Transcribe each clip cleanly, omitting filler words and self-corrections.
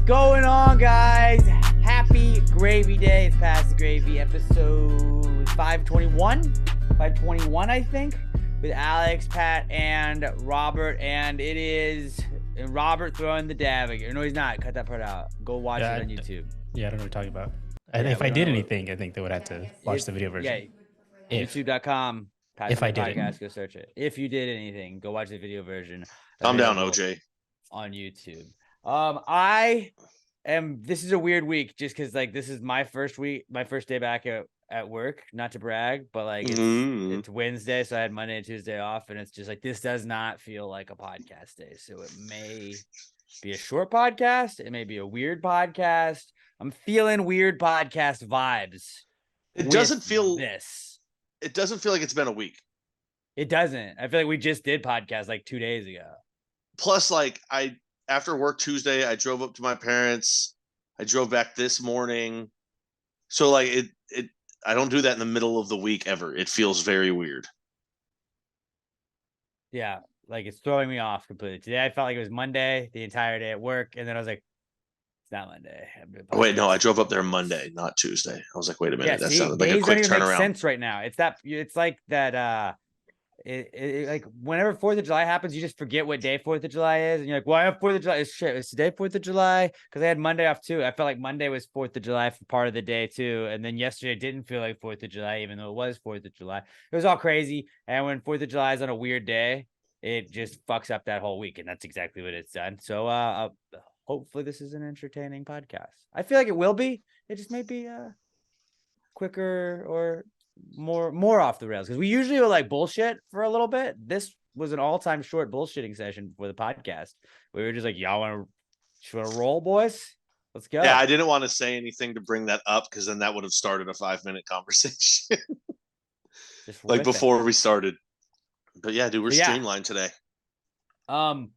going on, guys? Happy Gravy Day. It's Past the Gravy, episode 521. 521, I think, with Alex, Pat, and Robert. And it is Robert throwing the dab again. No, he's not. Cut that part out. Go watch it on YouTube. Yeah, I don't know what you're talking about. If I did anything, I think they would have to watch the video version. Yeah, YouTube.com. If I did podcast, go search it. If you did anything, go watch the video version. Calm down, OJ. On YouTube. This is a weird week just because this is my first day back at work, not to brag, but it's Wednesday, so I had Monday and Tuesday off, and it's just this does not feel like a podcast day. So it may be a short podcast, it may be a weird podcast. I'm feeling weird podcast vibes. It doesn't feel like it's been a week. It doesn't. I feel like we just did podcast 2 days ago. Plus, after work Tuesday, I drove up to my parents. I drove back this morning. So I don't do that in the middle of the week ever. It feels very weird. Yeah, it's throwing me off completely. Today I felt like it was Monday the entire day at work, and then I was like, it's not Monday. Wait, no, I drove up there Monday, not Tuesday. I was like, wait a minute, that sounded like a quick turnaround. Days don't even make sense right now. It's like that. Whenever 4th of July happens, you just forget what day 4th of July is, and you're like, well, I have 4th of July. It's today 4th of July, because I had Monday off too. I felt like Monday was 4th of July for part of the day too, and then yesterday didn't feel like 4th of July, even though it was 4th of July. It was all crazy, and when 4th of July is on a weird day, it just fucks up that whole week, and that's exactly what it's done. So hopefully this is an entertaining podcast. I feel like it will be. It just may be quicker or more off the rails, because we usually will bullshit for a little bit. This was an all-time short bullshitting session for the podcast. We were just like, y'all want to roll, boys? Let's go. Yeah, I didn't want to say anything to bring that up, because then that would have started a 5-minute conversation before we started. But yeah, dude, we're streamlined today. I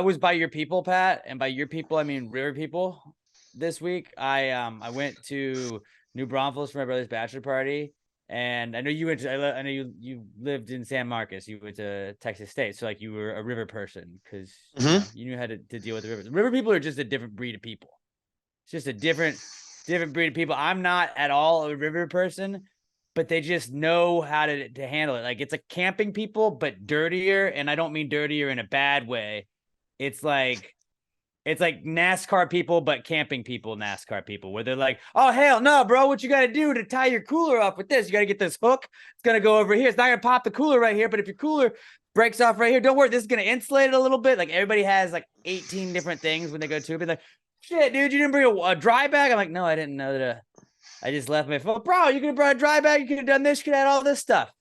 was by your people, Pat, and by your people I mean river people this week. I went to New Braunfels for my brother's bachelor party, and I know you went to, I know you lived in San Marcos. You went to Texas State, so you were a river person, because you knew how to deal with the rivers. River people are just a different breed of people. It's just a different breed of people. I'm not at all a river person, but they just know how to handle it. It's camping people, but dirtier, and I don't mean dirtier in a bad way. It's like NASCAR people, but camping people, NASCAR people, where they're like, oh, hell no, bro. What you got to do to tie your cooler off with this? You got to get this hook. It's going to go over here. It's not going to pop the cooler right here, but if your cooler breaks off right here, don't worry. This is going to insulate it a little bit. Everybody has 18 different things when they go to it. Be like, shit, dude, you didn't bring a dry bag? I'm like, no, I didn't know that. I just left my phone. Bro, you could have brought a dry bag. You could have done this. You could have had all this stuff.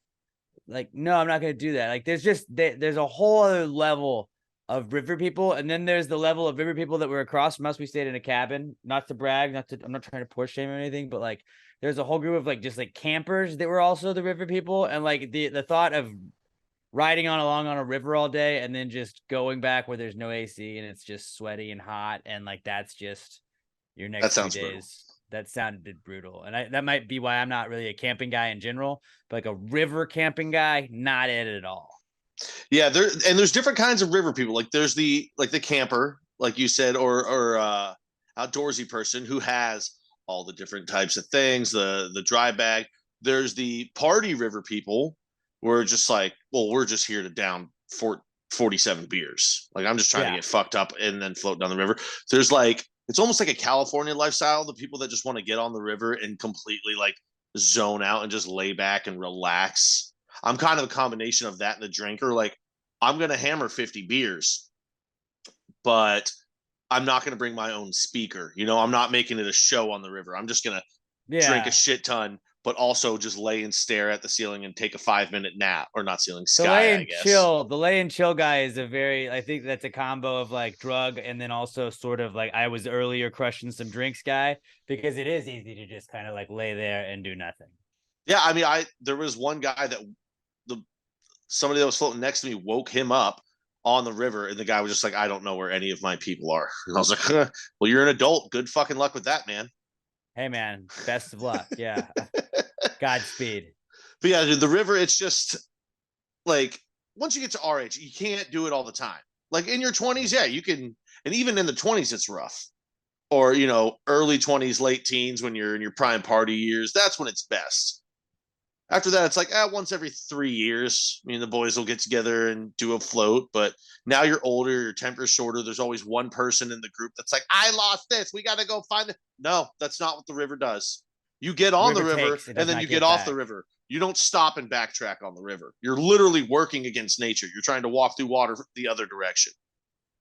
No, I'm not going to do that. There's a whole other level of river people, and then there's the level of river people that were across from us. We stayed in a cabin, not to brag, I'm not trying to pour shame or anything, but there's a whole group of just campers that were also the river people, and the thought of riding along on a river all day and then just going back where there's no AC and it's just sweaty and hot, and that's just your next few days. Brutal. That sounded brutal, and that might be why I'm not really a camping guy in general, but a river camping guy, not it at all. Yeah, there's different kinds of river people. There's the camper, like you said, or outdoorsy person who has all the different types of things, the dry bag. There's the party river people, who are just we're just here to down 47 beers. I'm just trying to get fucked up and then float down the river. There's it's almost like a California lifestyle, the people that just want to get on the river and completely zone out and just lay back and relax. I'm kind of a combination of that and the drinker. I'm going to hammer 50 beers, but I'm not going to bring my own speaker. I'm not making it a show on the river. I'm just going to drink a shit ton, but also just lay and stare at the ceiling and take a 5-minute nap, or not ceiling, sky, I guess. The lay and chill guy is I think that's a combo of drug and then also sort of I was earlier crushing some drinks guy, because it is easy to just kind of lay there and do nothing. Yeah. I mean, there was one guy that somebody that was floating next to me woke him up on the river, and the guy was just I don't know where any of my people are. And I was like, well, you're an adult. Good fucking luck with that, man. Hey, man, best of luck. Yeah. Godspeed. But yeah, dude, the river, it's just once you get to our age, you can't do it all the time. In your 20s, yeah, you can And even in the 20s, it's rough. Or, you know, early 20s, late teens, when you're in your prime party years, that's when it's best. After that, it's like once every 3 years. I mean, the boys will get together and do a float. But now you're older, your temper's shorter. There's always one person in the group that's like, I lost this. We got to go find it. No, that's not what the river does. You get on the river takes, it and does then not you get get off the back. river. You don't stop and backtrack on the river. You're literally working against nature. You're trying to walk through water the other direction.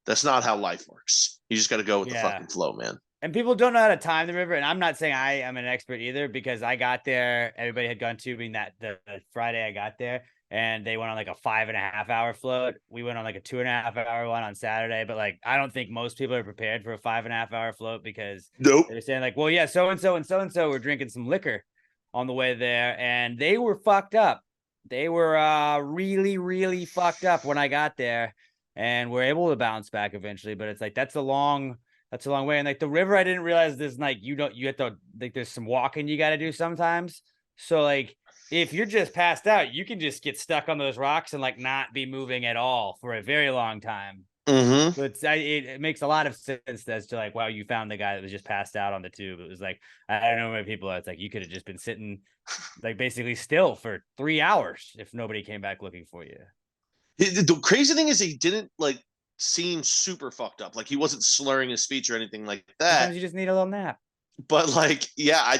That's not how life works. You just got to go with the fucking flow, man. And people don't know how to time the river. And I'm not saying I am an expert either, because I got there, everybody had gone tubing that the Friday I got there, and they went on like a 5.5 hour float. We went on like a 2.5 hour one on Saturday. But like, I don't think most people are prepared for a 5.5 hour float, because Nope. they're saying like, well, yeah, so-and-so and so-and-so were drinking some liquor on the way there, and they were fucked up. They were really, really fucked up when I got there, and we're able to bounce back eventually. But it's like, that's a long way. And like the river, I didn't realize there's like, you have to, like, there's some walking you got to do sometimes. So like, if you're just passed out, you can just get stuck on those rocks and like not be moving at all for a very long time. Mm-hmm. So it makes a lot of sense as to like, wow, you found the guy that was just passed out on the tube. It was like, I don't know many people, it's like, you could have just been sitting like basically still for 3 hours if nobody came back looking for you. The crazy thing is he didn't like seem super fucked up. Like he wasn't slurring his speech or anything like that. Sometimes you just need a little nap. But like, yeah,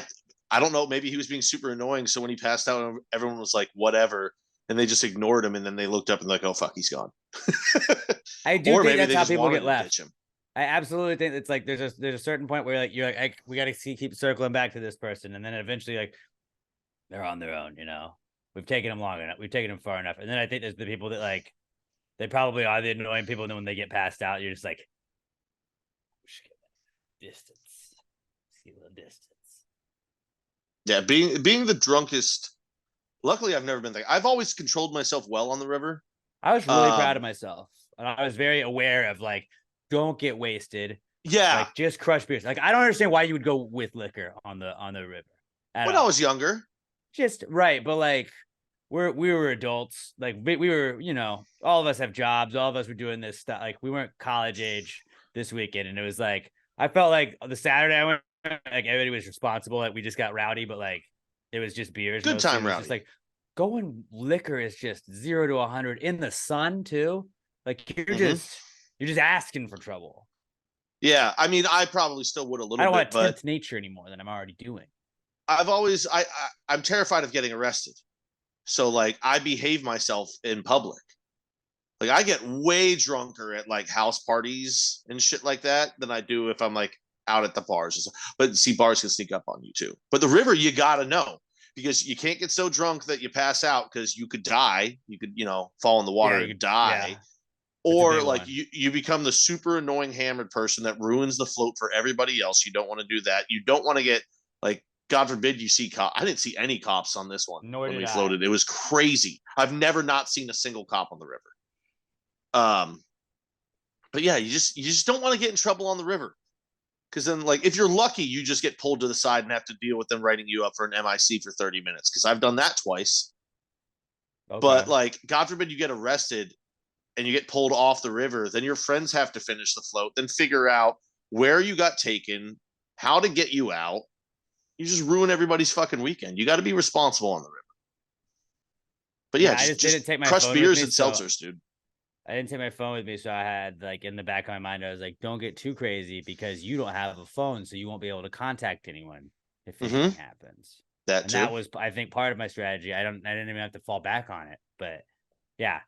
I don't know. Maybe he was being super annoying. So when he passed out, everyone was like, whatever. And they just ignored him. And then they looked up and like, oh, fuck, he's gone. I do think that's how people wanted get to left. ditch him. I absolutely think it's like there's a certain point where like you're like, we got to keep circling back to this person, and then eventually like they're on their own. You know, we've taken them long enough, we've taken them far enough, and then I think there's the people that like they probably are the annoying people, and then when they get passed out, you're just like, distance, see a little distance. Yeah, being the drunkest. Luckily, I've never been there. I've always controlled myself well on the river. I was really proud of myself, and I was very aware of like, don't get wasted. Yeah, like just crush beers. Like I don't understand why you would go with liquor on the river. When I was younger, just right, but like we were adults. Like we were, you know, all of us have jobs. All of us were doing this stuff. Like we weren't college age this weekend, and it was like I felt like the Saturday I went, like everybody was responsible. Like we just got rowdy, but like it was just beers. Good time rowdy. Just like going liquor is just 0 to 100 in the sun too. Like you're just asking for trouble. Yeah, I mean, I probably still would a little bit. I don't want to tempt nature anymore than I'm already doing. I'm terrified of getting arrested. So like I behave myself in public. Like I get way drunker at like house parties and shit like that than I do if I'm like out at the bars. But see, bars can sneak up on you too. But the river, you gotta know, because you can't get so drunk that you pass out, because you could die. You could, you know, fall in the water and die. Yeah. Or like you become the super annoying hammered person that ruins the float for everybody else. You don't want to do that. You don't want to get like, God forbid you see cops. I didn't see any cops on this one when we floated. It was crazy. I've never not seen a single cop on the river. But yeah, you just don't want to get in trouble on the river, because then like if you're lucky, you just get pulled to the side and have to deal with them writing you up for an MIC for 30 minutes. Because I've done that twice. Okay. But like, God forbid you get arrested and you get pulled off the river, then your friends have to finish the float, then figure out where you got taken, how to get you out. You just ruin everybody's fucking weekend. You got to be responsible on the river. But yeah, just didn't take my crush beers and seltzers, dude. I didn't take my phone with me, so I had like in the back of my mind, I was like, don't get too crazy, because you don't have a phone, so you won't be able to contact anyone if anything happens. That was, I think, part of my strategy. I didn't even have to fall back on it. But yeah,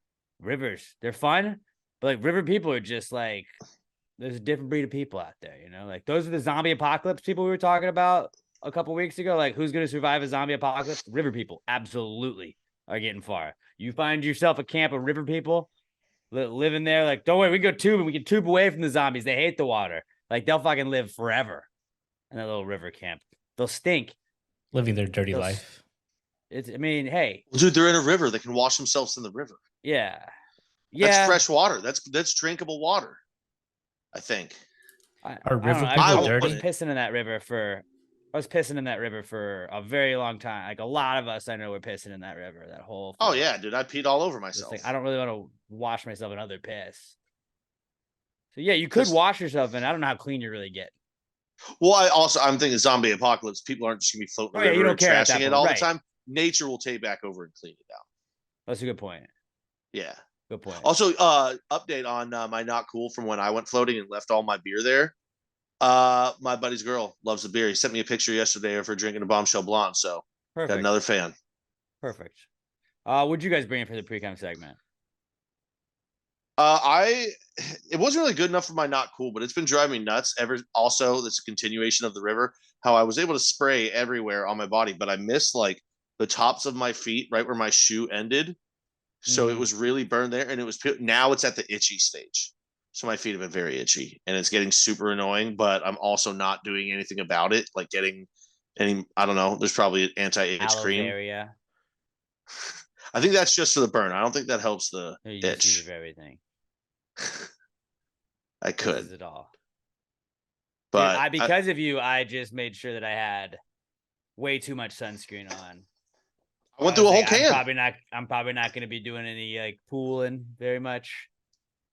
rivers, they're fun, but like river people are just like, there's a different breed of people out there, you know? Like those are the zombie apocalypse people we were talking about a couple weeks ago. Like who's going to survive a zombie apocalypse? River people absolutely are getting far. You find yourself a camp of river people living there, like, don't worry, we go tube and we can tube away from the zombies. They hate the water. Like they'll fucking live forever in that little river camp. They'll stink. Living their dirty life. I mean, hey. Dude, they're in a river. They can wash themselves in the river. Yeah. That's fresh water. That's drinkable water, I think. Are river people dirty? I was pissing in that river for a very long time. Like a lot of us I know were pissing in that river that whole Oh yeah, dude, I peed all over myself. Like, I don't really want to wash myself in other piss. So yeah, you could wash yourself, and I don't know how clean you really get. Well, I'm thinking zombie apocalypse. People aren't just gonna be floating the river and trashing it all the time. Nature will take back over and clean it out. That's a good point. Yeah. Good point. Also, update on my not cool from when I went floating and left all my beer there. My buddy's girl loves the beer. He sent me a picture yesterday of her drinking a Bombshell Blonde. So got another fan. Perfect. What'd you guys bring in for the Precome segment? It wasn't really good enough for my not cool, but it's been driving me nuts. Also, that's a continuation of the river. How I was able to spray everywhere on my body, but I missed like the tops of my feet, right where my shoe ended. So it was really burned there, and it was now it's at the itchy stage. So my feet have been very itchy, and it's getting super annoying. But I'm also not doing anything about it, like getting any. I don't know. There's probably an anti-itch cream. Area. I think that's just for the burn. I don't think that helps the itch. Use of everything. I could. This is it all. But dude, because of you, I just made sure that I had way too much sunscreen on. I went through a whole can. I'm probably not going to be doing any like pooling very much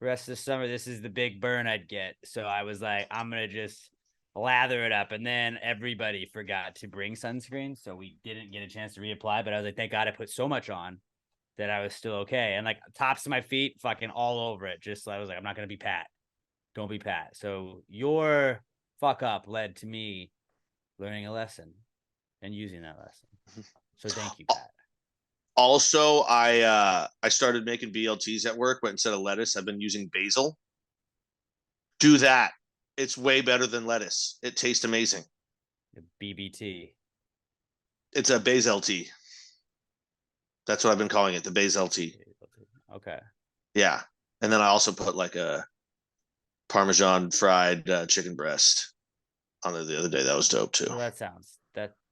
the rest of the summer. This is the big burn I'd get. So I was like, I'm going to just lather it up. And then everybody forgot to bring sunscreen. So we didn't get a chance to reapply. But I was like, thank God I put so much on that I was still okay. And like tops of my feet, fucking all over it. Just I was like, I'm not going to be Pat. Don't be Pat. So your fuck up led to me learning a lesson and using that lesson. So thank you, Pat. Also, I started making BLTs at work, but instead of lettuce, I've been using basil. Do that. It's way better than lettuce. It tastes amazing. BBT. It's a basil tea. That's what I've been calling it, the basil tea. Okay. Yeah. And then I also put like a Parmesan fried chicken breast on there the other day. That was dope too. Well,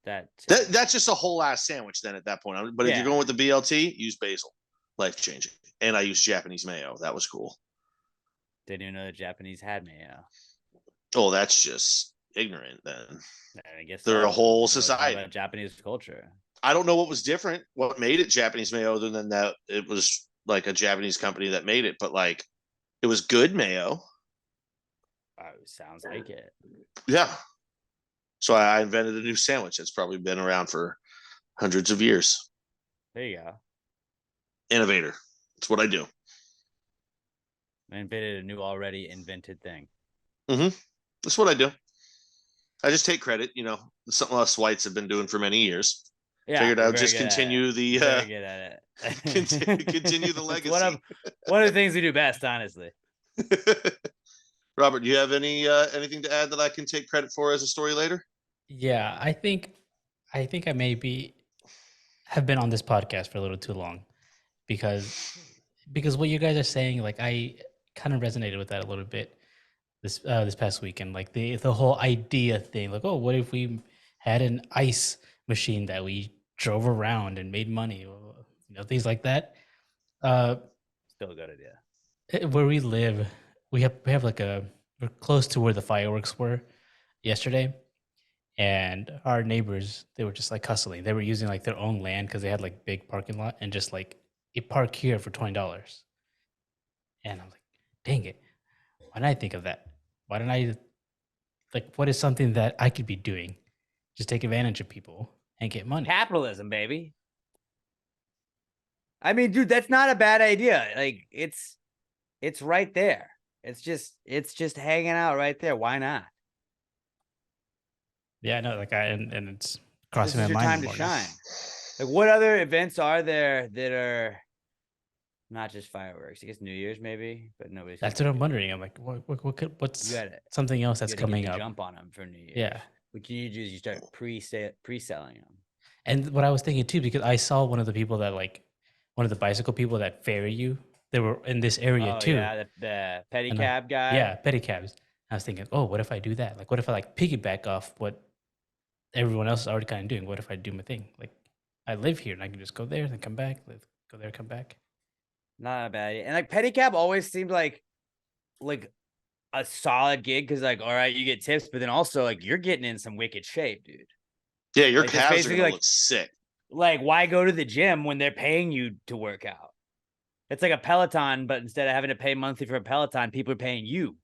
That's just a whole ass sandwich then at that point. But if you're going with the BLT, use basil. Life changing. And I use Japanese mayo. That was cool. Didn't even know the Japanese had mayo. Oh, that's just ignorant then. I guess they're a whole society. About Japanese culture. I don't know what was different. What made it Japanese mayo other than that it was like a Japanese company that made it, but like it was good mayo. Sounds like it. Yeah. So I invented a new sandwich that's probably been around for hundreds of years. There you go. Innovator. That's what I do. I invented a new already invented thing. That's what I do. I just take credit, something us whites have been doing for many years. Yeah, figured I would just continue the very good at it. continue the legacy. One of the things we do best, honestly. Robert, do you have anything to add that I can take credit for as a story later? Yeah, I think I maybe have been on this podcast for a little too long because what you guys are saying, like I kind of resonated with that a little bit this past weekend. Like the whole idea thing, like, oh, what if we had an ice machine that we drove around and made money, things like that. Still a good idea. Where we live, we have like we're close to where the fireworks were yesterday, and our neighbors, they were just like hustling. They were using like their own land because they had like big parking lot and just like a park here for $20. And I'm like, dang it, why didn't I think of that? Why didn't I what is something that I could be doing? Just take advantage of people and get money. Capitalism, baby. I mean, dude, that's not a bad idea. Like it's right there. It's just hanging out right there. Why not? Yeah, no, and it's crossing my mind. Time to shine. Like, what other events are there that are not just fireworks? I guess New Year's maybe, but nobody's. That's what I'm wondering. I'm like, what's something else that's coming up? Jump on them for New Year's. Yeah. What can you do is you start pre-selling them. And what I was thinking too, because I saw one of the bicycle people that ferry you. They were in this area too. Yeah, the pedicab guy. Yeah, pedicabs. I was thinking, oh, what if I do that? Like, what if I piggyback off what everyone else is already kind of doing? What if I do my thing? Like, I live here and I can just go there, then come back. Go there, come back. Not a bad idea. And like pedicab always seemed like a solid gig because all right, you get tips, but then also you're getting in some wicked shape, dude. Yeah, your calves are gonna look sick. Like, why go to the gym when they're paying you to work out? It's like a Peloton, but instead of having to pay monthly for a Peloton, people are paying you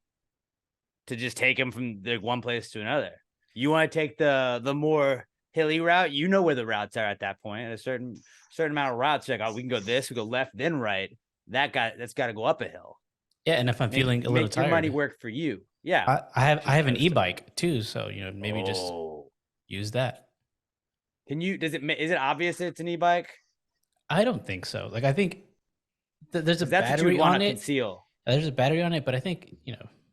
to just take them from the one place to another. You want to take the more hilly route, you know where the routes are at that point. At a certain amount of routes, like, oh, we can go this, we go left, then right. That's got to go up a hill. Yeah, and if I'm feeling a little make your money tired, work for you. Yeah, I have an e-bike too, so maybe just Oh. use that. Is it obvious that it's an e-bike? I don't think so. Like I think there's a 'Cause that's what you battery would want on to it. conceal. There's a battery on it, but I think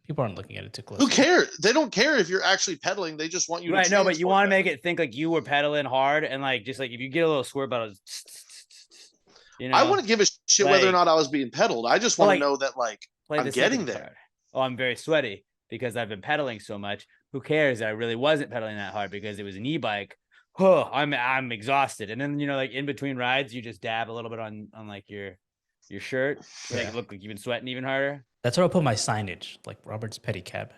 people aren't looking at it too Who closely. cares? They don't care if you're actually pedaling. They just want you to Right, no, but you transport want to them. make it think like you were pedaling hard, and like just like if you get a little swerve out, I wouldn't give a shit whether or like- not I was being pedaled. I just want to know that play I'm the getting sympathy there. card. Oh, I'm very sweaty because I've been pedaling so much. Who cares that I really wasn't pedaling that hard because it was an e-bike? Oh, I'm exhausted. And then like in between rides, you just dab a little bit on like your shirt, to make it look like you've been sweating even harder. That's where I'll put my signage, like Robert's pedicab.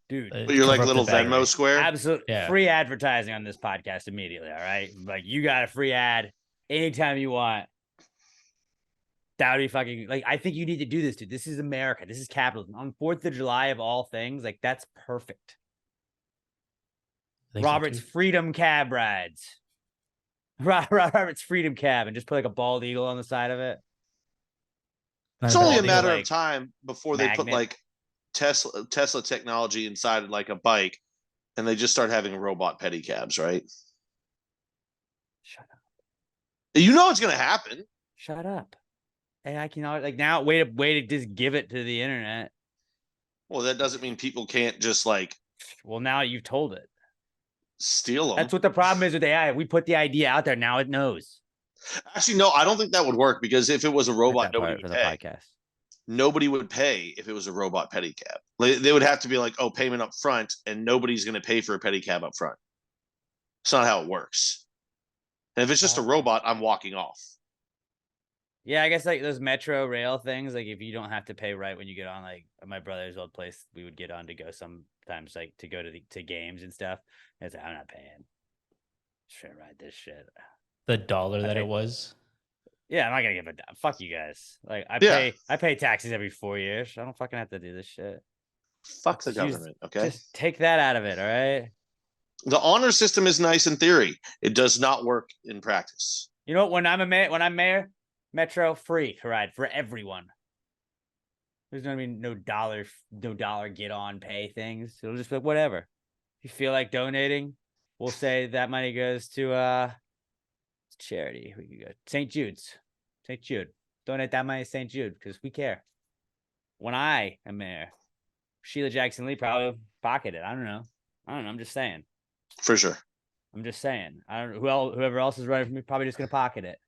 Dude, But you're like little Venmo square. Absolutely free advertising on this podcast immediately. All right, like you got a free ad anytime you want. That would be fucking like. I think you need to do this, dude. This is America. This is capitalism. On 4th of July of all things, like that's perfect. Robert's Freedom Cab rides. Robert's Freedom Cab, and just put like a bald eagle on the side of it. It's only a matter of time before they put like Tesla technology inside like a bike, and they just start having robot pedicabs, right? Shut up. You know it's gonna happen. Shut up. Hey, I can like now. Way to just give it to the internet. Well, that doesn't mean people can't just like. Well, now you've told it. Steal them. That's what the problem is with AI. We put the idea out there. Now it knows. Actually, no, I don't think that would work because if it was a robot, nobody would pay. Podcast. Nobody would pay if it was a robot pedicab. They would have to be like, oh, payment up front, and nobody's going to pay for a pedicab up front. It's not how it works. And if it's just a robot, I'm walking off. Yeah, I guess like those metro rail things, like if you don't have to pay right when you get on, like at my brother's old place, we would get on to go sometimes like to go to games and stuff. And it's like, I'm not paying. Should ride this shit. The dollar that it was. Yeah, I'm not gonna give a damn. Fuck you guys. Like I pay taxes every 4 years. I don't fucking have to do this shit. Fuck the government. Okay. Just take that out of it, all right? The honor system is nice in theory. It does not work in practice. You know, when I'm mayor, Metro free to ride for everyone. There's gonna be no dollar get on pay things. It'll just be like, whatever. If you feel like donating, we'll say that money goes to charity. We could go St. Jude's. St. Jude. Donate that money to St. Jude because we care. When I am mayor, Sheila Jackson Lee probably pocket it. I don't know. I'm just saying. For sure. I'm just saying. I don't know whoever else is running for me probably just gonna pocket it.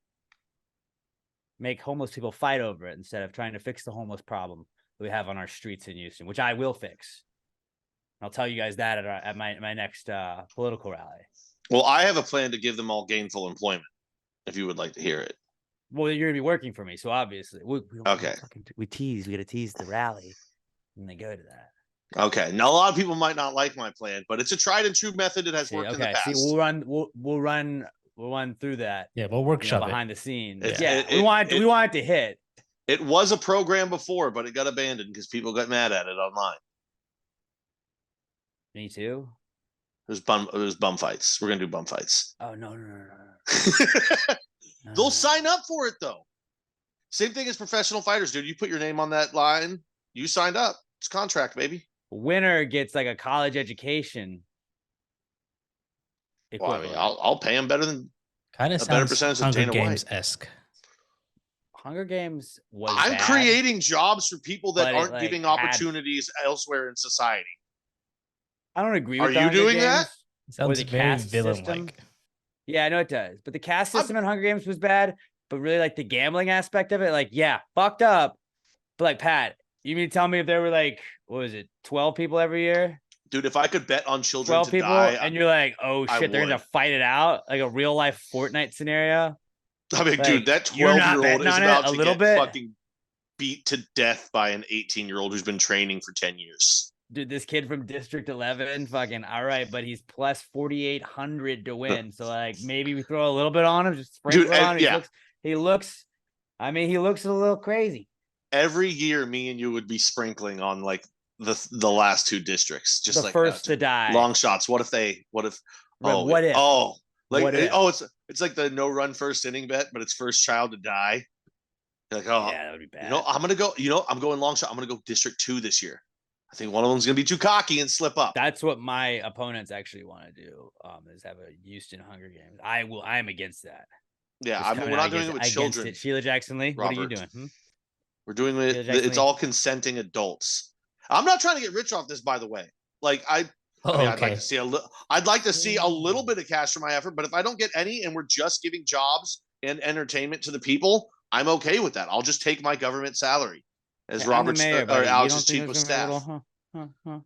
Make homeless people fight over it instead of trying to fix the homeless problem that we have on our streets in Houston, which I will fix. I'll tell you guys that at my next political rally. Well, I have a plan to give them all gainful employment. If you would like to hear it. Well, you're gonna be working for me, so obviously okay. We gotta tease the rally, and they go to that. Okay. Now a lot of people might not like my plan, but it's a tried and true method. It has worked in the past. We'll run through that. Yeah, we'll workshop behind the scenes. We want it to hit. It was a program before, but it got abandoned because people got mad at it online. Me too. It was bum fights. We're gonna do bum fights. Oh no. They'll sign up for it though. Same thing as professional fighters, dude. You put your name on that line, you signed up. It's contract, baby. Winner gets like a college education. Well, I mean, I'll pay him better than kind of a better percentage than Dana Games-esque. Hunger Games was. I'm bad, creating jobs for people that aren't giving opportunities elsewhere in society. I don't agree with that. Are you doing that? It sounds very villain-like. Yeah, I know it does. But the caste system in Hunger Games was bad. But really, like the gambling aspect of it, like, yeah, fucked up. But like, Pat, you mean to tell me if there were like, what was it, 12 people every year? Dude, if I could bet on children 12 to people, die, and you're like, oh shit, they're gonna fight it out, like a real life Fortnite scenario. I mean, like, dude, that 12-year-old is about to get fucking beat to death by an 18-year-old who's been training for 10 years. Dude, this kid from District 11, fucking all right, but he's plus 4,800 to win. So like, maybe we throw a little bit on him, just sprinkle on him. He looks a little crazy. Every year, me and you would be sprinkling on like the last two districts, just the like first to die. long shots. What if What if? It's like the no run first inning bet, but it's first child to die. You're like, Yeah, that would be bad. I'm going long shot. I'm gonna go District 2 this year. I think one of them's gonna be too cocky and slip up. That's what my opponents actually want to do. Is have a Houston Hunger Games. I am against that. Yeah, we're not doing it with children. Sheila Jackson Lee, Robert. what are you doing? We're doing it. It's all consenting adults. I'm not trying to get rich off this, by the way. Like I'd like to see I'd like to see a little bit of cash for my effort, but if I don't get any, and we're just giving jobs and entertainment to the people, I'm okay with that. I'll just take my government salary as Robert's or Alex's chief of staff. Well,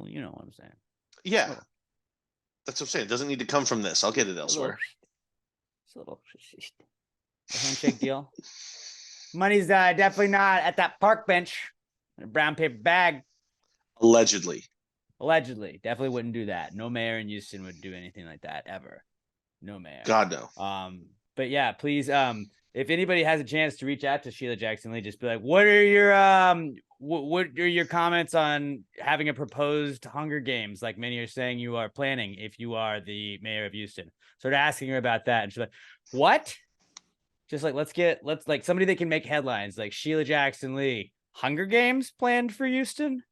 you know what I'm saying. Yeah, that's what I'm saying. It doesn't need to come from this. I'll get it elsewhere. It's a little handshake deal. Money's definitely not at that park bench in a brown paper bag. Allegedly, definitely wouldn't do that. No mayor in Houston would do anything like that ever. No mayor. God no. But yeah, please. If anybody has a chance to reach out to Sheila Jackson Lee, just be like, what are your comments on having a proposed Hunger Games, like many are saying you are planning if you are the mayor of Houston? Sort of asking her about that, and she's like, what? Just like let's like somebody that can make headlines, like Sheila Jackson Lee, Hunger Games planned for Houston.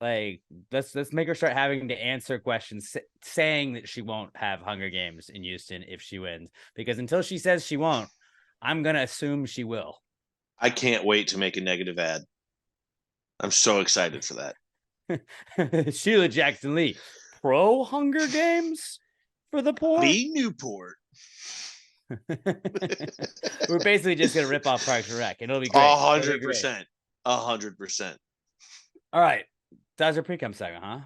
Like let's make her start having to answer questions saying that she won't have Hunger Games in Houston if she wins, because until she says she won't, I'm gonna assume she will. I can't wait to make a negative ad. I'm so excited for that. Sheila Jackson Lee, pro Hunger Games for the poor. Me Newport. We're basically just gonna rip off Parks and Rec, and it'll be great. 100%. 100%. All right. That was our Precome segment, huh?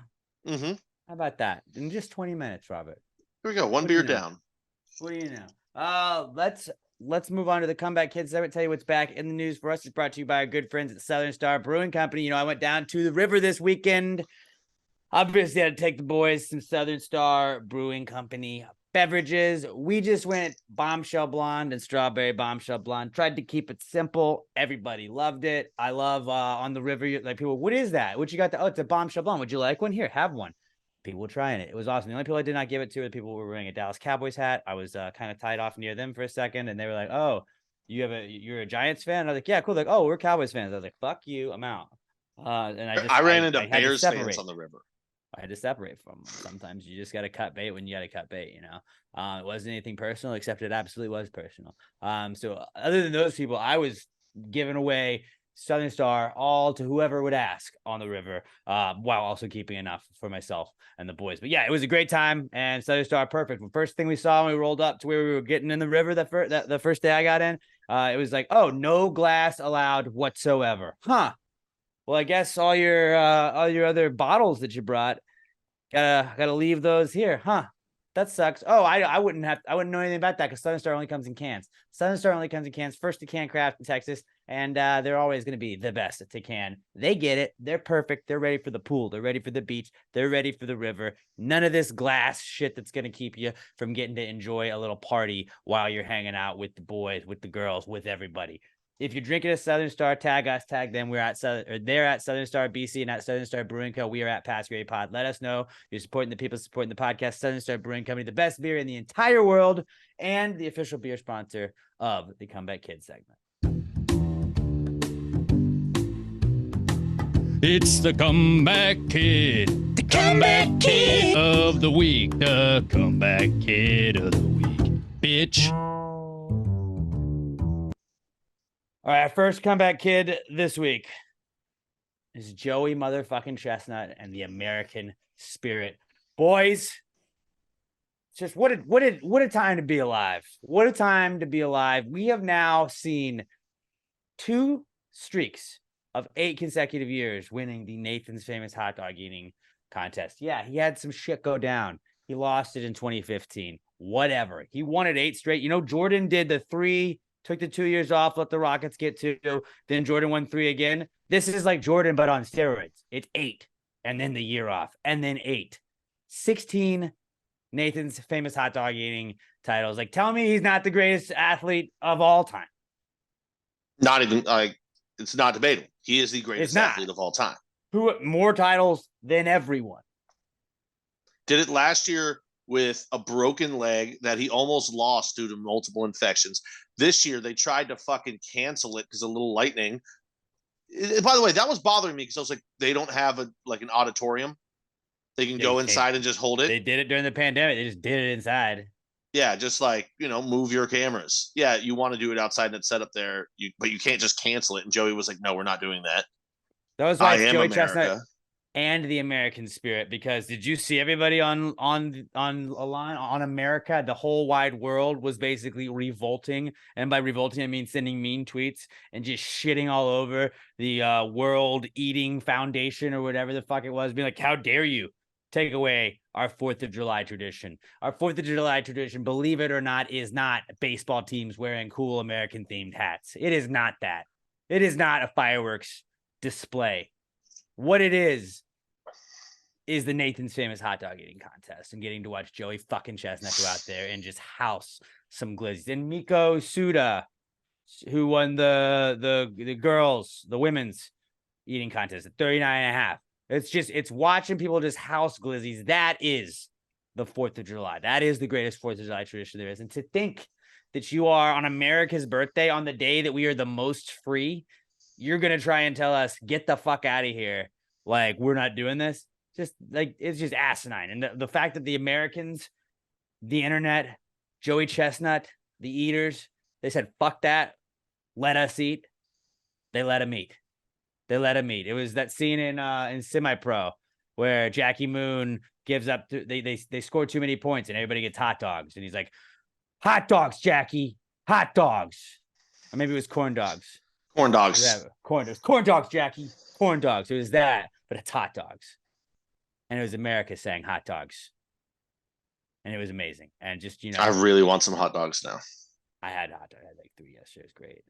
Mm-hmm. How about that? In just 20 minutes, Robert. Here we go. One beer down. What do you know? Let's move on to the Comeback Kids segment. Tell you what's back in the news for us. It's brought to you by our good friends at Southern Star Brewing Company. You know, I went down to the river this weekend. Obviously, I had to take the boys some Southern Star Brewing Company beverages. We just went bombshell blonde and strawberry bombshell blonde. Tried to keep it simple. Everybody loved it. I love on the river, like people, what is that? What you got? Oh, it's a bombshell blonde. Would you like one? Here, have one. People were trying it. It was awesome. The only people I did not give it to were the people who were wearing a Dallas Cowboys hat. I was kind of tied off near them for a second, and they were like, "Oh, you're a Giants fan?" And I was like, "Yeah, cool." Like, "Oh, we're Cowboys fans." I was like, "Fuck you, I'm out." And I ran into Bears fans on the river. I had to separate from them. Sometimes you just got to cut bait when you got to cut bait, you know. It wasn't anything personal, except it absolutely was personal. So other than those people, I was giving away Southern Star all to whoever would ask on the river, while also keeping enough for myself and the boys. But yeah, it was a great time, and Southern Star perfect. The first thing we saw when we rolled up to where we were getting in the river the first day I got in, it was like, oh, no glass allowed whatsoever. Huh. Well, I guess all your other bottles that you brought, gotta leave those here, huh? That sucks. Oh, I wouldn't know anything about that because Southern Star only comes in cans. Southern Star only comes in cans. First to can craft in Texas, and they're always going to be the best to can. They get it. They're perfect. They're ready for the pool. They're ready for the beach. They're ready for the river. None of this glass shit that's going to keep you from getting to enjoy a little party while you're hanging out with the boys, with the girls, with everybody. If you're drinking a Southern Star, tag us, tag them. They're at Southern Star BC and at Southern Star Brewing Co. We are at Past Grade Pod. Let us know you're supporting the people, supporting the podcast. Southern Star Brewing Company, the best beer in the entire world, and the official beer sponsor of the Comeback Kids segment. It's the Comeback Kid. The Comeback Kid of the week. The Comeback Kid of the week. Bitch. All right, our first comeback kid this week is Joey motherfucking Chestnut and the American Spirit. Boys, just what a time to be alive. What a time to be alive. We have now seen 2 streaks of 8 consecutive years winning the Nathan's Famous Hot Dog Eating Contest. Yeah, he had some shit go down. He lost it in 2015. Whatever. He won it 8 straight. You know, Jordan did the 3, took the 2 years off, let the Rockets get 2. Then Jordan won 3 again. This is like Jordan, but on steroids. It's 8, and then the year off, and then 8. 16 Nathan's Famous Hot Dog Eating titles. Like, tell me he's not the greatest athlete of all time. Not even like it's not debatable. He is the greatest not. athlete of all time. Who more titles than everyone? Did it last year with a broken leg that he almost lost due to multiple infections. This year they tried to fucking cancel it because of little lightning. By the way, that was bothering me because I was like, they don't have an auditorium. They can go inside and just hold it. They did it during the pandemic. They just did it inside. Yeah, just like, move your cameras. Yeah, you want to do it outside and it's set up there, but you can't just cancel it. And Joey was like, no, we're not doing that. That was why it's Joey America. Chestnut and the American spirit, because did you see everybody on a line on America? The whole wide world was basically revolting. And by revolting, I mean sending mean tweets and just shitting all over the World Eating Foundation or whatever the fuck it was, being like, how dare you take away our 4th of July tradition. Our 4th of July tradition, believe it or not, is not baseball teams wearing cool American themed hats. It is not that. It is not a fireworks display. What it is the Nathan's Famous hot dog eating contest and getting to watch Joey fucking Chestnut go out there and just house some glizzies. And Miko Suda, who won the girls, the women's eating contest at 39.5. It's watching people just house glizzies. That is the 4th of July. That is the greatest 4th of July tradition there is. And to think that you are on America's birthday, on the day that we are the most free, you're going to try and tell us, get the fuck out of here. Like, we're not doing this. Just like, it's just asinine. And the fact that the Americans, the internet, Joey Chestnut, the eaters, they said, fuck that. Let us eat. They let him eat. They let him eat. It was that scene in Semi-Pro where Jackie Moon gives up. They score too many points and everybody gets hot dogs. And he's like, hot dogs, Jackie. Hot dogs. Or maybe it was corn dogs. Corn dogs. Corn dogs, Jackie. Corn dogs. It was that, but it's hot dogs. And it was America saying hot dogs. And it was amazing. And just, I really want some hot dogs now. I had hot dogs. I had like 3 yesterday. It was great.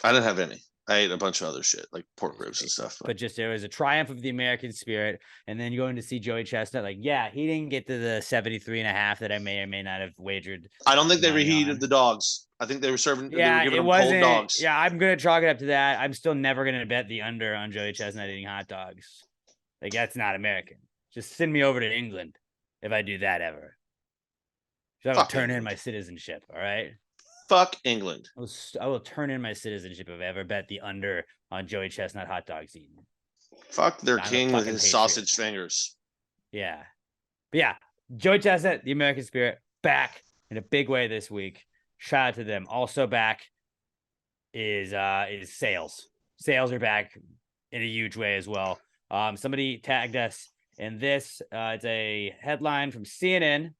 I didn't have any. I ate a bunch of other shit, like pork ribs and stuff. But just, it was a triumph of the American spirit. And then going to see Joey Chestnut, like, yeah, he didn't get to the 73.5 that I may or may not have wagered. I don't think they reheated the dogs. I think they were serving. Yeah, they were giving it them cold dogs. Yeah, I'm gonna chalk it up to that. I'm still never gonna bet the under on Joey Chestnut eating hot dogs. Like, that's not American. Just send me over to England if I do that ever. So I will turn in my citizenship. All right. Fuck England. I will turn in my citizenship if I ever bet the under on Joey Chestnut hot dogs eaten. Fuck their king with his sausage fingers. Yeah. But yeah, Joey Chestnut, the American spirit, back in a big way this week. Shout out to them. Also back is sales. Sales are back in a huge way as well. Somebody tagged us in this. It's a headline from CNN,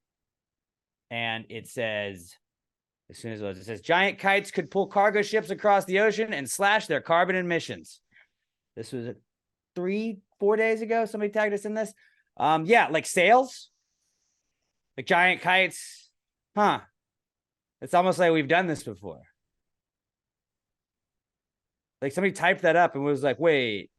and it says, as soon as it loads, it says, giant kites could pull cargo ships across the ocean and slash their carbon emissions. This was 3-4 days ago. Somebody tagged us in this. Yeah, like sales, like giant kites. Huh. It's almost like we've done this before. Like somebody typed that up and was like, wait,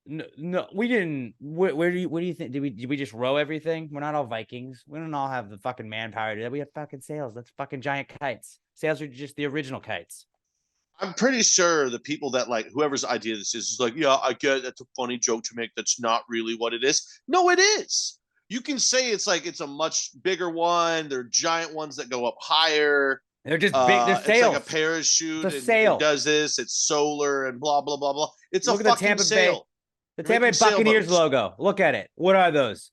no, we didn't. What do you think? Did we just row everything? We're not all Vikings. We don't all have the fucking manpower to do that. We have fucking sails. That's fucking giant kites. Sails are just the original kites. I'm pretty sure the people that, like, whoever's idea this is like, yeah, I get that's a funny joke to make. That's not really what it is. No, it is. You can say it's like it's a much bigger one. They're giant ones that go up higher. They're just big. They're sails. It's like a parachute. It's a sail. It does this. It's solar and blah blah blah blah. It's Look a fucking sail. The Tampa Bay Buccaneers logo. Look at it. What are those?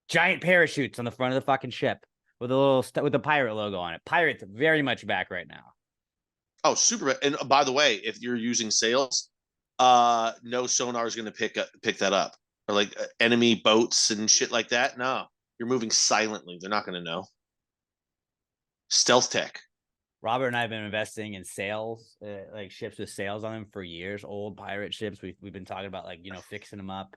Giant parachutes on the front of the fucking ship with with the pirate logo on it. Pirates very much back right now. Oh, super! And by the way, if you're using sails, no sonar is going to pick that up, or like enemy boats and shit like that. No, you're moving silently. They're not going to know. Stealth tech. Robert and I have been investing in sails, like ships with sails on them for years. Old pirate ships. We've been talking about, like, fixing them up,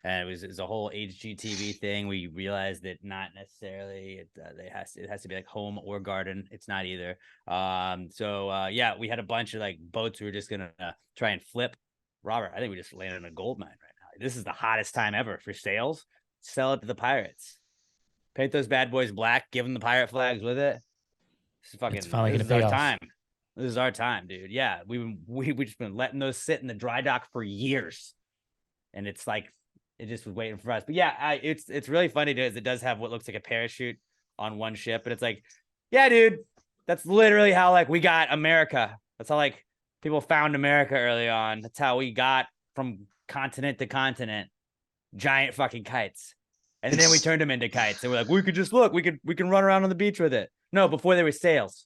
and it was a whole HGTV thing. We realized that not necessarily it has to be like home or garden. It's not either. Yeah, we had a bunch of like boats we were just gonna try and flip. Robert, I think we just landed in a gold mine right now. This is the hottest time ever for sails. Sell it to the pirates. Paint those bad boys black. Give them the pirate flags with it. It's finally gonna pay off. Time. This is our time, dude. Yeah, we just been letting those sit in the dry dock for years, and it's like it just was waiting for us. But yeah, it's really funny because it does have what looks like a parachute on one ship, and it's like, yeah, dude, that's literally how like we got America. That's how like people found America early on. That's how we got from continent to continent, giant fucking kites. And then we turned them into kites, and we're like, we could just look, we can run around on the beach with it. No, before there were sails.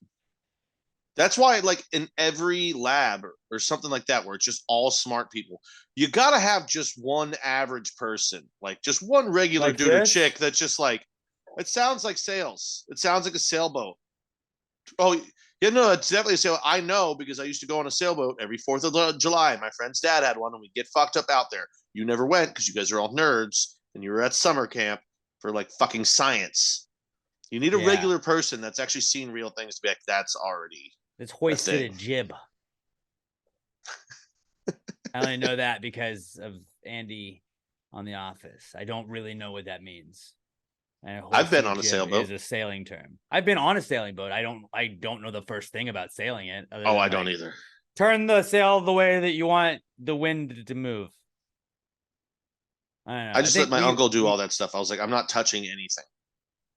That's why, like in every lab or something like that, where it's just all smart people, you gotta have just one average person, like just one regular Like dude this? or chick that's just like, it sounds like sails. It sounds like a sailboat. Oh, yeah, no, it's definitely a sail. I know because I used to go on a sailboat every 4th of July. My friend's dad had one, and we'd get fucked up out there. You never went because you guys are all nerds, and you were at summer camp for like fucking science. You need a Yeah. regular person that's actually seen real things to be like, that's already It's hoisted a thing. jib. I only know that because of Andy on The Office. I don't really know what that means. And I've been hoisting on a jib sailboat. is a sailing term. I've been on a sailing boat. I don't know the first thing about sailing it. other Oh, than, I don't like, either. Turn the sail the way that you want the wind to move. I don't know. I just let think my uncle do all that stuff. I was like, I'm not touching anything.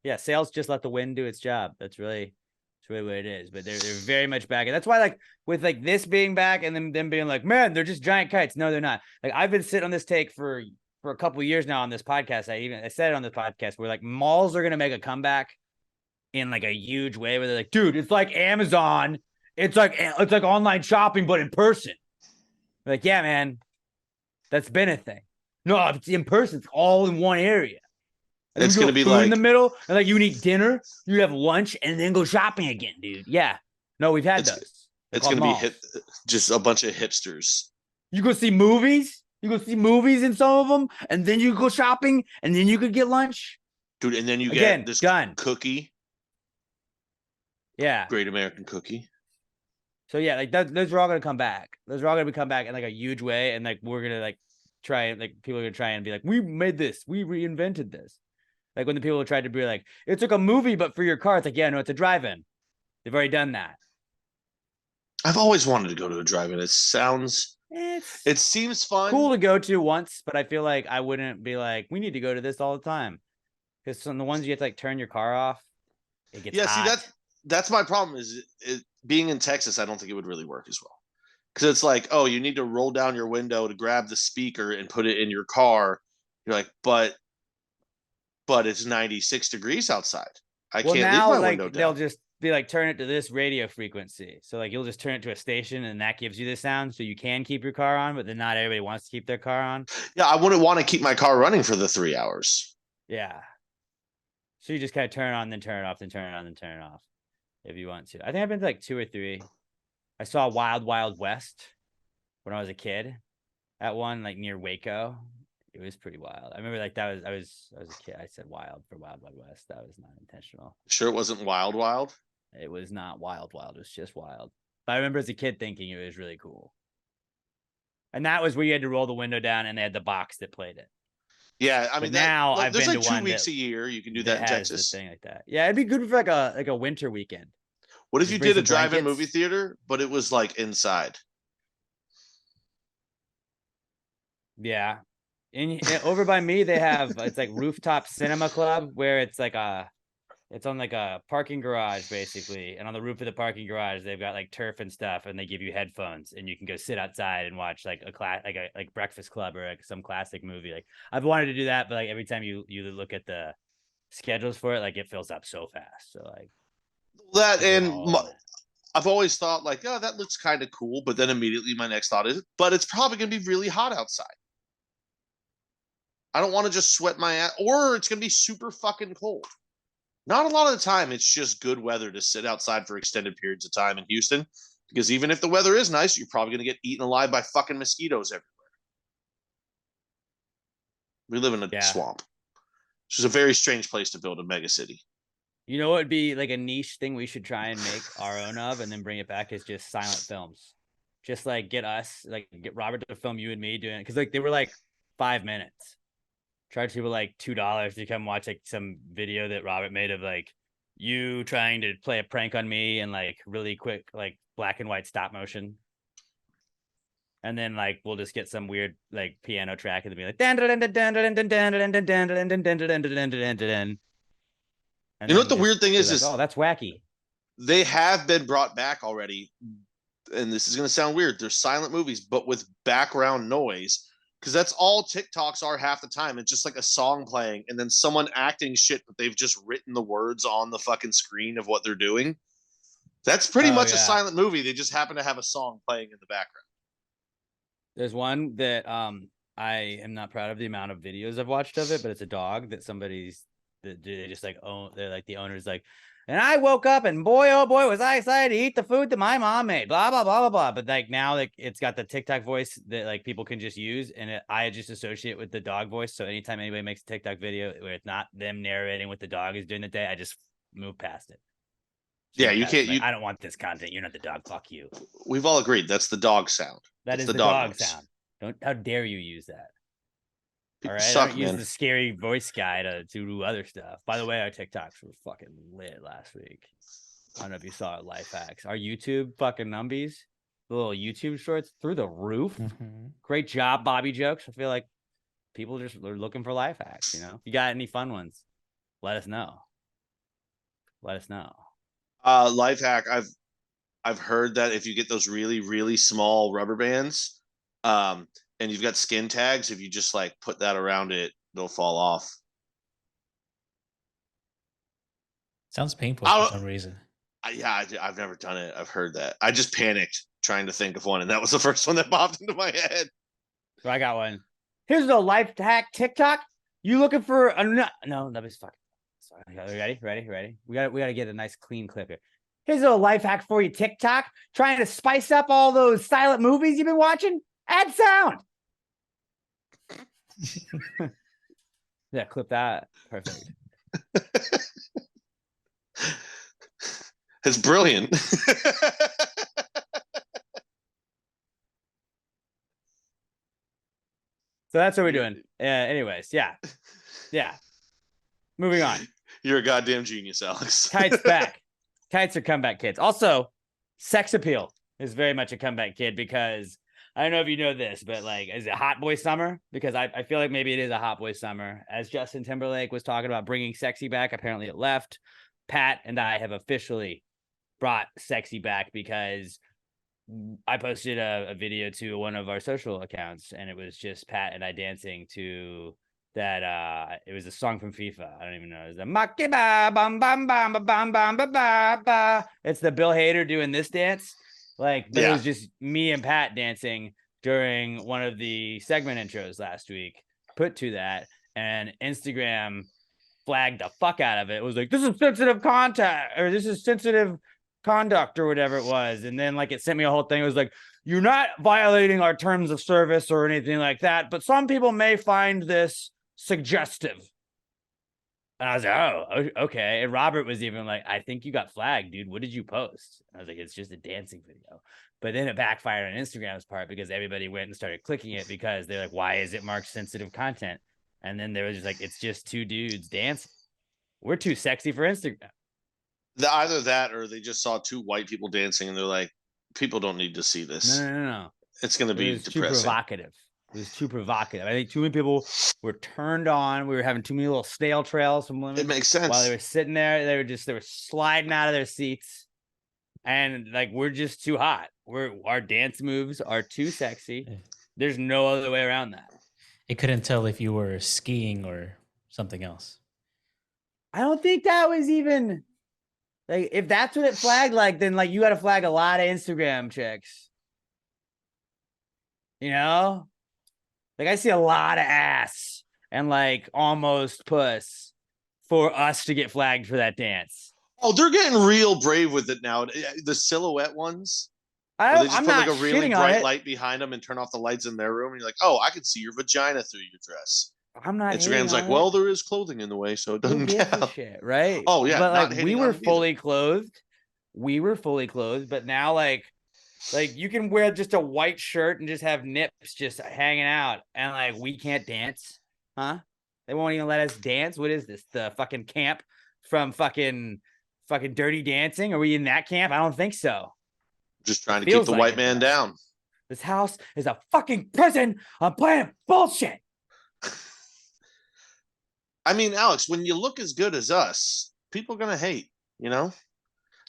Yeah, sails just let the wind do its job. That's really what it is. But they're very much back. And that's why, like, with like this being back and then them being like, man, they're just giant kites. No, they're not. Like, I've been sitting on this take for a couple of years now on this podcast. I said it on this podcast where like malls are gonna make a comeback in like a huge way where they're like, dude, it's like Amazon. It's like online shopping, but in person. Like, yeah, man, that's been a thing. No, it's in person. It's all in one area. And It's going gonna to be food like in the middle, and like you eat dinner, you have lunch, and then go shopping again, dude. Yeah, no, we've had those. They're it's gonna called be malls. just a bunch of hipsters. You go see movies. You go see movies in some of them, and then you go shopping, and then you could get lunch. Dude, and then you Again, get this done. cookie, Yeah. Great American Cookie. So yeah, like those are all gonna come back. Those are all gonna come back in like a huge way, and like we're gonna like try and like people are gonna try and be like, we made this, we reinvented this. Like when the people tried to be like, it's like a movie, but for your car. It's like, yeah, no, it's a drive-in. They've already done that. I've always wanted to go to a drive-in. It seems fun. Cool to go to once, but I feel like I wouldn't be like, we need to go to this all the time. Because on the ones you have to like turn your car off, it gets hot. See, that's my problem is being in Texas, I don't think it would really work as well. Because it's like, oh, you need to roll down your window to grab the speaker and put it in your car. You're like, but it's 96 degrees outside. I can't leave my window down. They'll just be like, turn it to this radio frequency. So like you'll just turn it to a station and that gives you the sound so you can keep your car on, but then not everybody wants to keep their car on. Yeah, I wouldn't want to keep my car running for the 3 hours. Yeah. So you just kind of turn it on, then turn it off, then turn it on, then turn it off if you want to. I think I've been to like 2 or 3. I saw Wild Wild West when I was a kid at one like near Waco. It was pretty wild. I remember like I was a kid. I said wild for Wild Wild West. That was not intentional. Sure, it wasn't Wild Wild. It was not wild. It was just wild. But I remember as a kid thinking it was really cool. And that was where you had to roll the window down and they had the box that played it. Yeah, I mean, now I've there's been like to 2 one weeks that- a year you can do that in Texas. Thing like that. Yeah, it'd be good for like a winter weekend. What if you bring did a some drive-in blankets? movie theater, but it was like inside? Yeah. Over by me, they have it's like rooftop cinema club where it's like it's on like a parking garage basically, and on the roof of the parking garage they've got like turf and stuff, and they give you headphones, and you can go sit outside and watch like a Breakfast Club or like some classic movie. Like I've wanted to do that, but like every time you look at the schedules for it, like it fills up so fast. So like that and I've always thought like, oh, that looks kind of cool, but then immediately my next thought is, but it's probably going to be really hot outside. I don't want to just sweat my ass, or it's going to be super fucking cold. Not a lot of the time, it's just good weather to sit outside for extended periods of time in Houston, because even if the weather is nice, you're probably going to get eaten alive by fucking mosquitoes everywhere. We live in a swamp. Which is a very strange place to build a mega city. You know what would be like a niche thing we should try and make our own of and then bring it back is just silent films. Just like get Robert to film you and me doing it. Because like they were like 5 minutes. Charge people like $2 to come watch like some video that Robert made of like you trying to play a prank on me and like really quick, like black and white stop motion. And then like we'll just get some weird like piano track and then be like and You know what then the weird just thing be is like, oh, that's wacky. they have been brought back already, and this is going to sound weird. They're silent movies, but with background noise, because that's all TikToks are half the time. It's just like a song playing, and then someone acting shit, but they've just written the words on the fucking screen of what they're doing. That's pretty much a silent movie. They just happen to have a song playing in the background. There's one that I am not proud of the amount of videos I've watched of it, but it's a dog that they just like own. They're like the owner's like, and I woke up and boy, oh boy, was I excited to eat the food that my mom made, blah, blah, blah, blah, blah. But like now like it's got the TikTok voice that like people can just use. And I just associate with the dog voice. So anytime anybody makes a TikTok video where it's not them narrating what the dog is doing the day, I just move past it. Yeah, you can't. Like, I don't want this content. You're not the dog. Fuck you. We've all agreed that's the dog sound. That is the dog sound. How dare you use that? All right, suck, I don't use the scary voice guy to do other stuff. By the way, our TikToks were fucking lit last week. I don't know if you saw it, life hacks. Our YouTube fucking numbies, the little YouTube shorts through the roof. Mm-hmm. Great job, Bobby jokes. I feel like people just are looking for life hacks. You know, if you got any fun ones, let us know. Let us know. Life hack. I've heard that if you get those really, really small rubber bands, and you've got skin tags, if you just like put that around it, they'll fall off. Sounds painful for some reason. I've never done it. I've heard that. I just panicked trying to think of one, and that was the first one that popped into my head. So I got one. Here's the life hack TikTok. You looking for a no? That was fucking. Sorry. Ready. We got to get a nice clean clip here. Here's a little life hack for you, TikTok. Trying to spice up all those silent movies you've been watching? Add sound. Yeah, clip that. Perfect. It's brilliant. So that's what we're doing. Anyways, yeah. Moving on. You're a goddamn genius, Alex. Kites back. Kites are comeback kids. Also, sex appeal is very much a comeback kid because I don't know if you know this, but like, is it hot boy summer? Because I feel like maybe it is a hot boy summer. As Justin Timberlake was talking about bringing sexy back, apparently it left. Pat and I have officially brought sexy back because I posted a video to one of our social accounts and it was just Pat and I dancing to that. It was a song from FIFA. I don't even know. It's the it's the Bill Hader doing this dance. Like, but it was just me and Pat dancing during one of the segment intros last week, put to that, and Instagram flagged the fuck out of it. It was like, this is sensitive contact, or this is sensitive conduct, or whatever it was. And then like it sent me a whole thing. It was like, you're not violating our terms of service or anything like that, but some people may find this suggestive. And I was like, oh, okay. And Robert was even like, I think you got flagged, dude. What did you post? And I was like, it's just a dancing video. But then it backfired on Instagram's part because everybody went and started clicking it because they're like, why is it marked sensitive content? And then they were just like, it's just two dudes dancing. We're too sexy for Instagram. Either that or they just saw two white people dancing and they're like, people don't need to see this. No. It's going to be depressing. Too provocative. It was too provocative. I think too many people were turned on. We were having too many little snail trails from women. It makes sense. While they were sitting there, they were sliding out of their seats. And like, we're just too hot. Our dance moves are too sexy. There's no other way around that. It couldn't tell if you were skiing or something else. I don't think that was even like, if that's what it flagged, like, then like you got to flag a lot of Instagram chicks. You know? Like, I see a lot of ass and like almost puss for us to get flagged for that dance. Oh, they're getting real brave with it now. The silhouette ones. They just I'm put not like a really shitting bright on it. light behind them and turn off the lights in their room. And you're like, oh, I can see your vagina through your dress. I'm not. Instagram's like, well, there is clothing in the way, so it doesn't count. Shit, right? Oh yeah, but like we were fully clothed. We were fully clothed, but now like you can wear just a white shirt and just have nips just hanging out, and like we can't dance, huh? They won't even let us dance. What is this? The fucking camp from fucking Fucking Dirty Dancing? Are we in that camp? I don't think so. Just trying to Feels keep the like white it, man though. down. This house is a fucking prison. I'm playing bullshit. I mean, Alex, when you look as good as us, people are gonna hate. You know,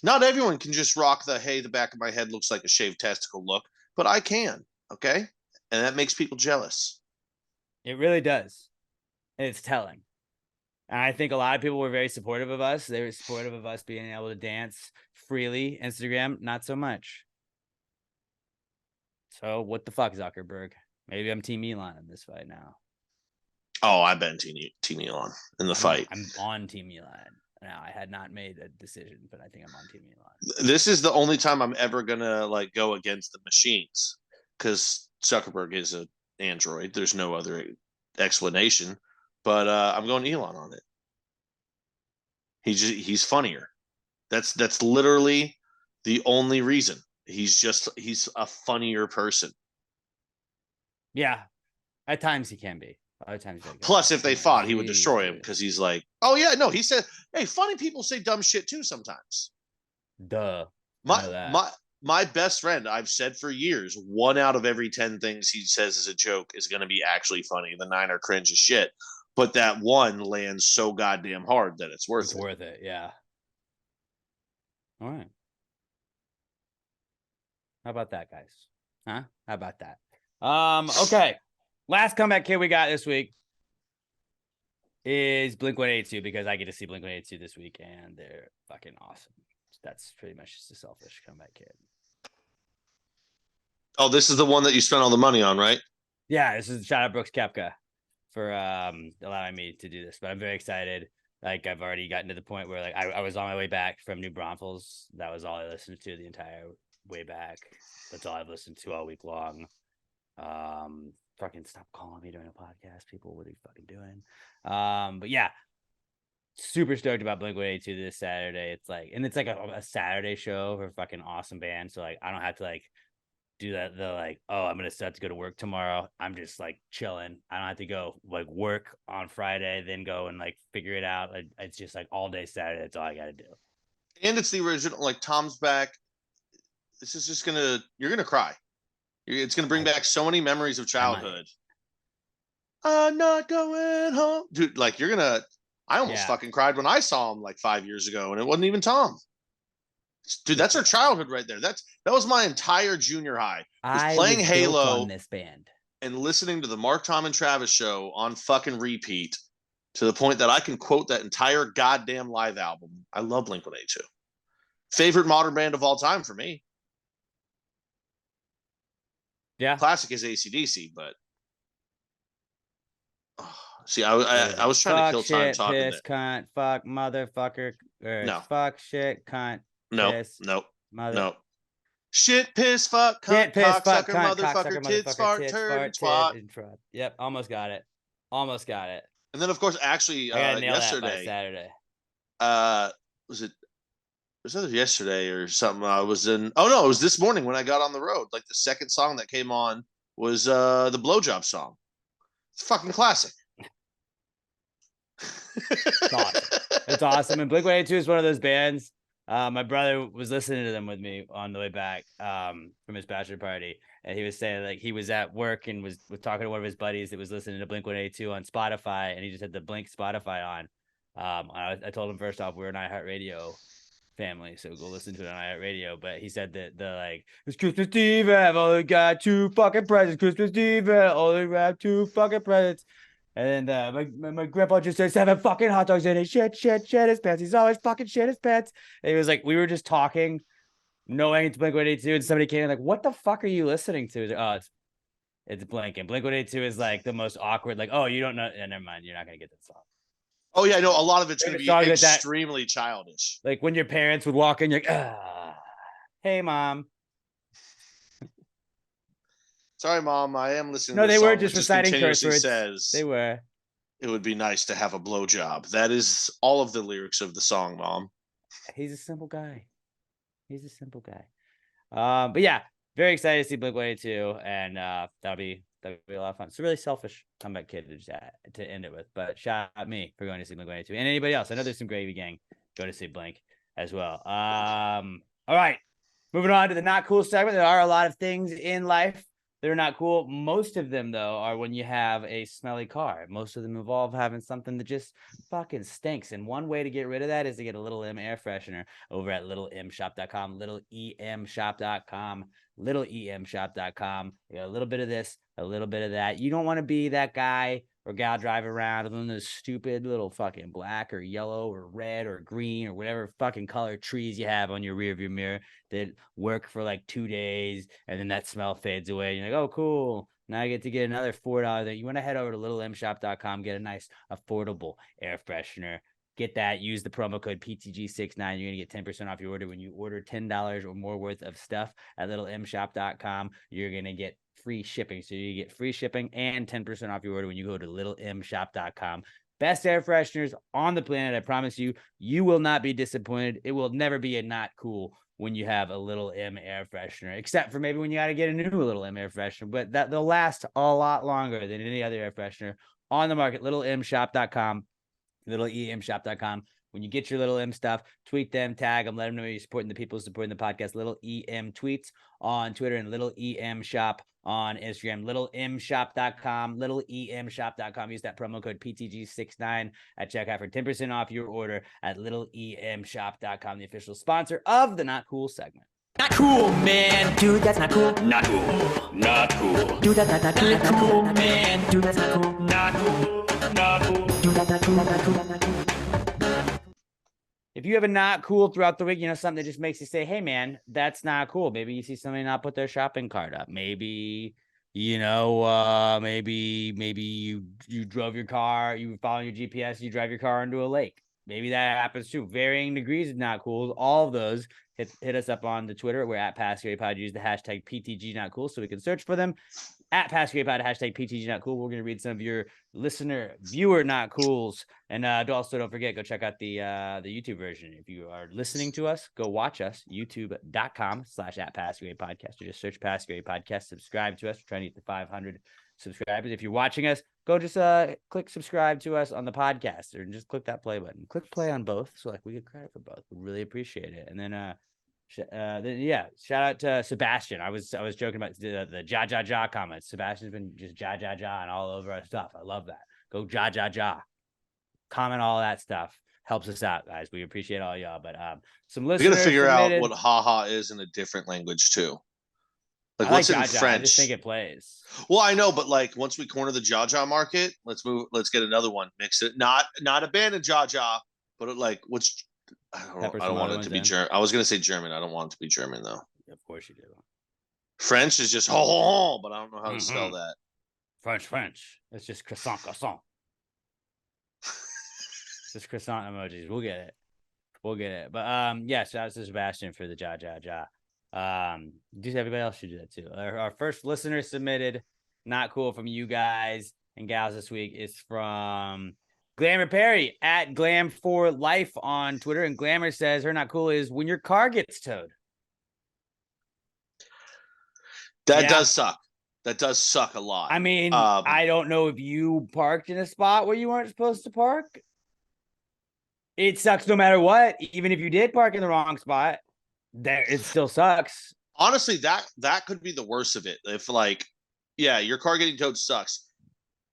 not everyone can just rock the "hey, the back of my head looks like a shaved testicle" look, but I can. Okay, and that makes people jealous. It really does. And it's telling. And I think a lot of people were very supportive of us. They were supportive of us being able to dance freely. Instagram, not so much. So what the fuck, Zuckerberg? Maybe I'm Team Elon in this fight now. Oh, I've been Team Elon in the fight. I'm on Team Elon. Now, I had not made a decision, but I think I'm on Team Elon. This is the only time I'm ever gonna like go against the machines because Zuckerberg is an android. There's no other explanation, but I'm going Elon on it. He's funnier. That's literally the only reason. He's a funnier person. Yeah, at times he can be. Other times, like, Plus, if they fought, he would destroy him dude. because he's like, oh yeah, no. He said, hey, funny people say dumb shit too sometimes. Duh. I know that. My best friend, I've said for years, 1 out of every 10 things he says as a joke is going to be actually funny. The 9 are cringe as shit, but that one lands so goddamn hard that it's worth it. Worth it, yeah. All right. How about that, guys? Huh? How about that? Okay. Last comeback kid we got this week is Blink-182 because I get to see Blink-182 this week and they're fucking awesome. That's pretty much just a selfish comeback kid. Oh, this is the one that you spent all the money on, right? Yeah, this is shout out Brooks Koepka for allowing me to do this, but I'm very excited. Like I've already gotten to the point where like I was on my way back from New Braunfels. That was all I listened to the entire way back. That's all I've listened to all week long. Fucking stop calling me during a podcast, people. What are you fucking doing? But yeah, super stoked about Blink-182 this Saturday. It's like, and it's like a Saturday show for a fucking awesome band. So like, I don't have to like do that. The like, oh, I'm gonna start to go to work tomorrow. I'm just like chilling. I don't have to go like work on Friday, then go and like figure it out. Like, it's just like all day Saturday. That's all I gotta do. And it's the original. Like Tom's back. This is just you're gonna cry. It's gonna bring back so many memories of childhood. I'm not going home, dude. Like I almost fucking cried when I saw him like 5 years ago, and it wasn't even Tom. Dude, that's our childhood right there. That was my entire junior high. Was playing Halo on this band and listening to the Mark, Tom, and Travis show on fucking repeat to the point that I can quote that entire goddamn live album. I love Blink-182. Favorite modern band of all time for me. Yeah. Classic is AC/DC, but see, I was trying to kill time talking piss, cunt, fuck, motherfucker, no, fuck, shit, cunt, piss, no. Shit, piss, fuck, cunt, shit, piss, fuck, cocksucker, cunt, motherfucker, tits, fart, turd, twat. Yep, almost got it. And then, of course, actually, yesterday, Saturday. Was it either yesterday or something? I was in. Oh no, it was this morning when I got on the road. Like the second song that came on was the blowjob song. It's a fucking classic. It's awesome. It's awesome. And Blink-182 is one of those bands. My brother was listening to them with me on the way back from his bachelor party, and he was saying like he was at work and was talking to one of his buddies that was listening to Blink-182 on Spotify, and he just had the Blink Spotify on. I told him first off we're an iHeartRadio family, so go listen to it on iHeartRadio. But he said that the like it's Christmas Eve, I've only got 2 fucking presents. Christmas Eve, I only have 2 fucking presents. And my grandpa just said 7 fucking hot dogs in it. Shit his pants. He's always fucking shit his pants. And he was like, we were just talking, knowing it's Blink-182, and somebody came in like, what the fuck are you listening to? Like, oh, it's Blink, and Blink-182 is like the most awkward. Like, oh, you don't know? Yeah, never mind. You're not gonna get that song. Oh yeah, no. A lot of it's gonna be extremely childish. Like when your parents would walk in, you're like, hey mom. Sorry, Mom. I am listening. No, to they song were just reciting curse words. Says they were. It would be nice to have a blowjob. That is all of the lyrics of the song, Mom. He's a simple guy. But yeah, very excited to see Blink-182, and that'll be a lot of fun. It's a really selfish comeback kid to end it with, but shout out me for going to see Blink-182 and anybody else. I know there's some Gravy Gang going to see Blink. as well. All right. Moving on to the not cool segment. There are a lot of things in life that are not cool. Most of them, though, are when you have a smelly car. Most of them involve having something that just fucking stinks. And one way to get rid of that is to get a Little M air freshener over at littleemshop.com, littleemshop.com, littleemshop.com. You got a little bit of this, a little bit of that. You don't want to be that guy or gal driving around with one of those stupid little fucking black or yellow or red or green or whatever fucking color trees you have on your rearview mirror that work for like 2 days and then that smell fades away. You're like, oh, cool. Now I get to get another $4 that you want to head over to littleemshop.com, get a nice affordable air freshener. Get that. Use the promo code PTG69. You're going to get 10% off your order when you order $10 or more worth of stuff at littleemshop.com. You're going to get free shipping. So you get free shipping and 10% off your order when you go to littleemshop.com. Best air fresheners on the planet. I promise you, you will not be disappointed. It will never be a not cool when you have a Little M air freshener, except for maybe when you got to get a new Little M air freshener, but that they'll last a lot longer than any other air freshener on the market. littleemshop.com, littleemshop.com. When you get your Little M stuff, tweet them, tag them, let them know you're supporting the people supporting the podcast. Little EM tweets on Twitter and Little EM shop on Instagram. littleemshop.com, littleemshop.com. Use that promo code PTG69 at checkout for 10% off your order at littleemshop.com, the official sponsor of the Not Cool segment. Not cool, man. Dude, that's not cool. Not cool. Not cool. Dude, that's not cool. Not cool, man. Dude, that's not cool. Not cool. Not cool. Dude, that's not cool. Not cool. Not cool. If you have a not cool throughout the week, something that just makes you say, hey, man, that's not cool. Maybe you see somebody not put their shopping cart up. Maybe, maybe you drove your car, you were following your GPS, you drive your car into a lake. Maybe that happens too. Varying degrees of not cool. All of those, hit us up on the Twitter. We're at PassGaryPod. Use the hashtag PTG not cool so we can search for them. At PassGaryPod, hashtag PTG not cool. We're going to read some of your viewer not cools. And also don't forget, go check out the YouTube version. If you are listening to us, go watch us, youtube.com/@PassGaryPodcast. Or just search Pass Gary Podcast. Subscribe to us. We're trying to get to 500 subscribers. If you're watching us, go just click subscribe to us on the podcast or just click that play button. Click play on both so like we get credit for both. We really appreciate it. And then shout out to Sebastian. I was joking about the ja comments. Sebastian's been just ja and all over our stuff. I love that. Go ja. Comment all that stuff. Helps us out, guys. We appreciate all y'all. But some listeners. We gotta figure out what haha is in a different language too. Like what's it in French? I just think it plays. Well, I know, but like once we corner the Jaja market, let's get another one. Mix it. Not abandon Jaja, but what's I don't want it to be German. I was gonna say German. I don't want it to be German though. Of course you do. French is just ho, but I don't know how to spell that. French. It's just croissant. It's just croissant emojis. We'll get it. But shout out to Sebastian for the ja. Everybody else should do that too. Our first listener submitted not cool from you guys and gals this week is from Glamour Perry at Glam4Life on Twitter. And Glamour says her not cool is when your car gets towed. That does suck. That does suck a lot. I mean, I don't know if you parked in a spot where you weren't supposed to park. It sucks no matter what. Even if you did park in the wrong spot, it still sucks. Honestly, that could be the worst of it. If your car getting towed sucks.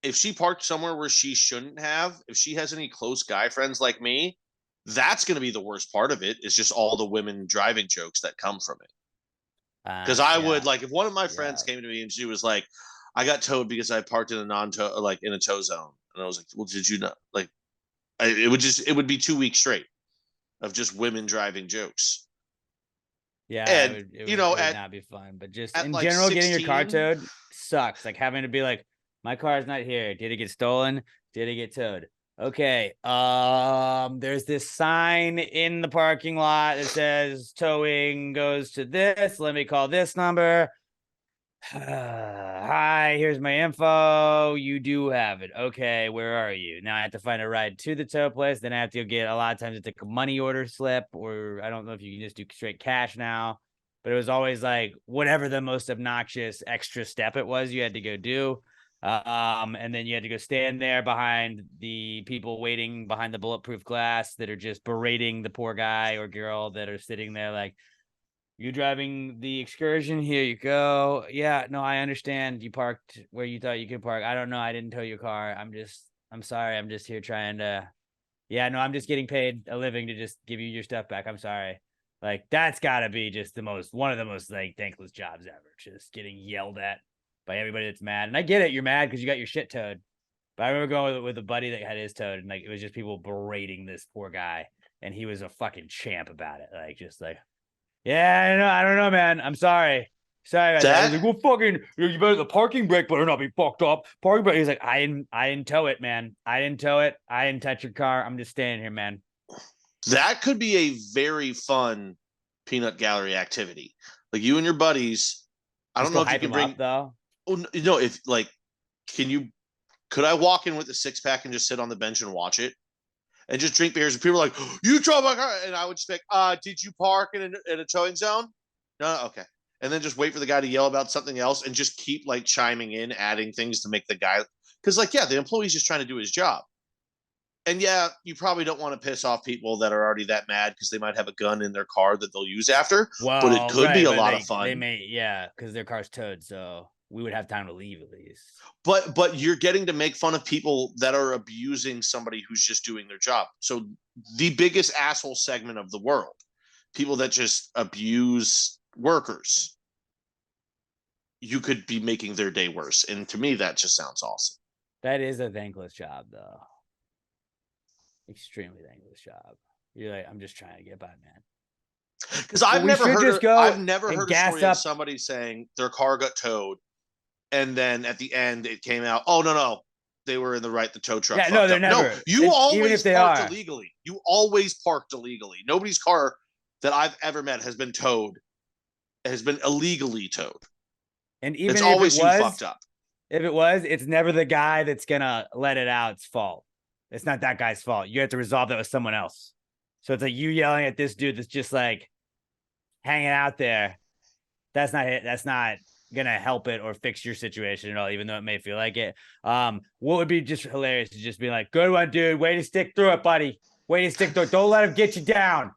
If she parked somewhere where she shouldn't have, if she has any close guy friends like me, that's going to be the worst part of it. Is just all the women driving jokes that come from it. Because I would if one of my friends came to me and she was like, "I got towed because I parked in a non-tow, in a tow zone," and I was like, "Well, did you not it would be 2 weeks straight of just women driving jokes." Yeah, and it would not be fun. But just in general, 16, getting your car towed sucks. Like having to be like, my car's not here. Did it get stolen? Did it get towed? Okay. There's this sign in the parking lot that says towing goes to this. Let me call this number. Hi, here's my info. You do have it. Okay, where are you? Now I have to find a ride to the tow place. Then I have to get, a lot of times it's like a money order slip, or I don't know if you can just do straight cash now, but it was always like whatever the most obnoxious extra step it was you had to go do. And then you had to go stand there behind the people waiting behind the bulletproof glass that are just berating the poor guy or girl that are sitting there like, you driving the excursion? Here you go. Yeah, no, I understand. You parked where you thought you could park. I don't know. I didn't tow your car. I'm sorry. I'm just here trying to. Yeah, no, I'm just getting paid a living to just give you your stuff back. I'm sorry. Like, that's got to be just one of the most like thankless jobs ever. Just getting yelled at by everybody that's mad. And I get it. You're mad because you got your shit towed. But I remember going with a buddy that had his towed, and like, it was just people berating this poor guy. And he was a fucking champ about it. Like, just like, yeah, I don't know, man. I'm sorry. Sorry about that. He's like, well, fucking, you better the parking brake better not be fucked up. Parking brake. He's like, I didn't tow it, man. I didn't tow it. I didn't touch your car. I'm just standing here, man. That could be a very fun peanut gallery activity. Like you and your buddies. I don't know if you can bring up, though. Oh no, if like, could I walk in with a 6-pack and just sit on the bench and watch it? And just drink beers, and people are like, you drove my car, and I would just be like, did you park in a towing zone? No, okay. And then just wait for the guy to yell about something else, and just keep like chiming in, adding things to make the guy, because like, yeah, the employee's just trying to do his job. And yeah, you probably don't want to piss off people that are already that mad because they might have a gun in their car that they'll use after. Well, but it could be a lot of fun. They may, yeah, because their car's towed, so we would have time to leave at least. But you're getting to make fun of people that are abusing somebody who's just doing their job. So the biggest asshole segment of the world, people that just abuse workers, you could be making their day worse. And to me, that just sounds awesome. That is a thankless job, though. Extremely thankless job. You're like, I'm just trying to get by, man. Because I've never heard a story of somebody saying their car got towed, and then at the end it came out, oh no, they were in the right. The tow truck. Yeah, no, they're never. No, you always parked illegally. You always parked illegally. Nobody's car that I've ever met has been towed. Has been illegally towed. And even it's if always it was, you fucked up. If it was, it's never the guy that's gonna let it out's fault. It's not that guy's fault. You have to resolve that with someone else. So it's like you yelling at this dude that's just like hanging out there. That's not it. That's not gonna help it or fix your situation at all, even though it may feel like it. What would be just hilarious is just be like, good one, dude. Way to stick through it, buddy. Way to stick through it. Don't let him get you down.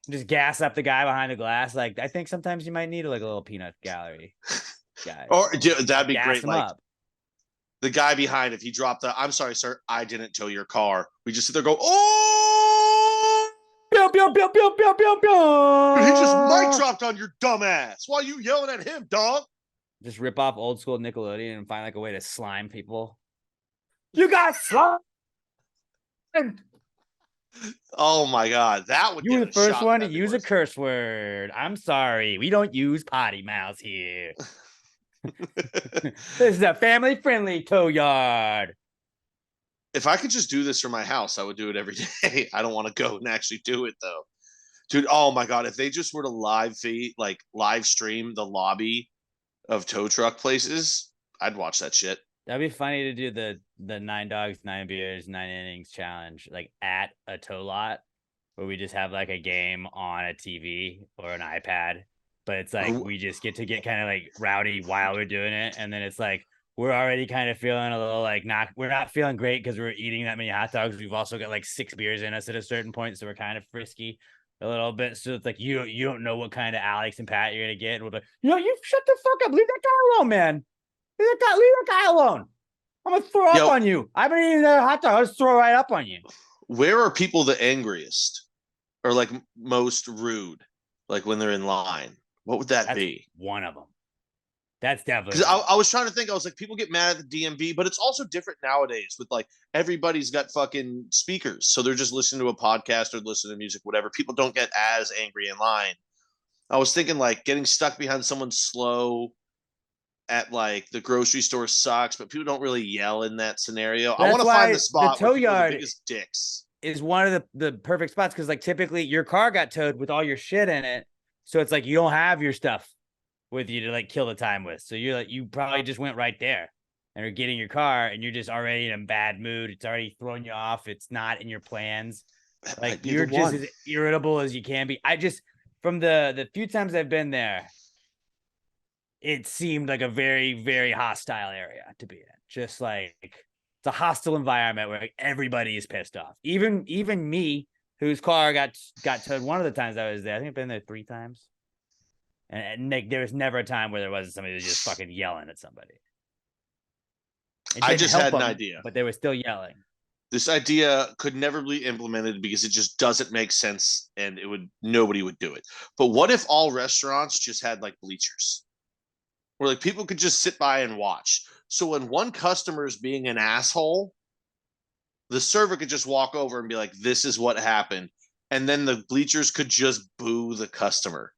Just gas up the guy behind the glass. Like, I think sometimes you might need like a little peanut gallery guy. Or that'd be great. Like up. The guy behind, if he dropped I'm sorry, sir, I didn't tow your car. We just sit there go, oh! Pew, pew, pew, pew, pew, pew, pew. He just mic dropped on your dumb ass. Why are you yelling at him, dog? Just rip off old school Nickelodeon and find like a way to slime people. You got slime. Oh my god, that would. You were the first one to use a curse word. I'm sorry, we don't use potty mouths here. This is a family-friendly tow yard. If I could just do this for my house, I would do it every day. I don't want to go and actually do it though, dude. Oh my god, if they just were to live stream the lobby of tow truck places, I'd watch that shit. That'd be funny to do the 9 dogs, 9 beers, 9 innings challenge like at a tow lot where we just have like a game on a TV or an iPad. But it's like we just get kind of like rowdy while we're doing it. And then it's like we're already kind of feeling a little like we're not feeling great because we're eating that many hot dogs. We've also got like 6 beers in us at a certain point. So we're kind of frisky a little bit. So it's like you don't know what kind of Alex and Pat you're going to get. And we're like, you shut the fuck up. Leave that guy alone, man. Leave that guy alone. I'm going to throw up on you. I've been eating that hot dog. I'll just throw right up on you. Where are people the angriest or like most rude? Like when they're in line? What would that be? One of them. That's definitely. Because I was trying to think. I was like, people get mad at the DMV, but it's also different nowadays with like everybody's got fucking speakers. So they're just listening to a podcast or listening to music, whatever. People don't get as angry in line. I was thinking like getting stuck behind someone slow at like the grocery store sucks, but people don't really yell in that scenario. I want to find the spot where people are the biggest dicks. Is one of the perfect spots because like typically your car got towed with all your shit in it. So it's like you don't have your stuff with you to like kill the time with. So you're like, you probably just went right there and are getting your car and you're just already in a bad mood. It's already throwing you off. It's not in your plans. Like you're just as irritable as you can be. I just, from the few times I've been there, it seemed like a very, very hostile area to be in. Just like it's a hostile environment where like, everybody is pissed off. Even me, whose car got towed one of the times I was there. I think I've been there 3 times. And Nick, there was never a time where there wasn't somebody who was just fucking yelling at somebody. It I didn't just help had an them, idea. but they were still yelling. This idea could never be implemented because it just doesn't make sense, and nobody would do it. But what if all restaurants just had like bleachers, where like people could just sit by and watch? So when one customer is being an asshole, the server could just walk over and be like, "This is what happened," and then the bleachers could just boo the customer.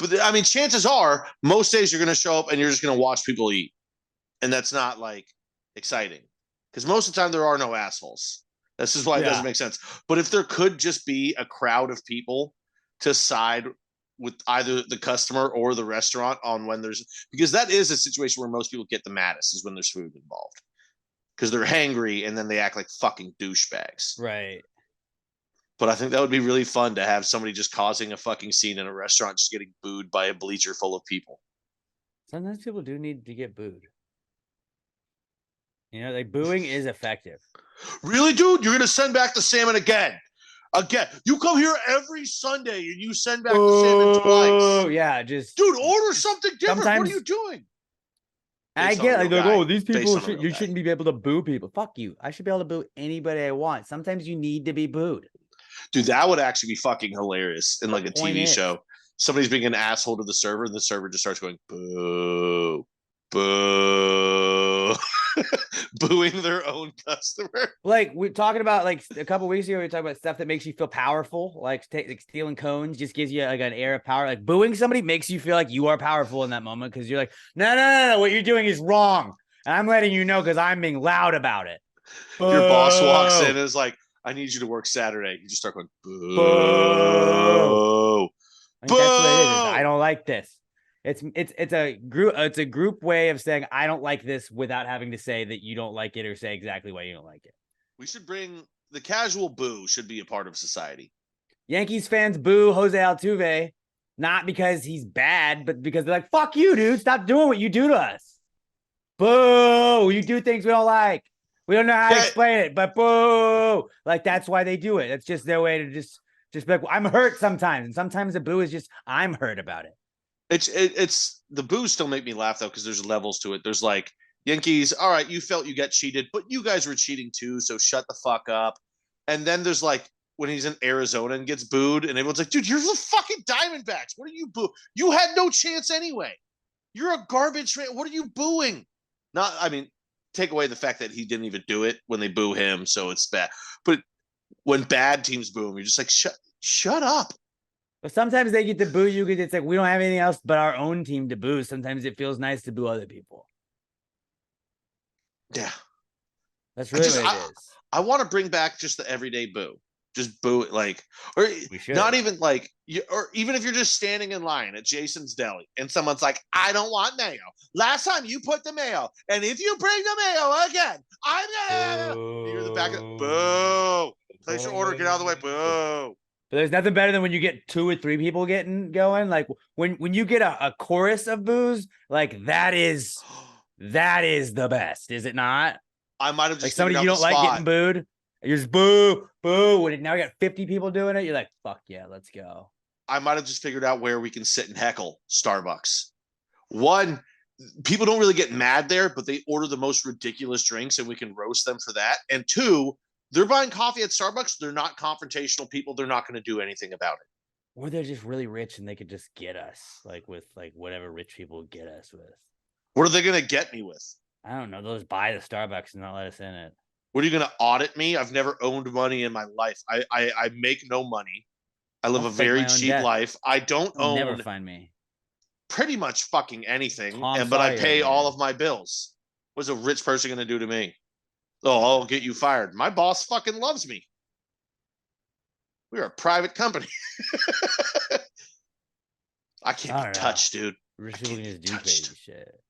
But I mean, chances are most days you're going to show up and you're just going to watch people eat, and that's not like exciting because most of the time there are no assholes. This is why it doesn't make sense. But if there could just be a crowd of people to side with either the customer or the restaurant on when there's, because that is a situation where most people get the maddest is when there's food involved because they're hangry and then they act like fucking douchebags. Right. But I think that would be really fun to have somebody just causing a fucking scene in a restaurant, just getting booed by a bleacher full of people. Sometimes people do need to get booed. You know, like booing is effective. Really, dude? You're gonna send back the salmon again? Again? You come here every Sunday and you send back the salmon twice. Oh yeah, just dude, order something different. What are you sometimes- doing? I Based on get a like, real they're like, guy. oh, these Based people on a real you guy. shouldn't be able to boo people. Fuck you. I should be able to boo anybody I want. Sometimes you need to be booed. Dude, that would actually be fucking hilarious in like a point TV is- show. Somebody's being an asshole to the server, and the server just starts going boo, boo, booing their own customer. Like we're talking about like a couple weeks ago, we were talking about stuff that makes you feel powerful, like stealing cones just gives you like an air of power. Like booing somebody makes you feel like you are powerful in that moment because you're like, no, what you're doing is wrong, and I'm letting you know because I'm being loud about it. Your boss walks in Boo. and is like, "I need you to work Saturday." You just start going boo. Boo. I think that's what it is. Boo. I don't like this. It's a group way of saying I don't like this without having to say that you don't like it or say exactly why you don't like it. We should bring the casual boo should be a part of society. Yankees fans boo Jose Altuve, not because he's bad, but because they're like, fuck you, dude. Stop doing what you do to us. Boo. You do things we don't like. We don't know how to explain it, but boo. Like, that's why they do it. That's just their way to just be like, I'm hurt sometimes. And sometimes the boo is just, I'm hurt about it. It's the boos still make me laugh though, because there's levels to it. There's like Yankees, all right, you felt you got cheated, but you guys were cheating too, so shut the fuck up. And then there's like when he's in Arizona and gets booed, and everyone's like, dude, you're the fucking Diamondbacks. What are you boo? You had no chance anyway. You're a garbage fan. What are you booing? Not, I mean, take away the fact that he didn't even do it when they boo him, so it's bad. But when bad teams boo him, you're just like, shut up. But sometimes they get to boo you because it's like we don't have anything else but our own team to boo. Sometimes it feels nice to boo other people. Yeah. That's really what it is. I want to bring back just the everyday boo. Just boo it, like, or not even like, or even if you're just standing in line at Jason's Deli and someone's like, I don't want mayo. Last time you put the mayo, and if you bring the mayo again, I'm gonna. You're in the back of boo. Place your order. Get out of the way. Boo. But there's nothing better than when you get 2 or 3 people getting going. Like when you get a chorus of boos, like that is the best, is it not? I might have just like somebody you don't like getting booed. You're just boo, boo. When now you got 50 people doing it, you're like, fuck yeah, let's go. I might have just figured out where we can sit and heckle Starbucks. One, people don't really get mad there, but they order the most ridiculous drinks and we can roast them for that. And 2, they're buying coffee at Starbucks. They're not confrontational people. They're not going to do anything about it. Or they're just really rich and they could just get us like with like whatever rich people get us with. What are they going to get me with? I don't know. They'll just buy the Starbucks and not let us in it. What are you going to audit me? I've never owned money in my life. I make no money. I live a very cheap life. I don't own. Never find me. Pretty much fucking anything, but I pay all of my bills. What's a rich person going to do to me? Oh, I'll get you fired. My boss fucking loves me. We're a private company. I can't be touched, dude. Rich people can just do crazy shit.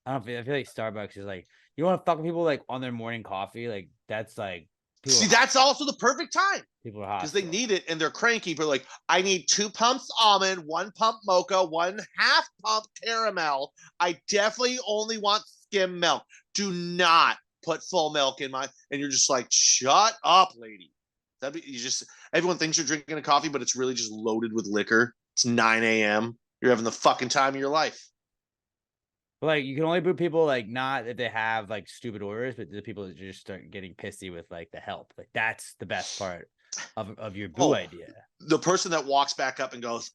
I feel like Starbucks is like, you want to fuck with people like on their morning coffee? Like that's like See, that's also the perfect time. People are hot because they need it and they're cranky. But like, I need 2 pumps almond, 1 pump mocha, 1/2 pump caramel. I definitely only want skim milk. Do not put full milk in my. And you're just like, shut up, lady. Everyone thinks you're drinking a coffee, but it's really just loaded with liquor. It's 9 a.m. You're having the fucking time of your life. Like, you can only boo people, like, not that they have like stupid orders, but the people that just start getting pissy with like the help. Like, that's the best part of your boo idea. The person that walks back up and goes,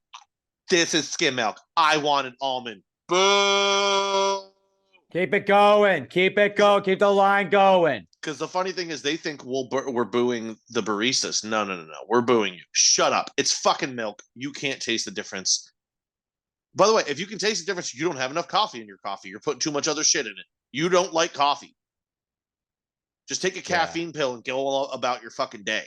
"This is skim milk. I want an almond." Boo! Keep it going. Keep it going. Keep the line going. Because the funny thing is, they think we're booing the baristas. No. We're booing you. Shut up. It's fucking milk. You can't taste the difference. By the way, if you can taste the difference, you don't have enough coffee in your coffee. You're putting too much other shit in it. You don't like coffee. Just take a caffeine pill and go about your fucking day.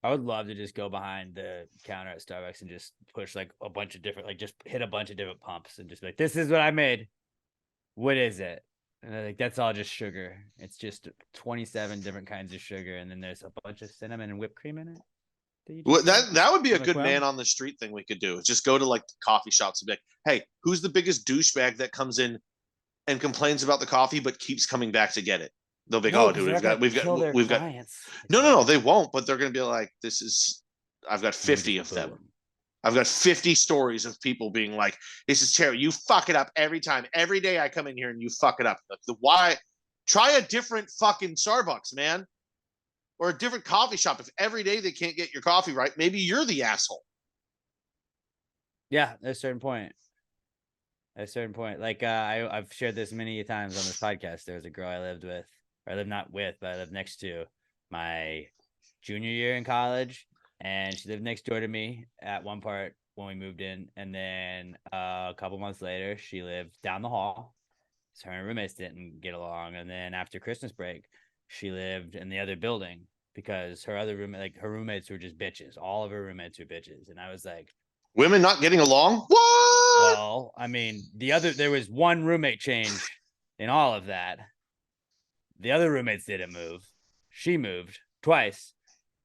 I would love to just go behind the counter at Starbucks and just push like a bunch of different, like just hit a bunch of different pumps and just be like, this is what I made. What is it? And they're like, that's all just sugar. It's just 27 different kinds of sugar. And then there's a bunch of cinnamon and whipped cream in it. Well, that would be a good man on the street thing we could do. Just go to like the coffee shops and be like, hey, who's the biggest douchebag that comes in and complains about the coffee but keeps coming back to get it? They'll be like, oh, dude, we've got. No, they won't. But they're gonna be like, I've got 50 of them. I've got 50 stories of people being like, this is terrible. You fuck it up every time. Every day I come in here and you fuck it up. Why? Try a different fucking Starbucks, man. Or a different coffee shop. If every day they can't get your coffee right, maybe you're the asshole. Yeah, at a certain point. Like, I've shared this many times on this podcast. There was a girl I lived with, or I lived not with, but I lived next to my junior year in college. And she lived next door to me at one part when we moved in. And then a couple months later, she lived down the hall. So her and roommates didn't get along. And then after Christmas break, she lived in the other building because her other roommate, like her roommates were just bitches. All of her roommates were bitches. And I was like, women not getting along? What? Well, I mean, there was one roommate change in all of that. The other roommates didn't move. She moved twice,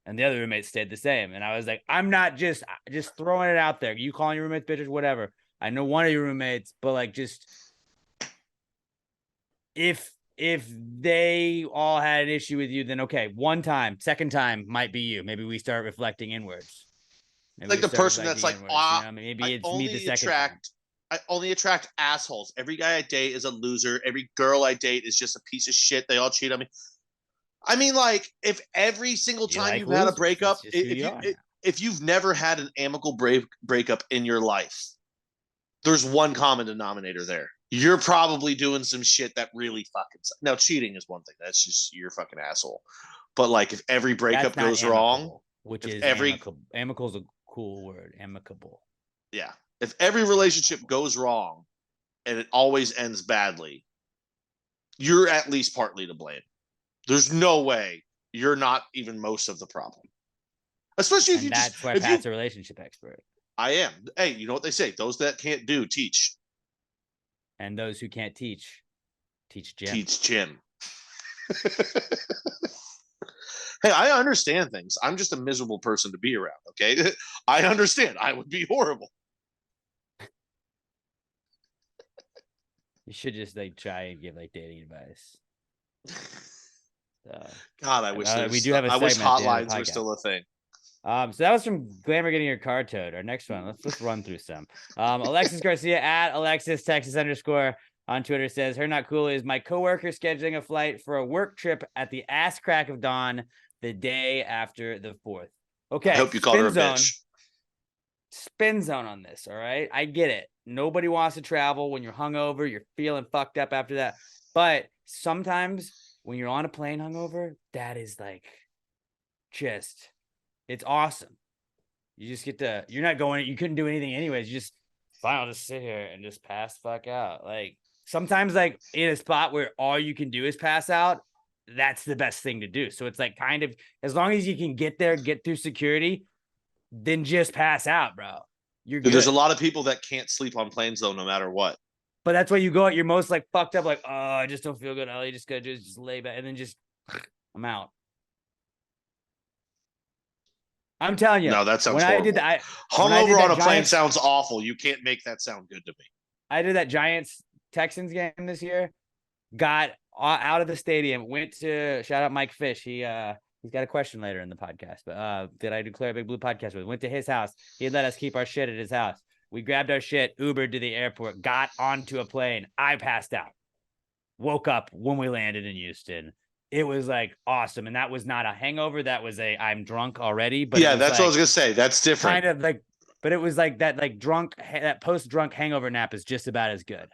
and the other roommates stayed the same. And I was like, I'm not just throwing it out there. You calling your roommates bitches, whatever. I know one of your roommates, but like, just if they all had an issue with you, then okay, one time, second time might be you. Maybe we start reflecting inwards. Maybe like the person that's like, maybe it's me the second time. I only attract assholes. Every guy I date is a loser. Every girl I date is just a piece of shit. They all cheat on me. I mean, like, if every single time you've had a breakup, if you've never had an amicable breakup in your life, there's one common denominator there. You're probably doing some shit that really fucking sucks. Now, cheating is one thing. That's just you're a fucking asshole. But like, if every breakup goes wrong, which is amicable is a cool word, amicable. Yeah. If every relationship goes wrong and it always ends badly, you're at least partly to blame. There's no way you're not even most of the problem. Especially if that's why Pat's a relationship expert. I am. Hey, you know what they say? Those that can't do, teach. And those who can't teach Jim. Teach Jim. Hey, I understand things. I'm just a miserable person to be around, okay? I understand. I would be horrible. You should just like try and give like dating advice. So, God, I wish we do have a I wish segment hotlines were still a thing. So that was from Glamour getting your car towed. Our next one, let's run through some. Alexis Garcia at Alexis Texas _ on Twitter says, her not cool is my coworker scheduling a flight for a work trip at the ass crack of dawn the day after the 4th. Okay. I hope you called her a bitch. Spin zone on this. All right. I get it. Nobody wants to travel when you're hungover. You're feeling fucked up after that. But sometimes when you're on a plane hungover, that is like it's awesome. You just get to, you're not going, you couldn't do anything anyways. You just, fine, I'll just sit here and just pass the fuck out. Like sometimes like in a spot where all you can do is pass out, that's the best thing to do. So it's like kind of, as long as you can get there, get through security, then just pass out, bro. You're good. There's a lot of people that can't sleep on planes though, no matter what. But that's why you go at your most like fucked up, like, oh, I just don't feel good. Oh, you just gotta just lay back and then just I'm out. I'm telling you. No, that sounds when horrible. I did that, Hungover on a plane Giants, sounds awful. You can't make that sound good to me. I did that Giants Texans game this year. Got out of the stadium. Went to shout out Mike Fish. He's got a question later in the podcast. But did I declare a Big Blue podcast with? Went to his house. He let us keep our shit at his house. We grabbed our shit, Ubered to the airport, got onto a plane. I passed out. Woke up when we landed in Houston. It was like awesome. And that was not a hangover. That was I'm drunk already. But yeah, that's like, what I was gonna say. That's different. Kind of like, but it was like that that post-drunk hangover nap is just about as good.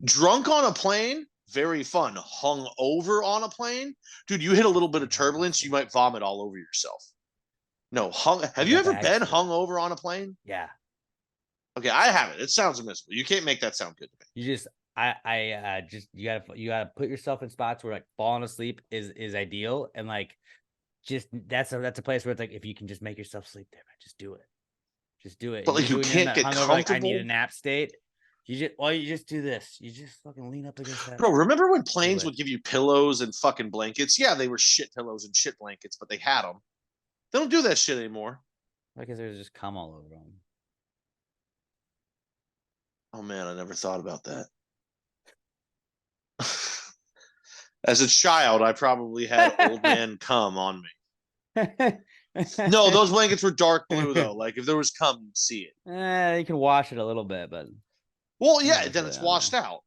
Drunk on a plane, very fun. Hung over on a plane, dude, you hit a little bit of turbulence, you might vomit all over yourself. No, have you ever been hung over on a plane? Yeah. Okay, I haven't. It sounds miserable. You can't make that sound good to me. You just you gotta put yourself in spots where like falling asleep is ideal, and like just that's a place where it's like if you can just make yourself sleep there, man, just do it. Just do it. But like you can't get comfortable. Like, I need a nap state. You just do this. You just fucking lean up against that. Bro, remember when planes would give you pillows and fucking blankets? Yeah, they were shit pillows and shit blankets, but they had them. They don't do that shit anymore. Because there's just cum all over them. Oh man, I never thought about that. As a child, I probably had old man cum on me. No, those blankets were dark blue though. Like if there was cum, you'd see it. You can wash it a little bit, but well, yeah, then it's washed out.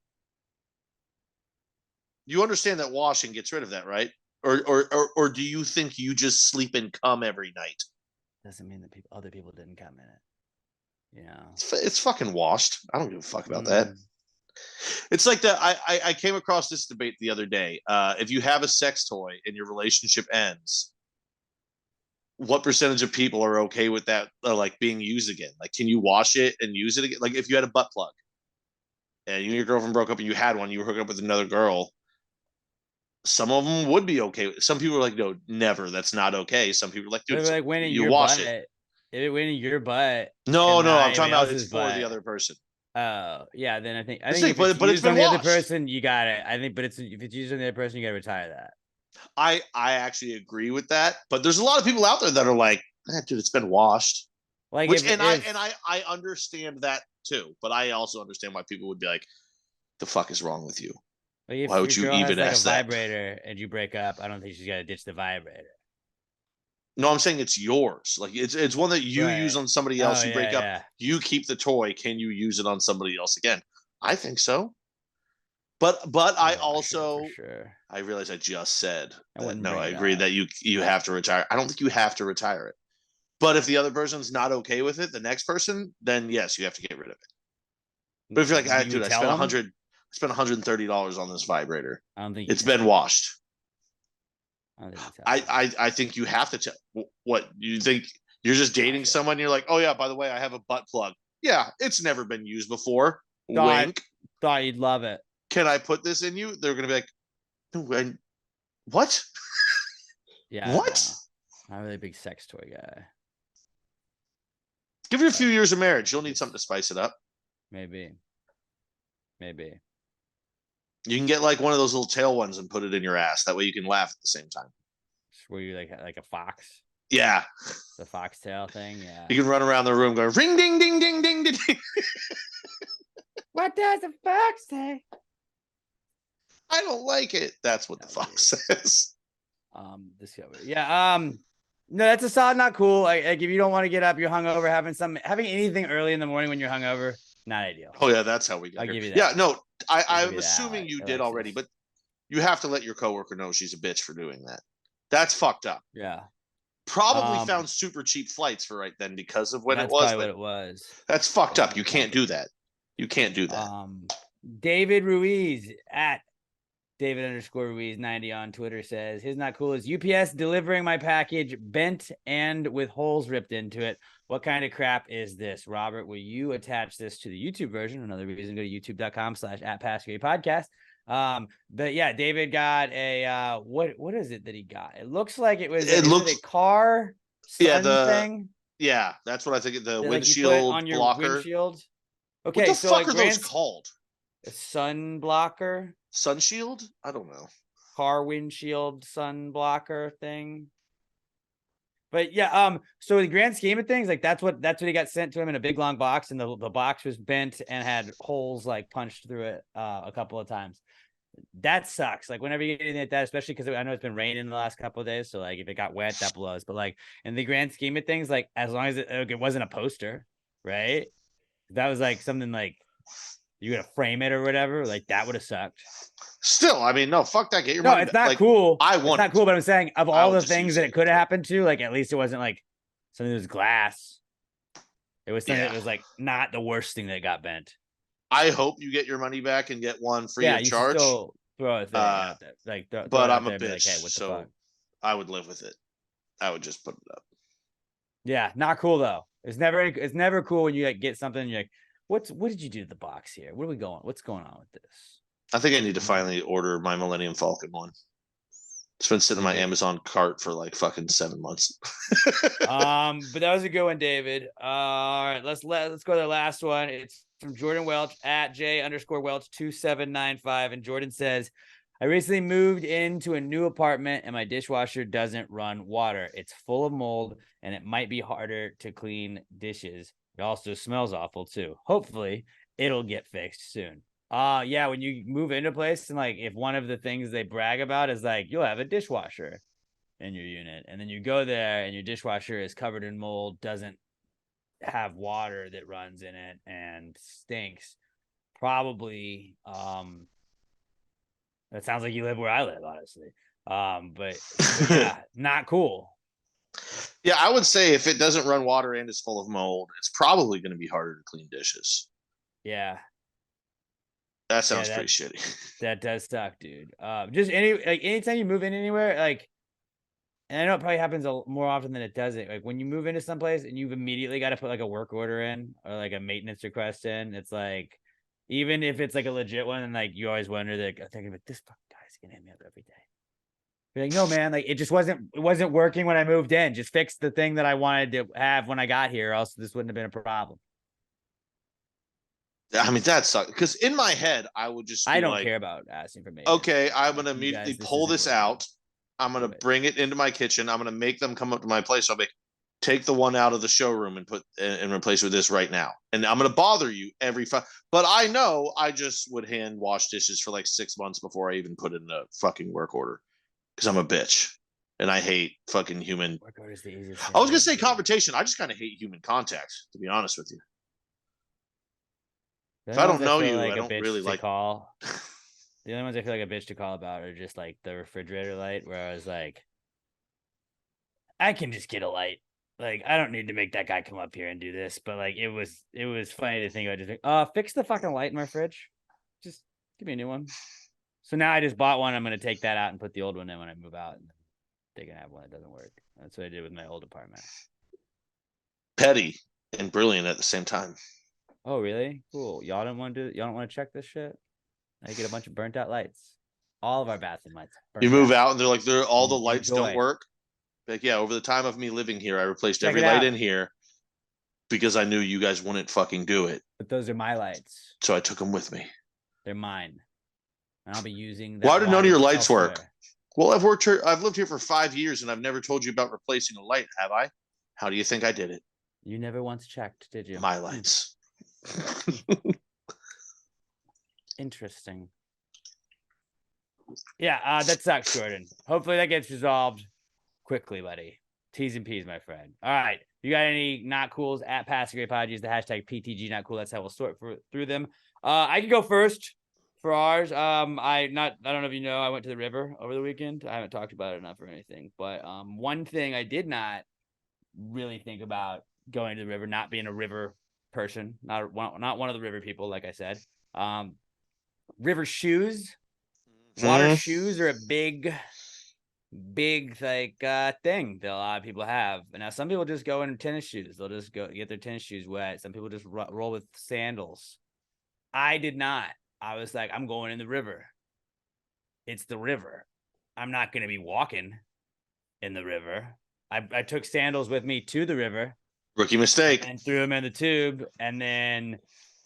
You understand that washing gets rid of that, right? Or do you think you just sleep in cum every night? Doesn't mean that other people didn't come in it. Yeah, it's fucking washed. I don't give a fuck about that. It's like that. I came across this debate the other day. If you have a sex toy and your relationship ends, what percentage of people are okay with that, like being used again? Like, can you wash it and use it again? Like, if you had a butt plug and you and your girlfriend broke up and you had one, you were hooking up with another girl. Some of them would be okay. Some people are like, no, never. That's not okay. Some people are like, dude, like when you wash it. If it went in your butt. No, I'm talking about it's for the other person. Oh, yeah. Then I think if it's used on the other person, you got it. I think, but if it's used on the other person, you got to retire that. I actually agree with that, but there's a lot of people out there that are like, dude, it's been washed. Like, I understand that too, but I also understand why people would be like, the fuck is wrong with you? Like why would you even ask that? Vibrator and you break up, I don't think she's got to ditch the vibrator. No, I'm saying it's yours. Like it's one that you use on somebody else. You break up, you keep the toy. Can you use it on somebody else again? I think so. But I also I realize I just said that, no, I agree that you have to retire. I don't think you have to retire it. But if the other person's not okay with it, the next person, then yes, you have to get rid of it. But if you're like, dude, I spent $130 on this vibrator. I don't think it's been washed. I think you have to tell. What you think? You're just dating someone. You're like, oh yeah, by the way, I have a butt plug. Yeah, it's never been used before. Wink. Thought you'd love it. Can I put this in you? They're gonna be like, what? Yeah. What? I'm a really big sex toy guy. Give it a few years of marriage. You'll need something to spice it up. Maybe. You can get like one of those little tail ones and put it in your ass. That way you can laugh at the same time. Were you like a fox? Yeah. The foxtail thing? Yeah. You can run around the room going ring ding ding ding ding ding. What does a fox say? I don't like it. That's what the fox says. No, that's a solid, not cool. Like if you don't want to get up, you're hungover, having anything early in the morning when you're hungover, not ideal. Oh yeah, that's how we got. I'll give you that. Yeah, no, I'm assuming you did already, but you have to let your coworker know she's a bitch for doing that. That's fucked up. Yeah. Probably found super cheap flights for right then because of when it was. That's what it was. That's fucked up. You can't do that. You can't do that. David Ruiz at David_Ruiz90 on Twitter says his not cool is UPS delivering my package bent and with holes ripped into it. What kind of crap is this? Robert, will you attach this to the YouTube version? Another reason, go to youtube.com/@PassGayPodcast. But yeah, David got a what is it that he got? It looks like it was a car thing. Yeah, that's what I think. The windshield on your blocker. windshield. Okay, what the fuck are those called? a sun blocker, Sun shield? I don't know. car windshield sun blocker thing. But yeah, so in the grand scheme of things, like that's what he got sent to him in a big long box, and the box was bent and had holes like punched through it a couple of times. That sucks. Like whenever you get anything like that, especially because I know it's been raining the last couple of days, so like if it got wet, that blows. But like in the grand scheme of things, like as long as it wasn't a poster, right? That was like something like you gotta frame it or whatever. Like that would have sucked. Still, I mean, no, fuck that. Get your No, money it's back. not Like, cool. I It's want not it. cool, but I'm saying of I all would the just things use that it. it could have happened to, like at least it wasn't like something that was glass. It was something Yeah. that was like not the worst thing that got bent. I hope you get your money back and get one free Yeah, of you should charge. still throw a thing out there. Like throw But it out I'm a there and be like, bitch, hey, what the so fuck? I would live with it. I would just put it up. Yeah, not cool though. It's never cool when you like get something and you're like, what did you do to the box here? Where are we going? What's going on with this? I think I need to finally order my Millennium Falcon one. It's been sitting in my Amazon cart for like fucking 7 months. But that was a good one, David. All right, let's go to the last one. It's from Jordan Welch at J_Welch2795. And Jordan says, I recently moved into a new apartment and my dishwasher doesn't run water. It's full of mold and it might be harder to clean dishes. It also smells awful too. Hopefully it'll get fixed soon. Yeah, when you move into a place and like if one of the things they brag about is like you'll have a dishwasher in your unit, and then you go there and your dishwasher is covered in mold, doesn't have water that runs in it, and stinks. Probably that sounds like you live where I live, honestly. But yeah, not cool. Yeah, I would say if it doesn't run water and it's full of mold, it's probably going to be harder to clean dishes. Yeah, That sounds pretty shitty. That does suck, dude. Just anytime you move in anywhere, like, and I know it probably happens more often than it doesn't. Like when you move into someplace and you've immediately got to put like a work order in or like a maintenance request in, it's like, even if it's like a legit one, and like you always wonder, like, I'm thinking, but this fucking guy's gonna hit me up every day. You're like, no, man, like it wasn't working when I moved in. Just fix the thing that I wanted to have when I got here, or else this wouldn't have been a problem. I mean, that sucks. Because in my head, I would just I don't care about asking for maintenance. Okay, I'm going to immediately pull this out. I'm going to bring it into my kitchen. I'm going to make them come up to my place. I'll be take the one out of the showroom and put and replace with this right now. And I'm going to bother you every but I know I just would hand wash dishes for like 6 months before I even put in a fucking work order because I'm a bitch and I hate fucking human. Work order is the easiest. I was going to say confrontation. I just kind of hate human contact, to be honest with you. If I don't know you, like I don't really like call. The only ones I feel like a bitch to call about are just like the refrigerator light, where I was like, I can just get a light. Like, I don't need to make that guy come up here and do this. But like, it was funny to think about. Just like, fix the fucking light in my fridge. Just give me a new one. So now I just bought one. I'm gonna take that out and put the old one in when I move out. And they can have one that doesn't work. That's what I did with my old apartment. Petty and brilliant at the same time. Oh, really? Cool. Y'all don't want to check this shit? I get a bunch of burnt out lights. All of our bathroom lights. You move out and they're like, all the lights Enjoy. don't work. Like, yeah, over the time of me living here, I replaced every light in here because I knew you guys wouldn't fucking do it. But those are my lights. So I took them with me. They're mine. And I'll be using Why did none of your lights work? Well, I've lived here for 5 years and I've never told you about replacing a light, have I? How do you think I did it? You never once checked, did you? My lights. Interesting. Yeah, that sucks, Jordan. Hopefully that gets resolved quickly, buddy. T's and P's, my friend. All right. You got any not cools at Pass Great Pod? Use the hashtag PTG not cool. That's how we'll sort through them. I can go first for ours. I don't know if you know, I went to the river over the weekend. I haven't talked about it enough or anything, but one thing I did not really think about going to the river, not being a river person, not one of the river people, like I said. River shoes, water shoes are a big like thing that a lot of people have. And now some people just go in tennis shoes. They'll just go get their tennis shoes wet. Some people just roll with sandals. I did not. I was like, I'm going in the river. It's the river. I'm not going to be walking in the river. I took sandals with me to the river. Rookie mistake. And threw them in the tube. And then,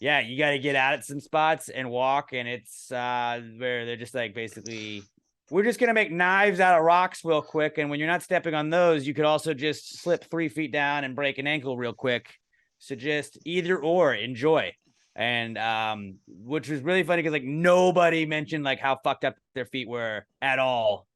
yeah, you got to get out at some spots and walk, and it's where they're just like basically, we're just gonna make knives out of rocks real quick, and when you're not stepping on those, you could also just slip 3 feet down and break an ankle real quick. So just either or, enjoy. And which was really funny because like nobody mentioned like how fucked up their feet were at all.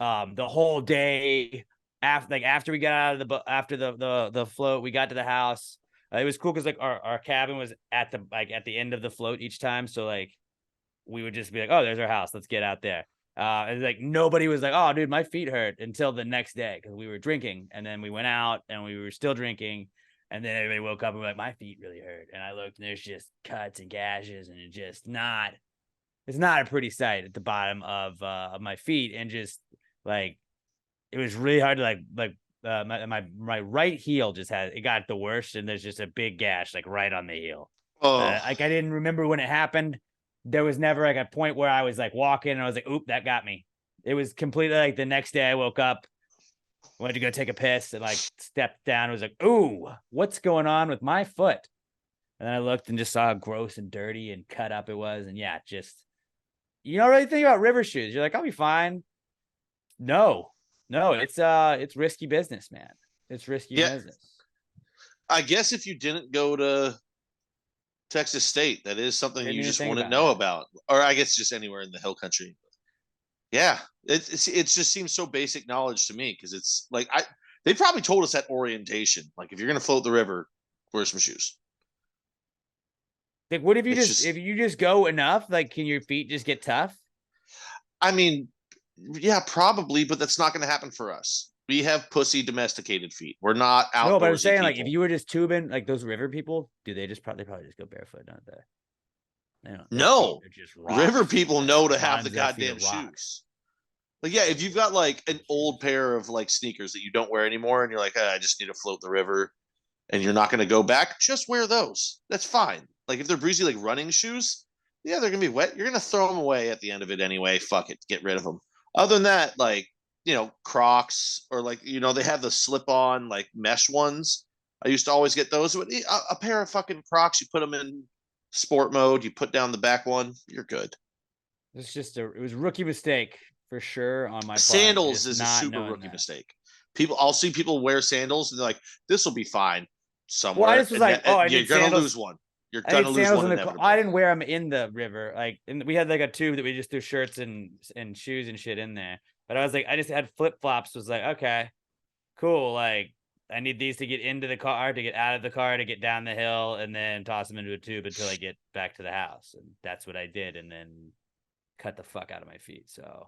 The whole day after we got out of after the float, we got to the house. It was cool because like our cabin was at the end of the float each time, so like we would just be like, oh, there's our house, let's get out there. And like nobody was like, oh dude, my feet hurt until the next day because we were drinking, and then we went out and we were still drinking, and then everybody woke up and was like, my feet really hurt, and I looked and there's just cuts and gashes, and it's not a pretty sight at the bottom of my feet, and just like it was really hard to my right heel just got the worst, and there's just a big gash like right on the heel. Like I didn't remember when it happened. There was never like a point where I was like walking and I was like, oop, that got me. It was completely like the next day I woke up, went to go take a piss, and like stepped down. It was like, ooh, what's going on with my foot? And then I looked and just saw how gross and dirty and cut up it was. And yeah, just, you don't really think about river shoes. You're like, I'll be fine. No, it's risky business, man. It's risky business. I guess if you didn't go to Texas State, that is something you just wouldn't know about. Or I guess just anywhere in the hill country. Yeah, it just seems so basic knowledge to me, because it's like they probably told us at orientation, like if you're gonna float the river, wear some shoes. Like, what if you just go enough? Like, can your feet just get tough? I mean, yeah, probably, but that's not going to happen for us. We have pussy domesticated feet. We're not outdoorsy. No, but I'm saying, people. like, if you were just tubing, like those river people, they probably just go barefoot, don't they? No, river people know to have the goddamn shoes. Like, yeah, if you've got like an old pair of like sneakers that you don't wear anymore, and you're like, I just need to float the river, and you're not going to go back, just wear those. That's fine. Like if they're breezy, like running shoes, yeah, they're going to be wet. You're going to throw them away at the end of it anyway. Fuck it, get rid of them. Other than that, like, Crocs, or like, they have the slip-on like mesh ones. I used to always get those. A pair of fucking Crocs, you put them in sport mode, you put down the back one, you're good. It was a rookie mistake for sure on my part. Sandals is a super rookie mistake. I'll see people wear sandals and they're like, this will be fine somewhere. Well, I just was like, you're going to lose one. You're going to lose one. I didn't wear them in the river. Like, and we had like a tube that we just threw shirts and shoes and shit in there. But I was like, I just had flip flops. Was like, okay, cool. Like, I need these to get into the car, to get out of the car, to get down the hill, and then toss them into a tube until I get back to the house. And that's what I did. And then cut the fuck out of my feet. So,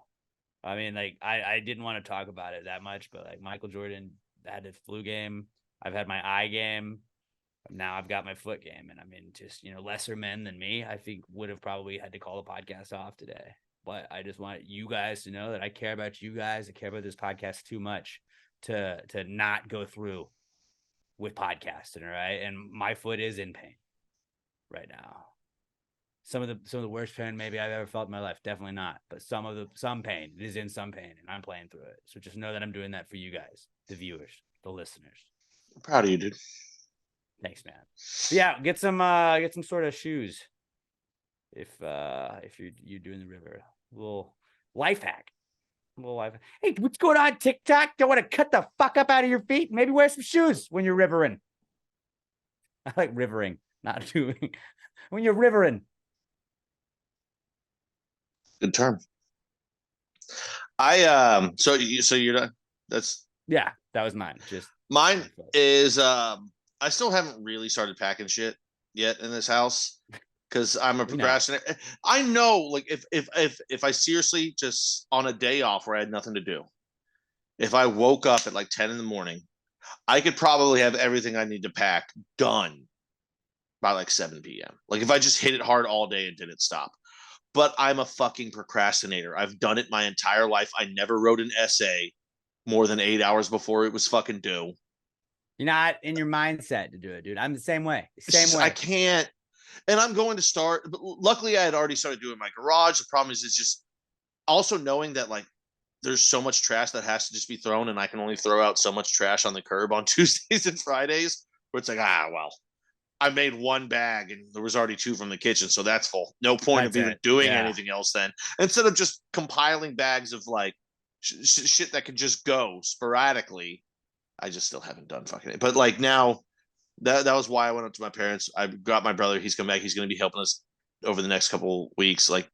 I mean, like, I didn't want to talk about it that much, but like Michael Jordan had his flu game. I've had my eye game. Now I've got my foot game. And I mean, just, lesser men than me, I think would have probably had to call the podcast off today. But I just want you guys to know that I care about you guys. I care about this podcast too much to not go through with podcasting. All right. And my foot is in pain right now. Some of the worst pain maybe I've ever felt in my life. Definitely not. But some pain. It is in some pain, and I'm playing through it. So just know that I'm doing that for you guys, the viewers, the listeners. I'm proud of you, dude. Thanks, man. But yeah, get some sort of shoes if you're doing the river. A little life hack. Hey, what's going on, TikTok? Don't want to cut the fuck up out of your feet? Maybe wear some shoes when you're rivering. I like rivering, not doing when you're rivering. Good term. So you're done. Yeah, that was mine. Just mine is I still haven't really started packing shit yet in this house because I'm a procrastinator. I know, like if I seriously just on a day off where I had nothing to do, if I woke up at like 10 in the morning, I could probably have everything I need to pack done by like 7 p.m. Like if I just hit it hard all day and didn't stop. But I'm a fucking procrastinator. I've done it my entire life. I never wrote an essay more than 8 hours before it was fucking due. You're not in your mindset to do it, dude. I'm the same way. Same way. I can't. And I'm going to start. But luckily, I had already started doing my garage. The problem is, it's just also knowing that like there's so much trash that has to just be thrown, and I can only throw out so much trash on the curb on Tuesdays and Fridays. Where it's like, well, I made one bag and there was already 2 from the kitchen, so that's full. No point of even doing anything else then. Instead of just compiling bags of like shit that could just go sporadically, I just still haven't done fucking it. But like now, that was why I went up to my parents. I got my brother. He's come back. He's going to be helping us over the next couple weeks, like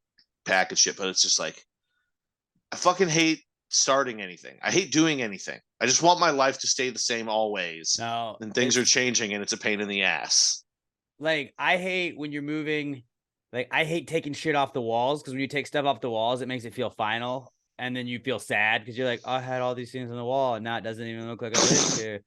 pack and shit. But it's just like I fucking hate starting anything. I hate doing anything. I just want my life to stay the same always. No, and things are changing, and it's a pain in the ass. Like I hate when you're moving. Like I hate taking shit off the walls because when you take stuff off the walls, it makes it feel final, and then you feel sad because you're like, oh, I had all these things on the wall, and now it doesn't even look like I lived here.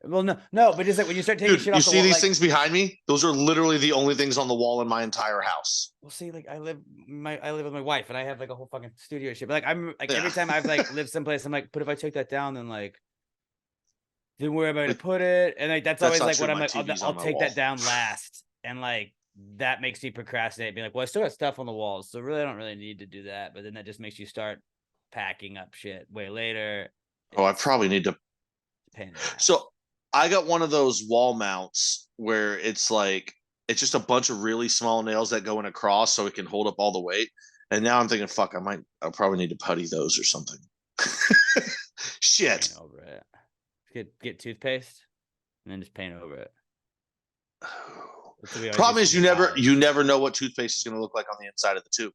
Well, no, but just like when you start taking shit off the wall. You see these things behind me? Those are literally the only things on the wall in my entire house. Well, see, like I live with my wife, and I have like a whole fucking studio shit. But like I'm like every time I've like lived someplace, I'm like, but if I take that down, then like, then where am I gonna put it? And like that's always like what I'm like. I'll take that down last, and like that makes me procrastinate, being like, well, I still got stuff on the walls, so really I don't really need to do that. But then that just makes you start packing up shit way later. Oh, I probably need to. So I got one of those wall mounts where it's like it's just a bunch of really small nails that go in across so it can hold up all the weight. And now I'm thinking, fuck, I'll probably need to putty those or something. Shit. Paint over it. Get toothpaste and then just paint over it. Problem is you never know what toothpaste is going to look like on the inside of the tube.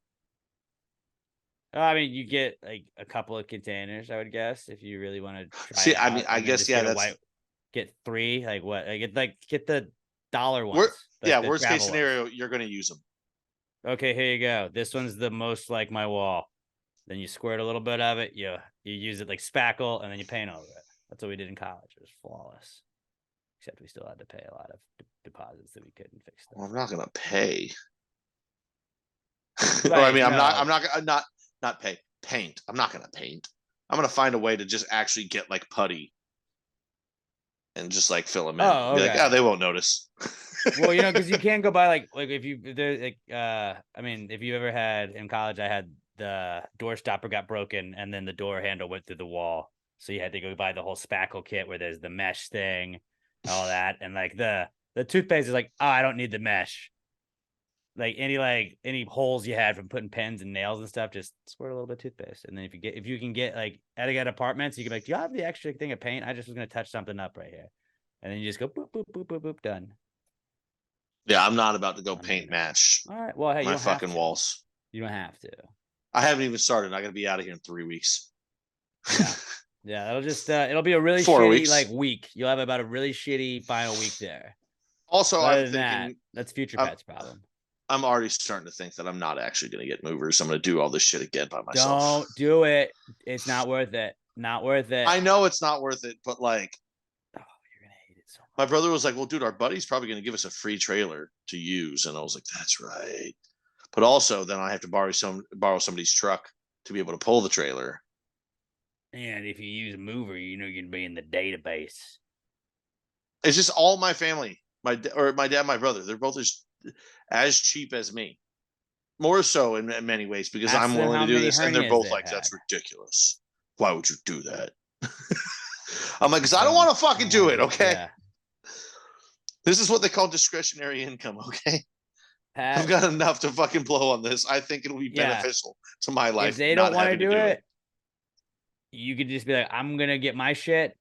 I mean, you get like a couple of containers, I would guess, if you really want to try. See, I mean, I guess get 3, like what? Get the dollar ones. Worst case scenario, you're going to use them. Okay, here you go. This one's the most like my wall. Then you squirt a little bit of it. You use it like spackle, and then you paint over it. That's what we did in college. It was flawless. Except we still had to pay a lot of deposits that we couldn't fix. Well, I'm not going to pay. Right, I mean, I'm not pay. Paint. I'm not going to paint. I'm going to find a way to just actually get like putty and just like fill them in. Oh, okay. Be like, they won't notice. Well, because you can't go by like if there's like I mean, if you ever had in college, I had the door stopper got broken and then the door handle went through the wall, so you had to go buy the whole spackle kit where there's the mesh thing, all that, and like the toothpaste is like, oh, I don't need the mesh. Like any holes you had from putting pens and nails and stuff, just squirt a little bit of toothpaste. And then if you can get like at apartments, you can be like, do you have the extra thing of paint? I just was gonna touch something up right here. And then you just go boop, boop, boop, boop, boop, done. Yeah, I'm not about to go paint match. All right. Well, hey, my fucking walls. You don't have to. I haven't even started. I gotta be out of here in 3 weeks. Yeah, that'll just it'll be a really 4 shitty weeks. week. You'll have about a really shitty final week there. Also, I'm thinking that's future Pat's problem. I'm already starting to think that I'm not actually going to get movers. I'm going to do all this shit again by myself. Don't do it. It's not worth it. Not worth it. I know it's not worth it, but like, you're going to hate it so much. My brother was like, well, dude, our buddy's probably going to give us a free trailer to use. And I was like, that's right. But also then I have to borrow somebody's truck to be able to pull the trailer. And if you use a mover, you're going to be in the database. It's just all my family, my dad, my brother, they're both as cheap as me, more so in many ways because I'm willing to do this, and they're both like, that's ridiculous. Why would you do that? I'm like, because I don't want to fucking do it. Okay. Yeah. This is what they call discretionary income. Okay. I've got enough to fucking blow on this. I think it'll be beneficial to my life. If they don't want to do it, you could just be like, I'm going to get my shit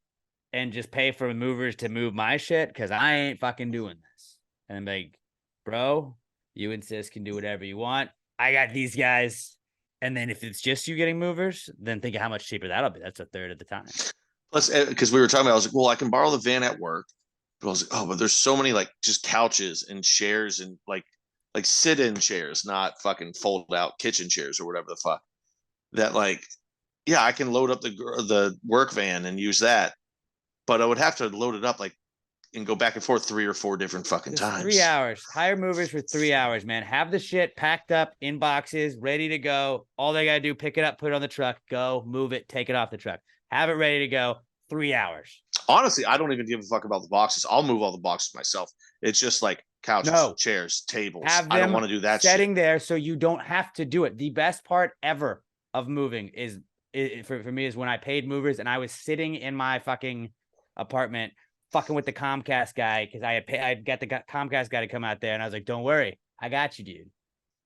and just pay for movers to move my shit because I ain't fucking doing this. And I'm like, bro, you and sis can do whatever you want. I got these guys. And then if it's just you getting movers, then think of how much cheaper that'll be. That's a third of the time. Plus, because we were talking about, I was like, well, I can borrow the van at work. But I was like, oh, but there's so many like just couches and chairs and like sit-in chairs, not fucking fold out kitchen chairs or whatever the fuck. That like, yeah, I can load up the work van and use that. But I would have to load it up like and go back and forth 3 or 4 different fucking times. 3 hours. Hire movers for 3 hours, man. Have the shit packed up in boxes, ready to go. All they got to do, pick it up, put it on the truck, go, move it, take it off the truck. Have it ready to go. 3 hours. Honestly, I don't even give a fuck about the boxes. I'll move all the boxes myself. It's just like couches, chairs, tables. I don't want to do that setting shit there so you don't have to do it. The best part ever of moving for me is when I paid movers and I was sitting in my fucking apartment fucking with the Comcast guy because I'd got the Comcast guy to come out there, and I was like, "Don't worry, I got you, dude.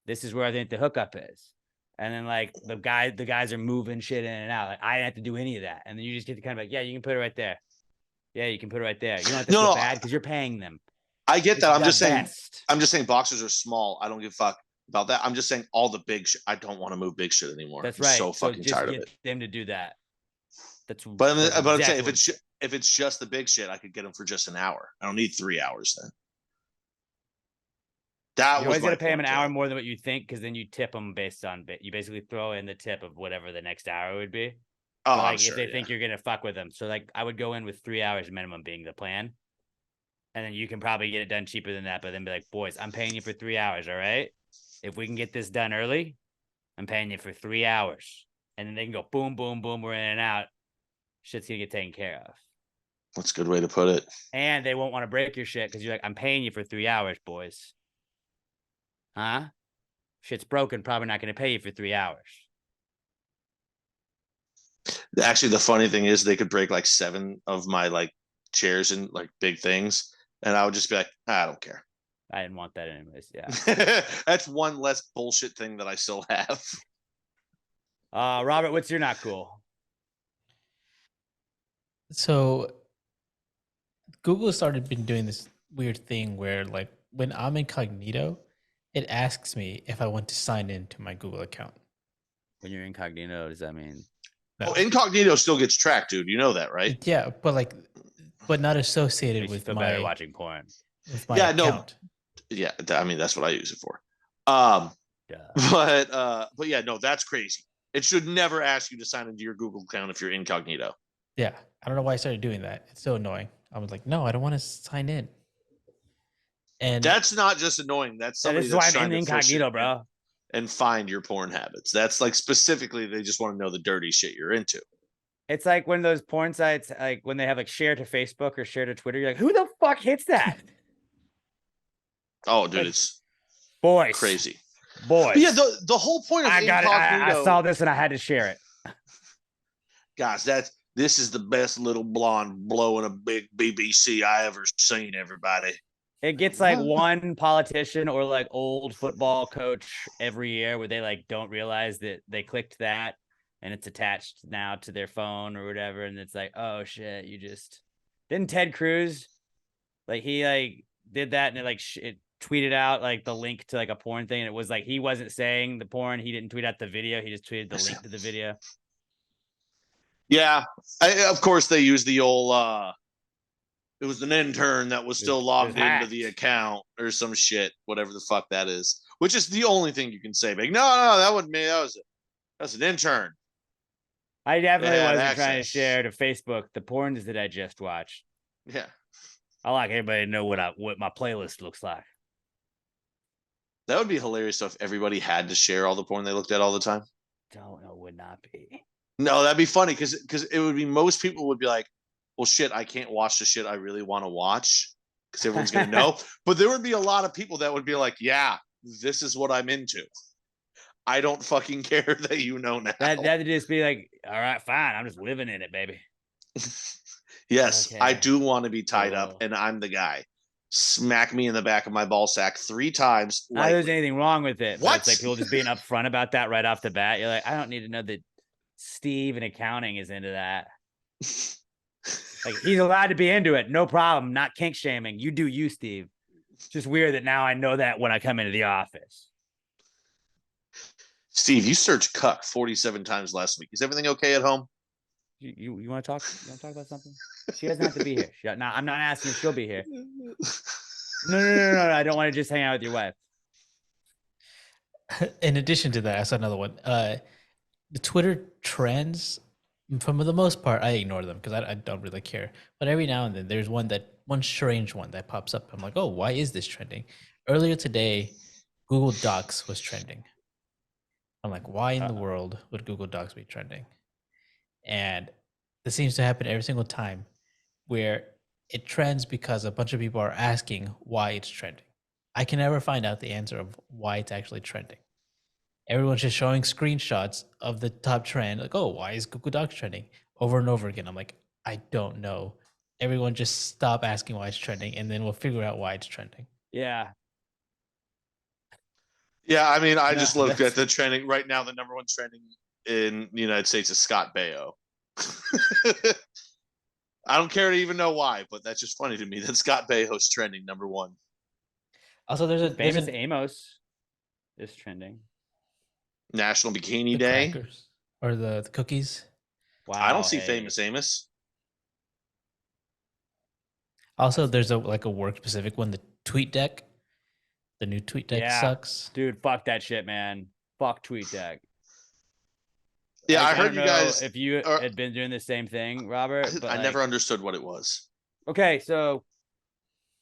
This is where I think the hookup is." And then like the guys are moving shit in and out. Like I didn't have to do any of that, and then you just get to kind of like, yeah, you can put it right there. Yeah, you can put it right there. You don't have to feel bad because you're paying them. I get that. I'm just saying. Best. I'm just saying boxers are small. I don't give a fuck about that. I'm just saying all the big shit. I don't want to move big shit anymore. That's I'm right. so fucking just tired get of it. them to do that. But I'm saying if it's just the big shit, I could get them for just an hour. I don't need 3 hours then. You're always gonna pay them an hour more than what you think, because then you tip them based on you basically throw in the tip of whatever the next hour would be. Oh, so, like I'm sure, if they think you're gonna fuck with them, so like I would go in with 3 hours minimum being the plan, and then you can probably get it done cheaper than that. But then be like, boys, I'm paying you for 3 hours, all right? If we can get this done early, I'm paying you for 3 hours, and then they can go boom, boom, boom, we're in and out. Shit's gonna get taken care of. That's a good way to put it. And they won't want to break your shit because you're like, I'm paying you for 3 hours, boys. Huh? Shit's broken. Probably not going to pay you for 3 hours. Actually, the funny thing is they could break like 7 of my like chairs and like big things, and I would just be like, I don't care. I didn't want that anyways. Yeah. That's one less bullshit thing that I still have. Robert, what's your not cool? So Google started been doing this weird thing where like when I'm incognito, it asks me if I want to sign in to my Google account. When you're incognito, does that mean? No. Oh, incognito still gets tracked, dude. You know that, right? Yeah, but not associated with my watching porn. With my account. Yeah, I mean that's what I use it for. But yeah, no, that's crazy. It should never ask you to sign into your Google account if you're incognito. Yeah, I don't know why I started doing that. It's so annoying. I was like, no, I don't want to sign in. And that's not just annoying. That's somebody that's why I'm in incognito, bro. And find your porn habits. That's like specifically they just want to know the dirty shit you're into. It's like when those porn sites, like when they have like share to Facebook or share to Twitter, you're like, who the fuck hits that? Oh, dude, it's boys crazy. Boys. But yeah, the whole point of incognito. I saw this and I had to share it. Guys, this is the best little blonde blowing a big BBC I ever seen, everybody. It gets like one politician or like old football coach every year where they like don't realize that they clicked that and it's attached now to their phone or whatever. And it's like, oh shit, didn't Ted Cruz, like he like did that and it like it tweeted out like the link to like a porn thing. And it was like, he wasn't saying the porn. He didn't tweet out the video. He just tweeted the link to the video. Yeah. Of course they used the old, it was an intern that was still logged into the account or some shit, whatever the fuck that is, which is the only thing you can say. Like, no, that wasn't me. That's an intern. I definitely wasn't trying to share to Facebook the porns that I just watched. Yeah. I like everybody to know what my playlist looks like. That would be hilarious if everybody had to share all the porn they looked at all the time. Don't know, would not be. No, that'd be funny because it would be most people would be like, well, shit, I can't watch the shit I really want to watch because everyone's going to know. But there would be a lot of people that would be like, yeah, this is what I'm into. I don't fucking care that you know now. That'd just be like, all right, fine. I'm just living in it, baby. Yes, okay. I do want to be tied up and I'm the guy. Smack me in the back of my ball sack 3 times. Not that there's anything wrong with it. What? It's like people just being upfront about that right off the bat. You're like, I don't need to know that Steve in accounting is into that. Like he's allowed to be into it, no problem. Not kink shaming. You do you, Steve. It's just weird that now I know that when I come into the office. Steve, you searched cuck 47 times last week. Is everything okay at home? You want to talk? You want to talk about something? She doesn't have to be here. No, I'm not asking if she'll be here. No. I don't want to just hang out with your wife. In addition to that, I saw another one. The Twitter trends. For the most part, I ignore them because I don't really care. But every now and then, there's one strange one that pops up. I'm like, oh, why is this trending? Earlier today, Google Docs was trending. I'm like, why in the world would Google Docs be trending? And this seems to happen every single time where it trends because a bunch of people are asking why it's trending. I can never find out the answer of why it's actually trending. Everyone's just showing screenshots of the top trend. Like, oh, why is Google Docs trending? Over and over again. I'm like, I don't know everyone just stop asking why it's trending, and then we'll figure out why it's trending. Yeah. Yeah, I mean, I No, just looked that's- at the trending right now. The number one trending in the United States is Scott Baio. I don't care to even know why, but that's just funny to me that Scott Baio's trending number one. Also, there's Famous an Amos is trending. National Bikini the Day. crackers or the cookies. Wow. I don't see hey. Famous Amos. Also, there's a work specific one, the tweet deck. The new tweet deck Yeah. sucks. Dude, fuck that shit, man. Fuck TweetDeck. Yeah, Like, I heard don't you know guys. if you are- had been doing the same thing, Robert. But I like, never understood what it was. Okay, so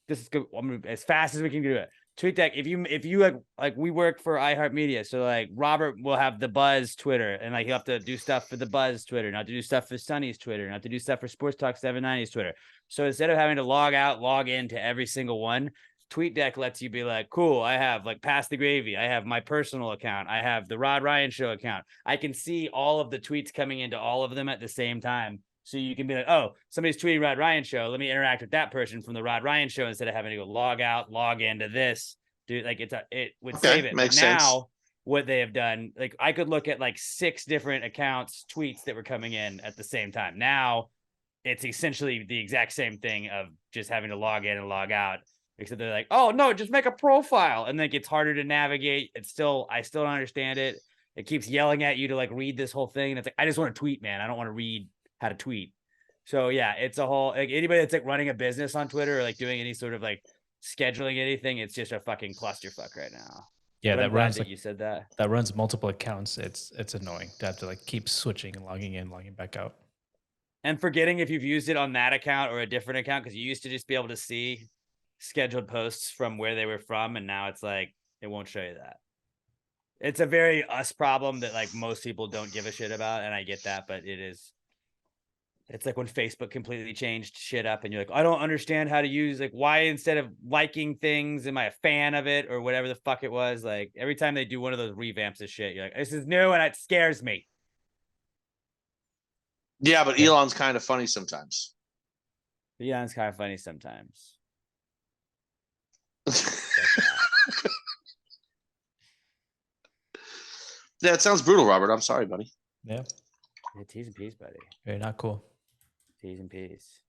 this is good. I'm gonna, as fast as we can do it. TweetDeck, if you like we work for iHeartMedia, so like Robert will have the Buzz Twitter, and like he'll have to do stuff for the Buzz Twitter, not to do stuff for Sunny's Twitter, not to do stuff for Sports Talk 790's Twitter. So instead of having to log out, log into every single one, TweetDeck lets you be like, cool, I have like Pass the Gravy, I have my personal account, I have the Rod Ryan Show account. I can see all of the tweets coming into all of them at the same time. So you can be like, oh, somebody's tweeting Rod Ryan Show. Let me interact with that person from the Rod Ryan Show instead of having to go log out, log into this. Dude, like it would save it. Makes but sense. now what they have done, like I could look at like 6 different accounts, tweets that were coming in at the same time. Now it's essentially the exact same thing of just having to log in and log out. Except they're like, oh no, just make a profile, and then it gets harder to navigate. I still don't understand it. It keeps yelling at you to like read this whole thing, and it's like, I just want to tweet, man. I don't want to read how to tweet. So yeah, it's a whole, like anybody that's like running a business on Twitter or like doing any sort of like scheduling anything, it's just a fucking clusterfuck right now. Yeah, But I'm that glad runs that like, you said that. that runs multiple accounts. It's annoying to have to like keep switching and logging in, logging back out. And forgetting if you've used it on that account or a different account, because you used to just be able to see scheduled posts from where they were from, and now it's like it won't show you that. It's a very us problem that like most people don't give a shit about, and I get that, but it is. It's like when Facebook completely changed shit up, and you're like, I don't understand how to use, like, why instead of liking things, am I a fan of it or whatever the fuck it was? Like every time they do one of those revamps of shit, you're like, this is new and it scares me. Yeah, but Elon's kind of funny sometimes. Yeah, it's kind of funny sometimes. Yeah, it sounds brutal, Robert. I'm sorry, buddy. Yeah, Yeah, T's and P's, buddy. very not cool. T's and P's.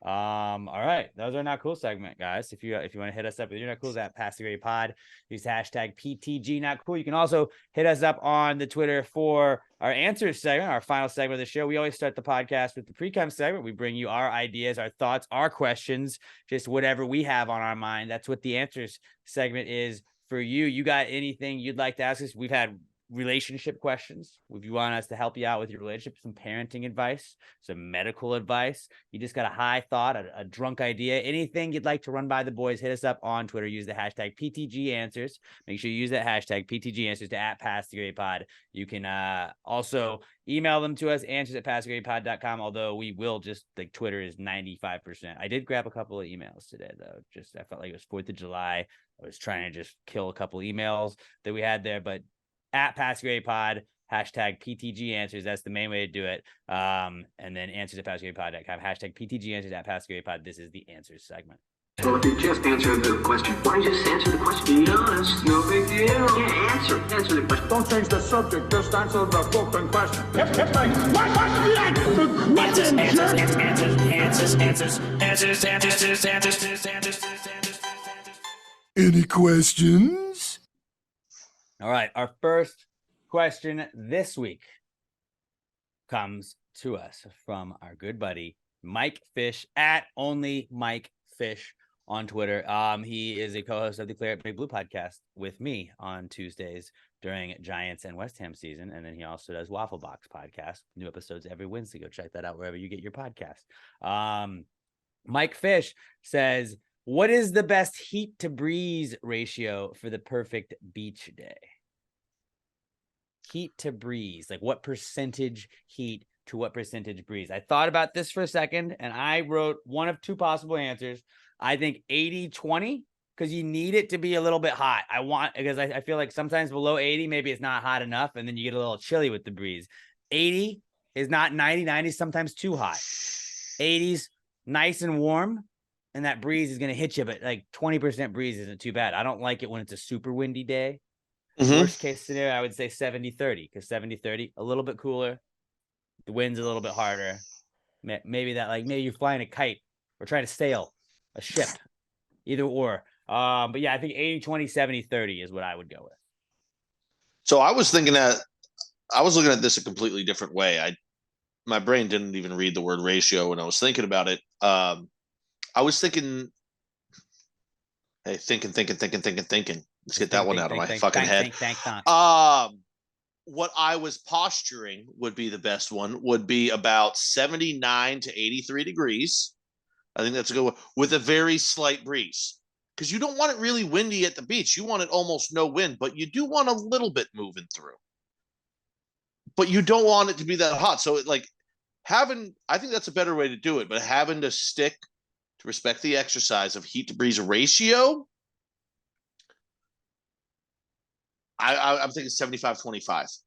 All right. That was our not cool segment, guys. If you want to hit us up with your not cool, at Pass the Gravy Pod, use hashtag PTG not cool. You can also hit us up on the Twitter for our answers segment, our final segment of the show. We always start the podcast with the Precome segment. We bring you our ideas, our thoughts, our questions, just whatever we have on our mind. That's what the answers segment is for you. You got anything you'd like to ask us? We've had relationship questions. If you want us to help you out with your relationship, some parenting advice, some medical advice, you just got a high thought, a drunk idea, anything you'd like to run by the boys, hit us up on Twitter. Use the hashtag PTG Answers. Make sure you use that hashtag PTG Answers to @PassTheGradePod. You can also email them to us, answers@passthegradepod.com, although we will just, like, Twitter is 95%. I did grab a couple of emails today, though. Just, I felt like it was 4th of July. I was trying to just kill a couple emails that we had there, but @PassGradePod, hashtag PTG Answers. That's the main way to do it. And then answers@PassGradePod.com, hashtag PTG Answers @PassGradePod. This is the answers segment. Well, if you just answer the question, why don't you just answer the question? Be honest, no big deal. Yeah, answer the question. Don't change the subject, just answer the fucking question. Any questions? All right. Our first question this week comes to us from our good buddy, Mike Fish, @OnlyMikeFish on Twitter. He is a co-host of the Clear It Big Blue podcast with me on Tuesdays during Giants and West Ham season. And then he also does Waffle Box podcast, new episodes every Wednesday. Go check that out wherever you get your podcast. Mike Fish says, what is the best heat to breeze ratio for the perfect beach day? Heat to breeze, like what percentage heat to what percentage breeze? I thought about this for a second, and I wrote one of 2 possible answers. I think 80-20, because you need it to be a little bit hot. Because I feel like sometimes below 80, maybe it's not hot enough, and then you get a little chilly with the breeze. 80 is not 90. 90 is sometimes too hot. 80's nice and warm, and that breeze is gonna hit you, but like 20% breeze isn't too bad. I don't like it when it's a super windy day. Mhm. Worst case scenario, I would say 70-30, because 70-30, a little bit cooler. The wind's a little bit harder. Maybe you're flying a kite or trying to sail a ship, either or. But yeah, I think 80-20, 70-30 is what I would go with. So I was looking at this a completely different way. My brain didn't even read the word ratio when I was thinking about it. I was thinking, hey, thinking. Let's get that one out of my fucking head. What I was posturing would be the best one, would be about 79 to 83 degrees. I think that's a good one, with a very slight breeze. Because you don't want it really windy at the beach. You want it almost no wind, but you do want a little bit moving through. But you don't want it to be that hot. So I think that's a better way to do it, but having to stick to respect the exercise of heat to breeze ratio, I'm thinking 75-25.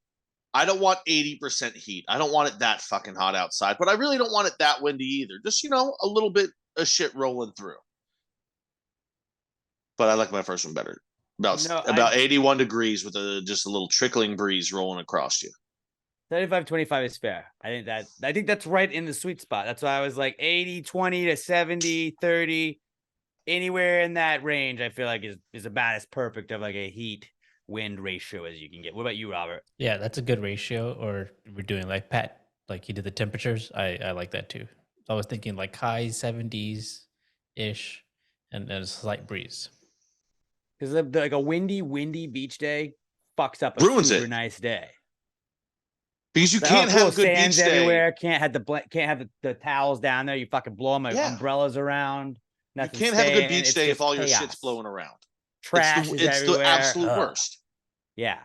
I don't want 80% heat. I don't want it that fucking hot outside, but I really don't want it that windy either. Just, a little bit of shit rolling through. But I like my first one better. About 81 degrees with just a little trickling breeze rolling across you. 75-25 is fair. I think that's right in the sweet spot. That's why I was like 80-20 to 70-30. Anywhere in that range, I feel like is about as perfect of like a heat wind ratio as you can get. What about you, Robert? Yeah, that's a good ratio. Or we're doing like Pat, like he did the temperatures. I like that too. So I was thinking like high 70s ish and a slight breeze. Because like a windy beach day fucks up a Ruins super it. nice day. Because you can't have a good beach day. Everywhere. Can't have the towels down there. You fucking blow my umbrellas around. You can't have a good beach day if all your shit's blowing around. Trash is everywhere. The absolute worst. Yeah.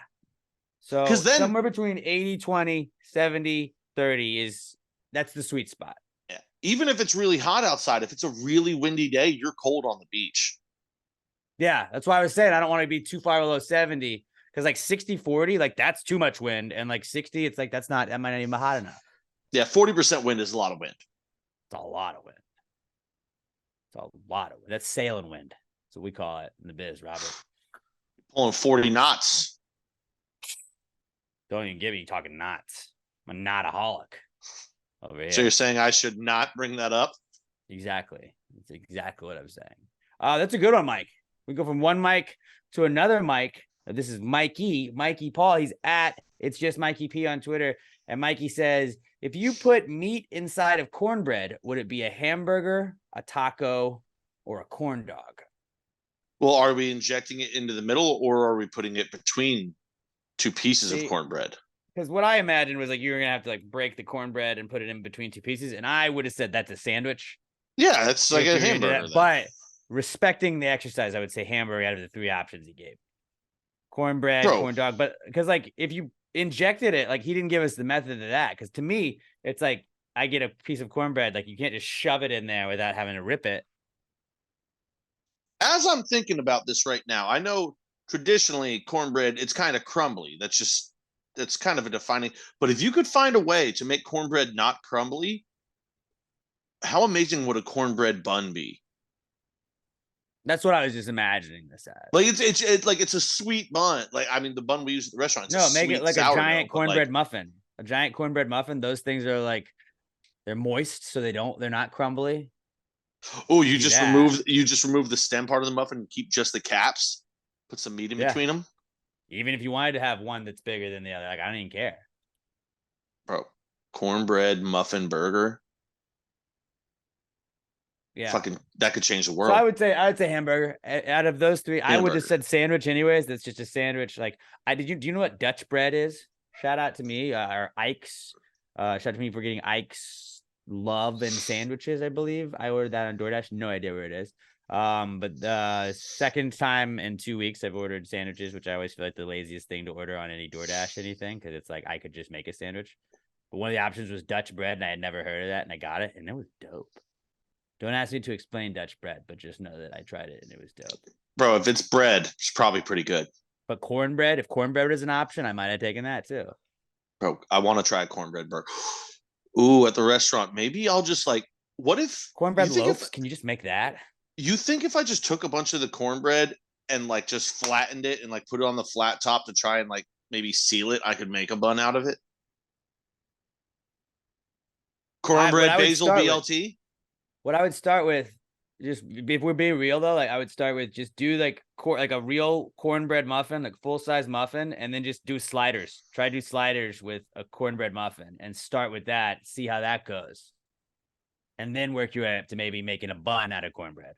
So then, somewhere between 80-20, 70-30 that's the sweet spot. Yeah. Even if it's really hot outside, if it's a really windy day, you're cold on the beach. Yeah, that's why I was saying I don't want to be too far below 70, because like 60-40, like that's too much wind, and like 60, it's like that might not even be hot enough. Yeah, 40% wind is a lot of wind. It's a lot of wind. That's sailing wind. That's what we call it in the biz, Robert. Pulling 40 knots. Don't even get me talking knots. I'm a knotaholic over here. So you're saying I should not bring that up? Exactly. That's exactly what I'm saying. That's a good one, Mike. We go from one Mike to another Mike. This is Mikey Paul. He's at It's Just Mikey P on Twitter. And Mikey says, if you put meat inside of cornbread, would it be a hamburger, a taco, or a corn dog? Well, are we injecting it into the middle, or are we putting it between two pieces of cornbread? Because what I imagined was like you were going to have to like break the cornbread and put it in between two pieces. And I would have said that's a sandwich. Yeah, it's like a hamburger. But respecting the exercise, I would say hamburger out of the three options he gave. Cornbread, corn dog. But because like if you injected it, like he didn't give us the method of that. Because to me, it's like I get a piece of cornbread. Like you can't just shove it in there without having to rip it. As I'm thinking about this right now, I know traditionally cornbread, it's kind of crumbly. That's kind of a defining. But if you could find a way to make cornbread not crumbly, how amazing would a cornbread bun be? That's what I was just imagining this as. Like it's like it's a sweet bun. Like I mean, the bun we use at the restaurant. No, make it like a giant cornbread muffin. A giant cornbread muffin. Those things are like they're moist, so they're not crumbly. Oh, you just remove the stem part of the muffin and keep just the caps. Put some meat in between them. Even if you wanted to have one that's bigger than the other, like I don't even care. Bro, cornbread muffin burger. Yeah, fucking that could change the world. So I would say hamburger. Out of those three, I would have said sandwich anyways. That's just a sandwich. Like do you know what Dutch bread is? Shout out to me, or Ike's. Shout out to me for getting Ike's Love and sandwiches. I believe I ordered that on DoorDash. No idea where it is. But the second time in 2 weeks I've ordered sandwiches, which I always feel like the laziest thing to order on any DoorDash anything, because it's like I could just make a sandwich. But one of the options was Dutch bread, and I had never heard of that, and I got it, and it was dope. Don't ask me to explain Dutch bread, but just know that I tried it and it was dope. Bro, if it's bread, it's probably pretty good. But cornbread, if cornbread is an option, I might have taken that too. Bro, I want to try cornbread burger. Ooh, at the restaurant, maybe I'll just like What if Cornbread you think loaves? Can you just make that? if I just took a bunch of the cornbread and like just flattened it and like put it on the flat top to try and like maybe seal it, I could make a bun out of it? Cornbread I would basil start with- BLT? What I would start with, just if we're being real though, like I would start with just do like a real cornbread muffin, like full size muffin, and then just do sliders. Try to do sliders with a cornbread muffin and start with that. See how that goes, and then work your way up to maybe making a bun out of cornbread.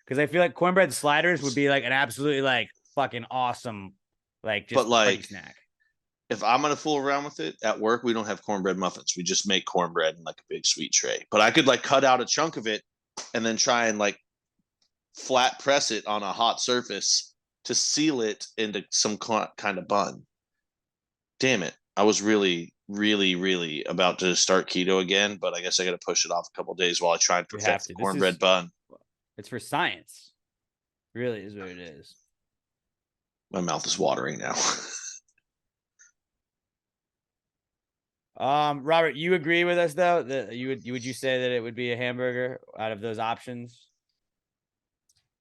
Because I feel like cornbread sliders would be like an absolutely like fucking awesome, like just But, like, party snack. If I'm gonna fool around with it at work, we don't have cornbread muffins. We just make cornbread in like a big sweet tray. But I could like cut out a chunk of it and then try and like flat press it on a hot surface to seal it into some kind of bun. Damn it. I was really, really, really about to start keto again, but I guess I got to push it off a couple days while I try and You have perfect to. the This cornbread is- bun. It's for science. Really is what it is. My mouth is watering now. Robert, you agree with us though that would you say that it would be a hamburger out of those options?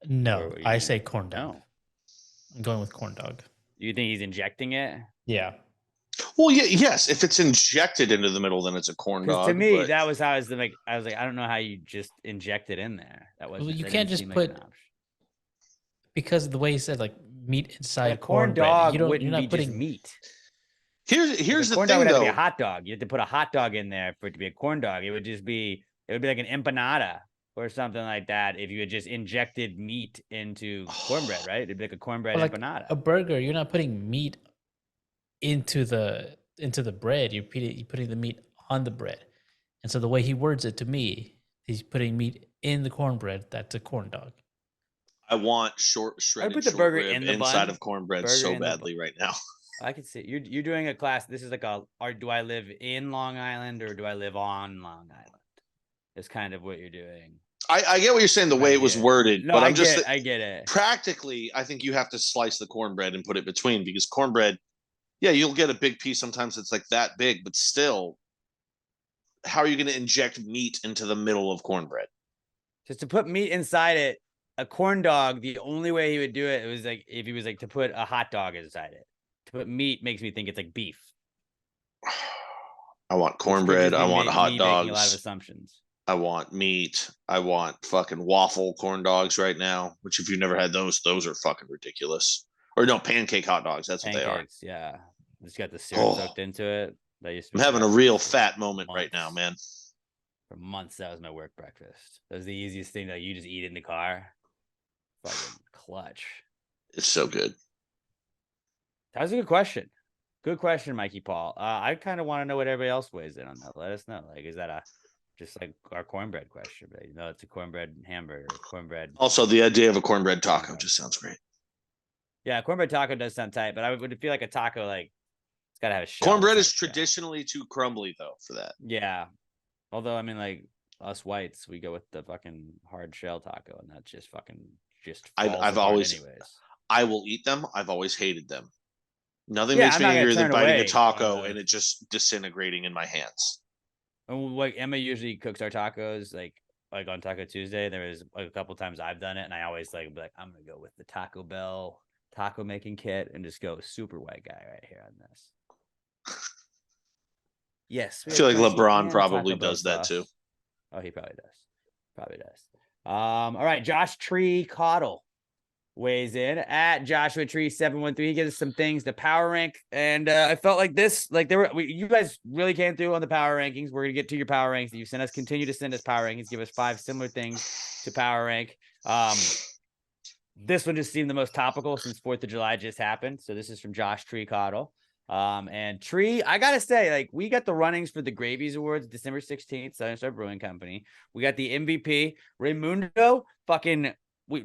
No, Or I you- say corn dog. No. I'm going with corn dog. You think he's injecting it? Yeah. Well, yeah, yes. If it's injected into the middle, then it's a corn Because dog. to me, but that was how I was like, I don't know how you just inject it in there. That wasn't. you that can't didn't just seem like an put- option. Because of the way he said like meat inside A corn cornbread, dog you're wouldn't not be putting just meat. here's a the corn dog thing, would have to though. be a hot dog. You have to put a hot dog in there for it to be a corn dog. It would be like an empanada or something like that. If you had just injected meat into cornbread, right? It'd be like a cornbread But like empanada. a burger. You're not putting meat into the bread. You're putting the meat on the bread. And so the way he words it to me, he's putting meat in the cornbread. That's a corn dog. I want shredded put the short burger rib in the inside bun. of cornbread Burger so in the badly right now. I can see you're doing a class. This is like do I live in Long Island or do I live on Long Island? It's kind of what you're doing. I get what you're saying, the way it was worded, No, but I get it. Practically, I think you have to slice the cornbread and put it between, because cornbread, yeah, you'll get a big piece. Sometimes it's like that big, but still, how are you going to inject meat into the middle of cornbread? Just to put meat inside it, a corn dog, the only way he would do it was like if he was like to put a hot dog inside it. To put meat makes me think it's like beef. I want cornbread. I want hot making a lot of dogs. assumptions. I want meat. I want fucking waffle corn dogs right now, which if you've never had those are fucking ridiculous. Or no, pancake hot dogs. That's what they are. Pancakes, yeah. It's got the syrup Oh. soaked into it. That used to I'm be having a breakfast real for fat moment right now, months. man. For months, that was my work breakfast. That was the easiest thing that you just eat in the car. Fucking clutch. It's so good. That was a good question. Good question, Mikey Paul. I kind of want to know what everybody else weighs in on that. Let us know. Like, is that just like our cornbread question? But it's a cornbread hamburger, cornbread. Also, the idea of a cornbread taco just sounds great. Yeah, cornbread taco does sound tight, but I would feel like a taco, like it's gotta have a shell. Cornbread It's is not a shell. traditionally too crumbly though for that. Yeah. Although I mean, like us whites, we go with the fucking hard shell taco, and that's just fucking just. I've always, I will eat them. I've always hated them. Nothing makes I'm me not gonna angrier than turn biting away a taco one of and it just disintegrating in my hands. And like Emma usually cooks our tacos, like on Taco Tuesday. There was like a couple times I've done it, and I always be like, I'm gonna go with the Taco Bell taco making kit and just go super white guy right here on this. Yes, I feel like LeBron probably does that too. Oh, he probably does. Probably does. All right, Josh Tree Coddle weighs in at Joshua Tree 713. He gives us some things to power rank, and I felt like this, like you guys really came through on the power rankings. We're gonna get to your power ranks that you sent us. Continue to send us power rankings. Give us 5 similar things to power rank. This one just seemed the most topical since 4th of July just happened. So this is from Josh Tree Coddle. And Tree, I gotta say, like, we got the runnings for the Gravies Awards December 16th, Southern Star Brewing Company. We got the MVP, Raymundo.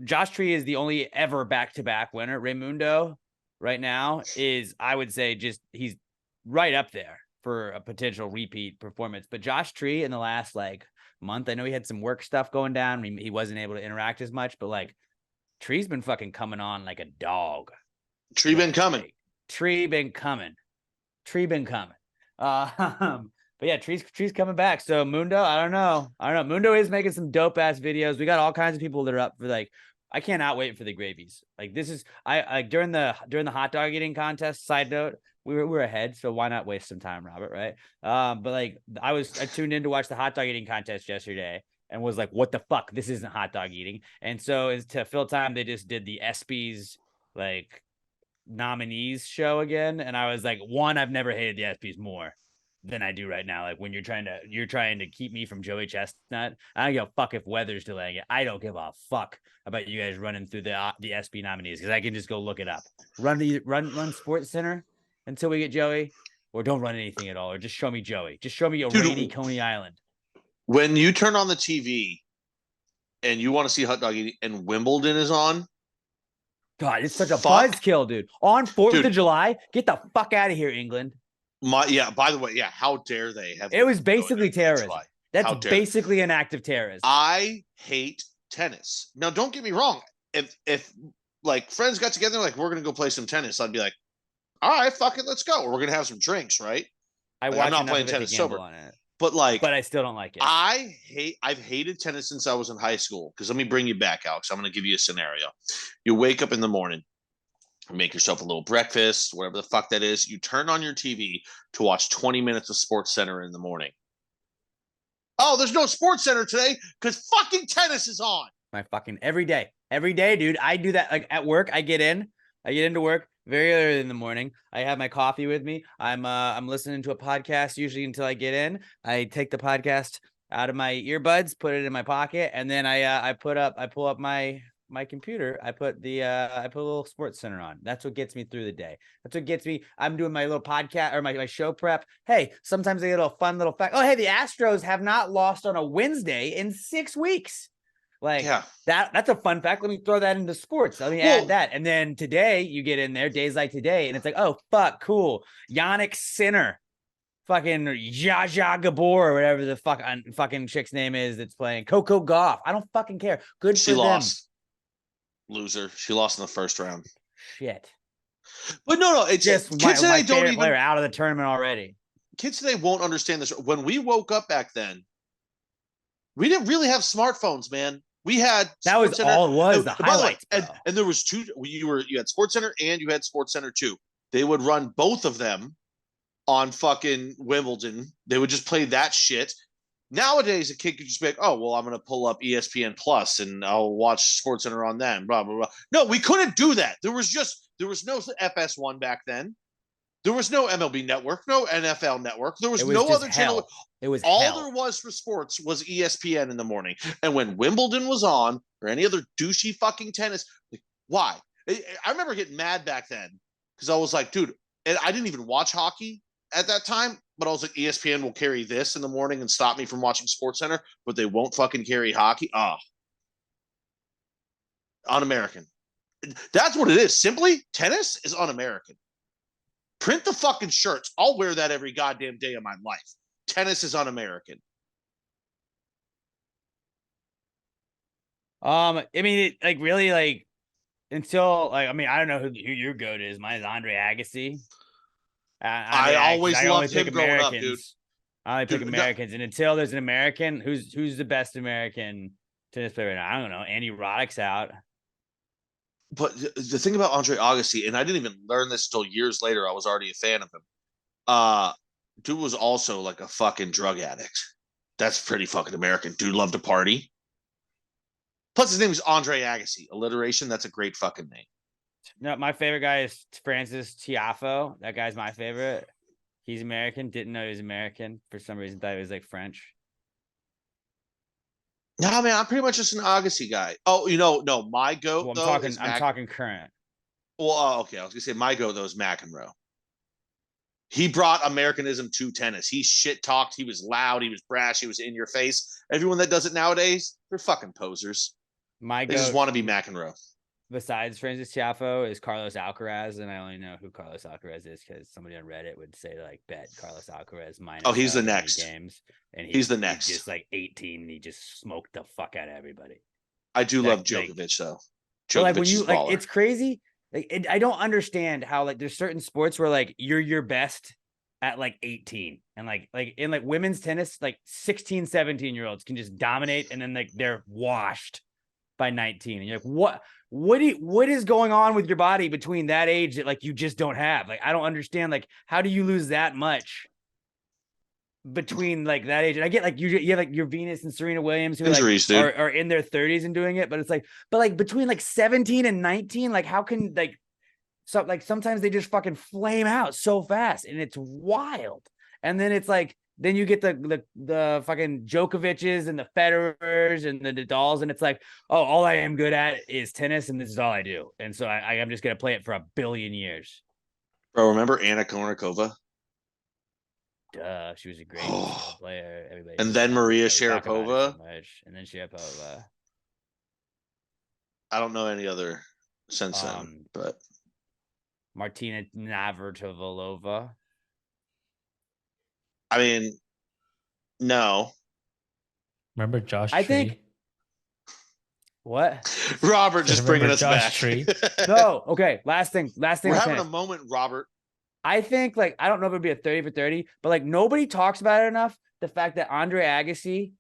Josh Tree is the only ever back-to-back winner. Raymundo right now is, I would say, he's right up there for a potential repeat performance. But Josh Tree in the last month, I know he had some work stuff going down. He wasn't able to interact as much, but Tree's been fucking coming on like a dog. Tree been coming. Tree been coming. But yeah, Tree's coming back. So Mundo, I don't know. Mundo is making some dope ass videos. We got all kinds of people that are up for like. I cannot wait for the gravies. Like this is I during the hot dog eating contest. Side note, we're ahead, so why not waste some time, Robert? Right? But like I tuned in to watch the hot dog eating contest yesterday and was like, what the fuck? This isn't hot dog eating. And so to fill time, they just did the ESPYs like nominees show again, and I was like, one, I've never hated the ESPYs more than I do right now. Like when you're trying to keep me from Joey Chestnut. I don't give a fuck if weather's delaying it. I don't give a fuck about you guys running through the ESPY nominees because I can just go look it up. Run Sports Center until we get Joey, or don't run anything at all, or just show me Joey. Just show me a rainy Coney Island. When you turn on the TV and you want to see hot dog eating and Wimbledon is on, God, it's such a buzzkill, dude. On 4th of July, get the fuck out of here, England. By the way, how dare they have? It was basically terrorism. That's basically an act of terrorism. I hate tennis. Now, don't get me wrong. If like friends got together, like we're gonna go play some tennis, I'd be like, all right, fuck it, let's go. Or we're gonna have some drinks, right? I'm not playing tennis sober. But I still don't like it. I've hated tennis since I was in high school. Because let me bring you back, Alex. I'm going to give you a scenario. You wake up in the morning, make yourself a little breakfast, whatever the fuck that is. You turn on your TV to watch 20 minutes of Sports Center in the morning. Oh, there's no Sports Center today because fucking tennis is on. My fucking every day, dude. I do that like at work. I get into work very early in the morning. I have my coffee with me. I'm listening to a podcast usually until I get in. I take the podcast out of my earbuds, put it in my pocket, and then I pull up my computer. I put a little Sports Center on. That's what gets me through the day. That's what gets me. I'm doing my little podcast or my show prep. Hey, sometimes I get a fun little fact. Oh, hey, the Astros have not lost on a Wednesday in 6 weeks. Like that's a fun fact. Let me throw that into sports. Let me add that. And then today you get in there, days like today, and it's like, oh, fuck, cool. Yannick Sinner, fucking Jaja Gabor, or whatever the fucking chick's name is that's playing. Coco Gauff. I don't fucking care. Good for them. She lost. Loser. She lost in the first round. Shit. But no, it's just kids today don't even player out of the tournament already. Kids today won't understand this. When we woke up back then, we didn't really have smartphones, man. We had that was Center. All it was the highlights, and there was two. You had Sports Center and you had Sports Center 2. They would run both of them on fucking Wimbledon. They would just play that shit. Nowadays, a kid could just be like, "Oh, well, I'm going to pull up ESPN Plus and I'll watch Sports Center on them." Blah blah blah. No, we couldn't do that. There was no FS1 back then. There was no MLB Network, no NFL Network. There was no other channel. It was all there was for sports was ESPN in the morning. And when Wimbledon was on, or any other douchey fucking tennis, like, why? I remember getting mad back then because I was like, dude, and I didn't even watch hockey at that time, but I was like, ESPN will carry this in the morning and stop me from watching Sports Center, but they won't fucking carry hockey. Un-American. That's what it is. Simply, tennis is un-American. Print the fucking shirts. I'll wear that every goddamn day of my life. Tennis is un-American. I mean, until I don't know who your goat is. Mine is Andre Agassi. I always loved him growing up, dude. I only pick Americans, and until there's an American, who's the best American tennis player right now? I don't know. Andy Roddick's out. But the thing about Andre Agassi, and I didn't even learn this until years later, I was already a fan of him. Dude was also like a fucking drug addict. That's pretty fucking American. Dude loved to party. Plus, his name is Andre Agassi. Alliteration, that's a great fucking name. No, my favorite guy is Francis Tiafoe. That guy's my favorite. He's American. Didn't know he was American. For some reason, thought he was like French. No, man, I'm pretty much just an Agassi guy. Oh, no, my goat. Well, I'm talking current. Well, okay, I was gonna say my goat though is McEnroe. He brought Americanism to tennis. He shit talked. He was loud. He was brash. He was in your face. Everyone that does it nowadays, they're fucking posers. They just want to be McEnroe. Besides Francis Tiafoe is Carlos Alcaraz, and I only know who Carlos Alcaraz is because somebody on Reddit would say like bet Carlos Alcaraz minus. Oh, he's the next games, and he's the next. He's just like 18, and he just smoked the fuck out of everybody. I do love Djokovic though. Djokovic like when you like, it's crazy. Like I don't understand how like there's certain sports where like you're your best at like 18, and like in like women's tennis, like 16, 17-year-olds can just dominate, and then like they're washed by 19, and you're like, what is going on with your body between that age that like you just don't have? Like, I don't understand. Like, how do you lose that much between like that age? And I get like you have like your Venus and Serena Williams who Injuries, like dude. are in their 30s and doing it, but it's like, but like between like 17 and 19, like how can like sometimes they just fucking flame out so fast, and it's wild. And then it's like then you get the fucking Djokovic's and the Federers and the Nadals, and it's like, oh, all I am good at is tennis, and this is all I do, and so I'm just gonna play it for a billion years. Bro, remember Anna Kournikova? Duh, she was a great player. Everybody. And then Maria Sharapova. Sharapova. So and then Sharapova. I don't know any other since then, but Martina Navratilova. I mean, no. Remember Josh I Tree? think what? Robert just bringing us Josh back. Tree? No, okay. Last thing. We're having a moment, Robert. I think like I don't know if it'd be a 30 for 30, but like nobody talks about it enough. The fact that Andre Agassi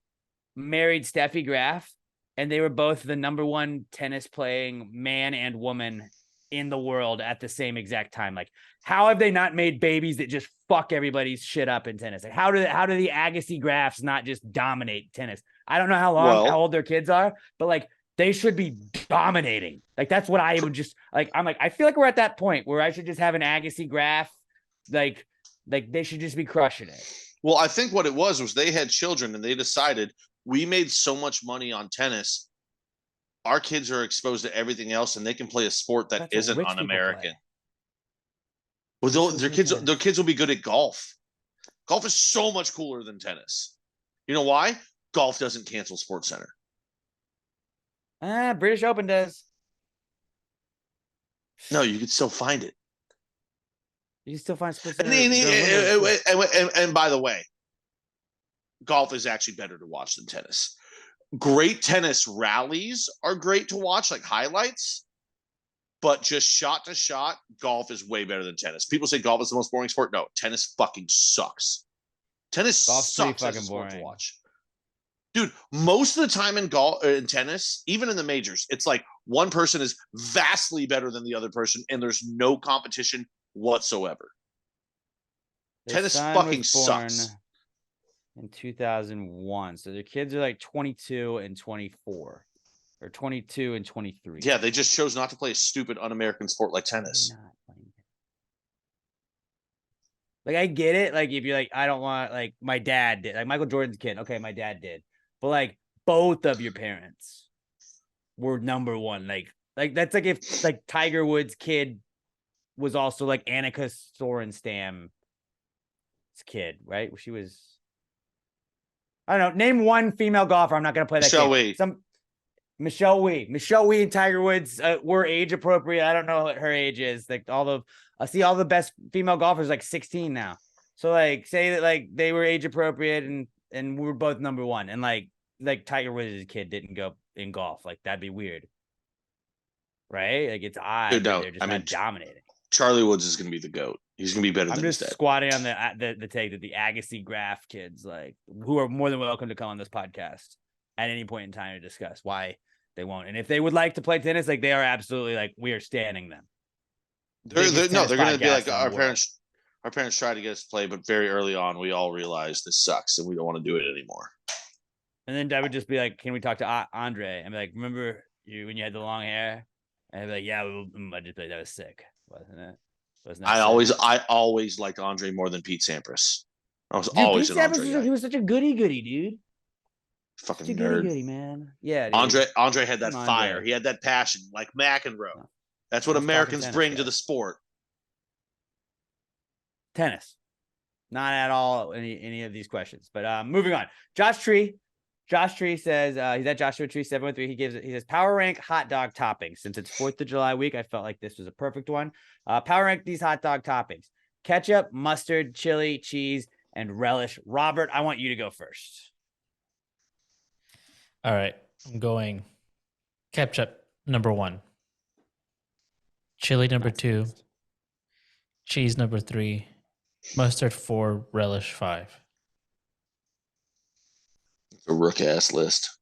married Steffi Graf, and they were both the #1 tennis playing man and woman in the world at the same exact time. Like, how have they not made babies that just fuck everybody's shit up in tennis? Like, how do the Agassi Grafs not just dominate tennis? I don't know how old their kids are, but like they should be dominating. Like, that's what I would just like. I'm like, I feel like we're at that point where I should just have an Agassi Graf. Like they should just be crushing it. Well, I think what it was they had children and they decided we made so much money on tennis. Our kids are exposed to everything else, and they can play a sport that isn't un-American. Well, their kids will be good at golf. Golf is so much cooler than tennis. You know why? Golf doesn't cancel Sports Center. British Open does. No, you can still find it. You can still find Sports And by the way, golf is actually better to watch than tennis. Great tennis rallies are great to watch, like highlights, but just shot to shot, golf is way better than tennis. People say golf is the most boring sport. No, tennis fucking sucks. Tennis Golf's sucks pretty as a fucking sport boring to watch. Dude, most of the time in tennis, even in the majors, it's like one person is vastly better than the other person, and there's no competition whatsoever. Tennis fucking sucks. In 2001, so their kids are like 22 and 24, or 22 and 23. Yeah, they just chose not to play a stupid un-American sport like tennis. Like, I get it. Like, if you're like, I don't want, like, my dad did, like Michael Jordan's kid. Okay, my dad did, but like both of your parents were #1. Like that's like if like Tiger Woods' kid was also like Annika Sorenstam's kid, right? She was. I don't know. Name one female golfer. I'm not going to play that. Michelle Wee. Michelle Wee. Michelle Wee and Tiger Woods were age appropriate. I don't know what her age is. Like I see all the best female golfers like 16 now. So like say that like they were age appropriate and we were both #1, and like Tiger Woods' kid didn't go in golf. Like, that'd be weird, right? Like, it's odd. Dude, no, they're just not dominating. Charlie Woods is going to be the GOAT. He's going to be better than his dad. I'm just squatting on the take that the Agassi Graf kids, like, who are more than welcome to come on this podcast at any point in time to discuss why they won't. And if they would like to play tennis, like, they are absolutely, like, we are standing them. They're going to be like, our parents tried to get us to play, but very early on, we all realized this sucks and we don't want to do it anymore. And then I would just be like, can we talk to Andre? And be like, remember you when you had the long hair? And I'd be like, yeah, I just like, that was sick, wasn't it? I always liked Andre more than Pete Sampras. I was always an Andre guy. He was such a goody, dude. Fucking such a nerd. Goody, man. Yeah, dude. Andre had that fire. He had that passion, like McEnroe. No. That's what Americans bring to the sport. Tennis. Not at all any of these questions. But moving on. Josh Tree says he's at Joshua Tree 713. He says power rank hot dog toppings. Since it's 4th of July week, I felt like this was a perfect one. Power rank these hot dog toppings: ketchup, mustard, chili, cheese, and relish. Robert, I want you to go first. All right, I'm going ketchup #1, chili #2, cheese #3, Mustard 4, relish 5. A rook ass list.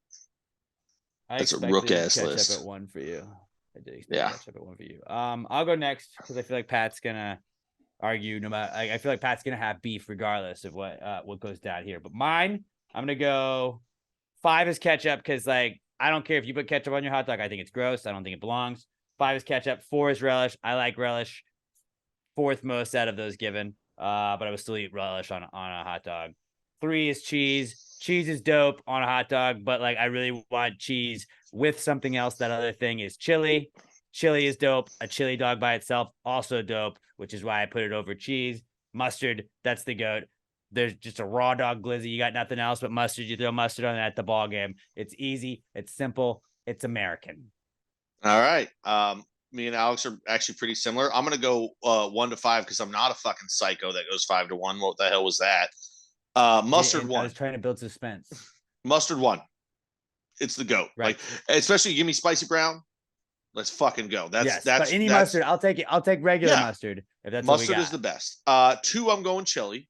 I That's a expected rook-ass ketchup list. at 1 for you. I did expect Yeah. ketchup at 1 for you. I'll go next because I feel like Pat's gonna argue no matter. I feel like Pat's gonna have beef regardless of what goes down here. But mine, I'm gonna go 5 is ketchup because like I don't care if you put ketchup on your hot dog. I think it's gross. I don't think it belongs. 5 is ketchup. 4 is relish. I like relish. 4th most out of those given. But I would still eat relish on a hot dog. 3 is cheese. Cheese is dope on a hot dog, but like I really want cheese with something else. That other thing is chili. Chili is dope. A chili dog by itself also dope, which is why I put it over cheese. Mustard, that's the goat. There's just a raw dog glizzy. You got nothing else but mustard. You throw mustard on it at the ball game. It's easy. It's simple. It's American. All right. Me and Alex are actually pretty similar. I'm gonna go 1 to 5 because I'm not a fucking psycho that goes 5 to 1. What the hell was that? Mustard 1. I was trying to build suspense. Mustard 1. It's the goat. Right. Like, especially give me spicy brown. Let's fucking go. That's but any mustard, I'll take it. I'll take regular mustard if that's mustard what we got. is the best. 2, I'm going chili.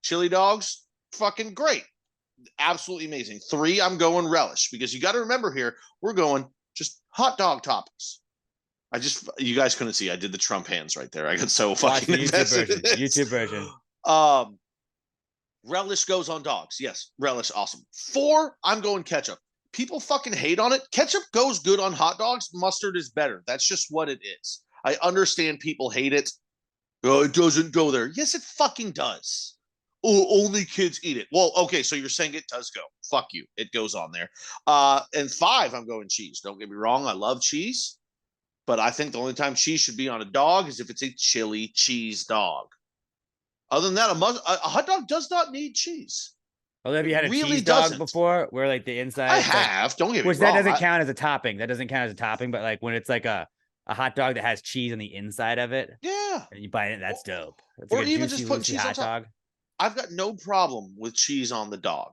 Chili dogs, fucking great, absolutely amazing. 3, I'm going relish because you got to remember here we're going just hot dog toppings. You guys couldn't see. I did the Trump hands right there. I got so fucking invested in this. YouTube version. Relish goes on dogs. Yes, relish, awesome. 4, I'm going ketchup. People fucking hate on it. Ketchup goes good on hot dogs. Mustard is better. That's just what it is. I understand people hate it. Oh, it doesn't go there. Yes, it fucking does. Oh, only kids eat it. Well, okay, so you're saying it does go. Fuck you. It goes on there. And 5, I'm going cheese. Don't get me wrong. I love cheese. But I think the only time cheese should be on a dog is if it's a chili cheese dog. Other than that, a hot dog does not need cheese. Well, have you had a really cheese dog doesn't. before where like the inside? I have. Don't get me which wrong. That doesn't count as a topping. That doesn't count as a topping. But like when it's like a hot dog that has cheese on the inside of it. Yeah. And you bite it, that's dope. That's or like even juicy, just put Lucy cheese on hot top. dog. I've got no problem with cheese on the dog.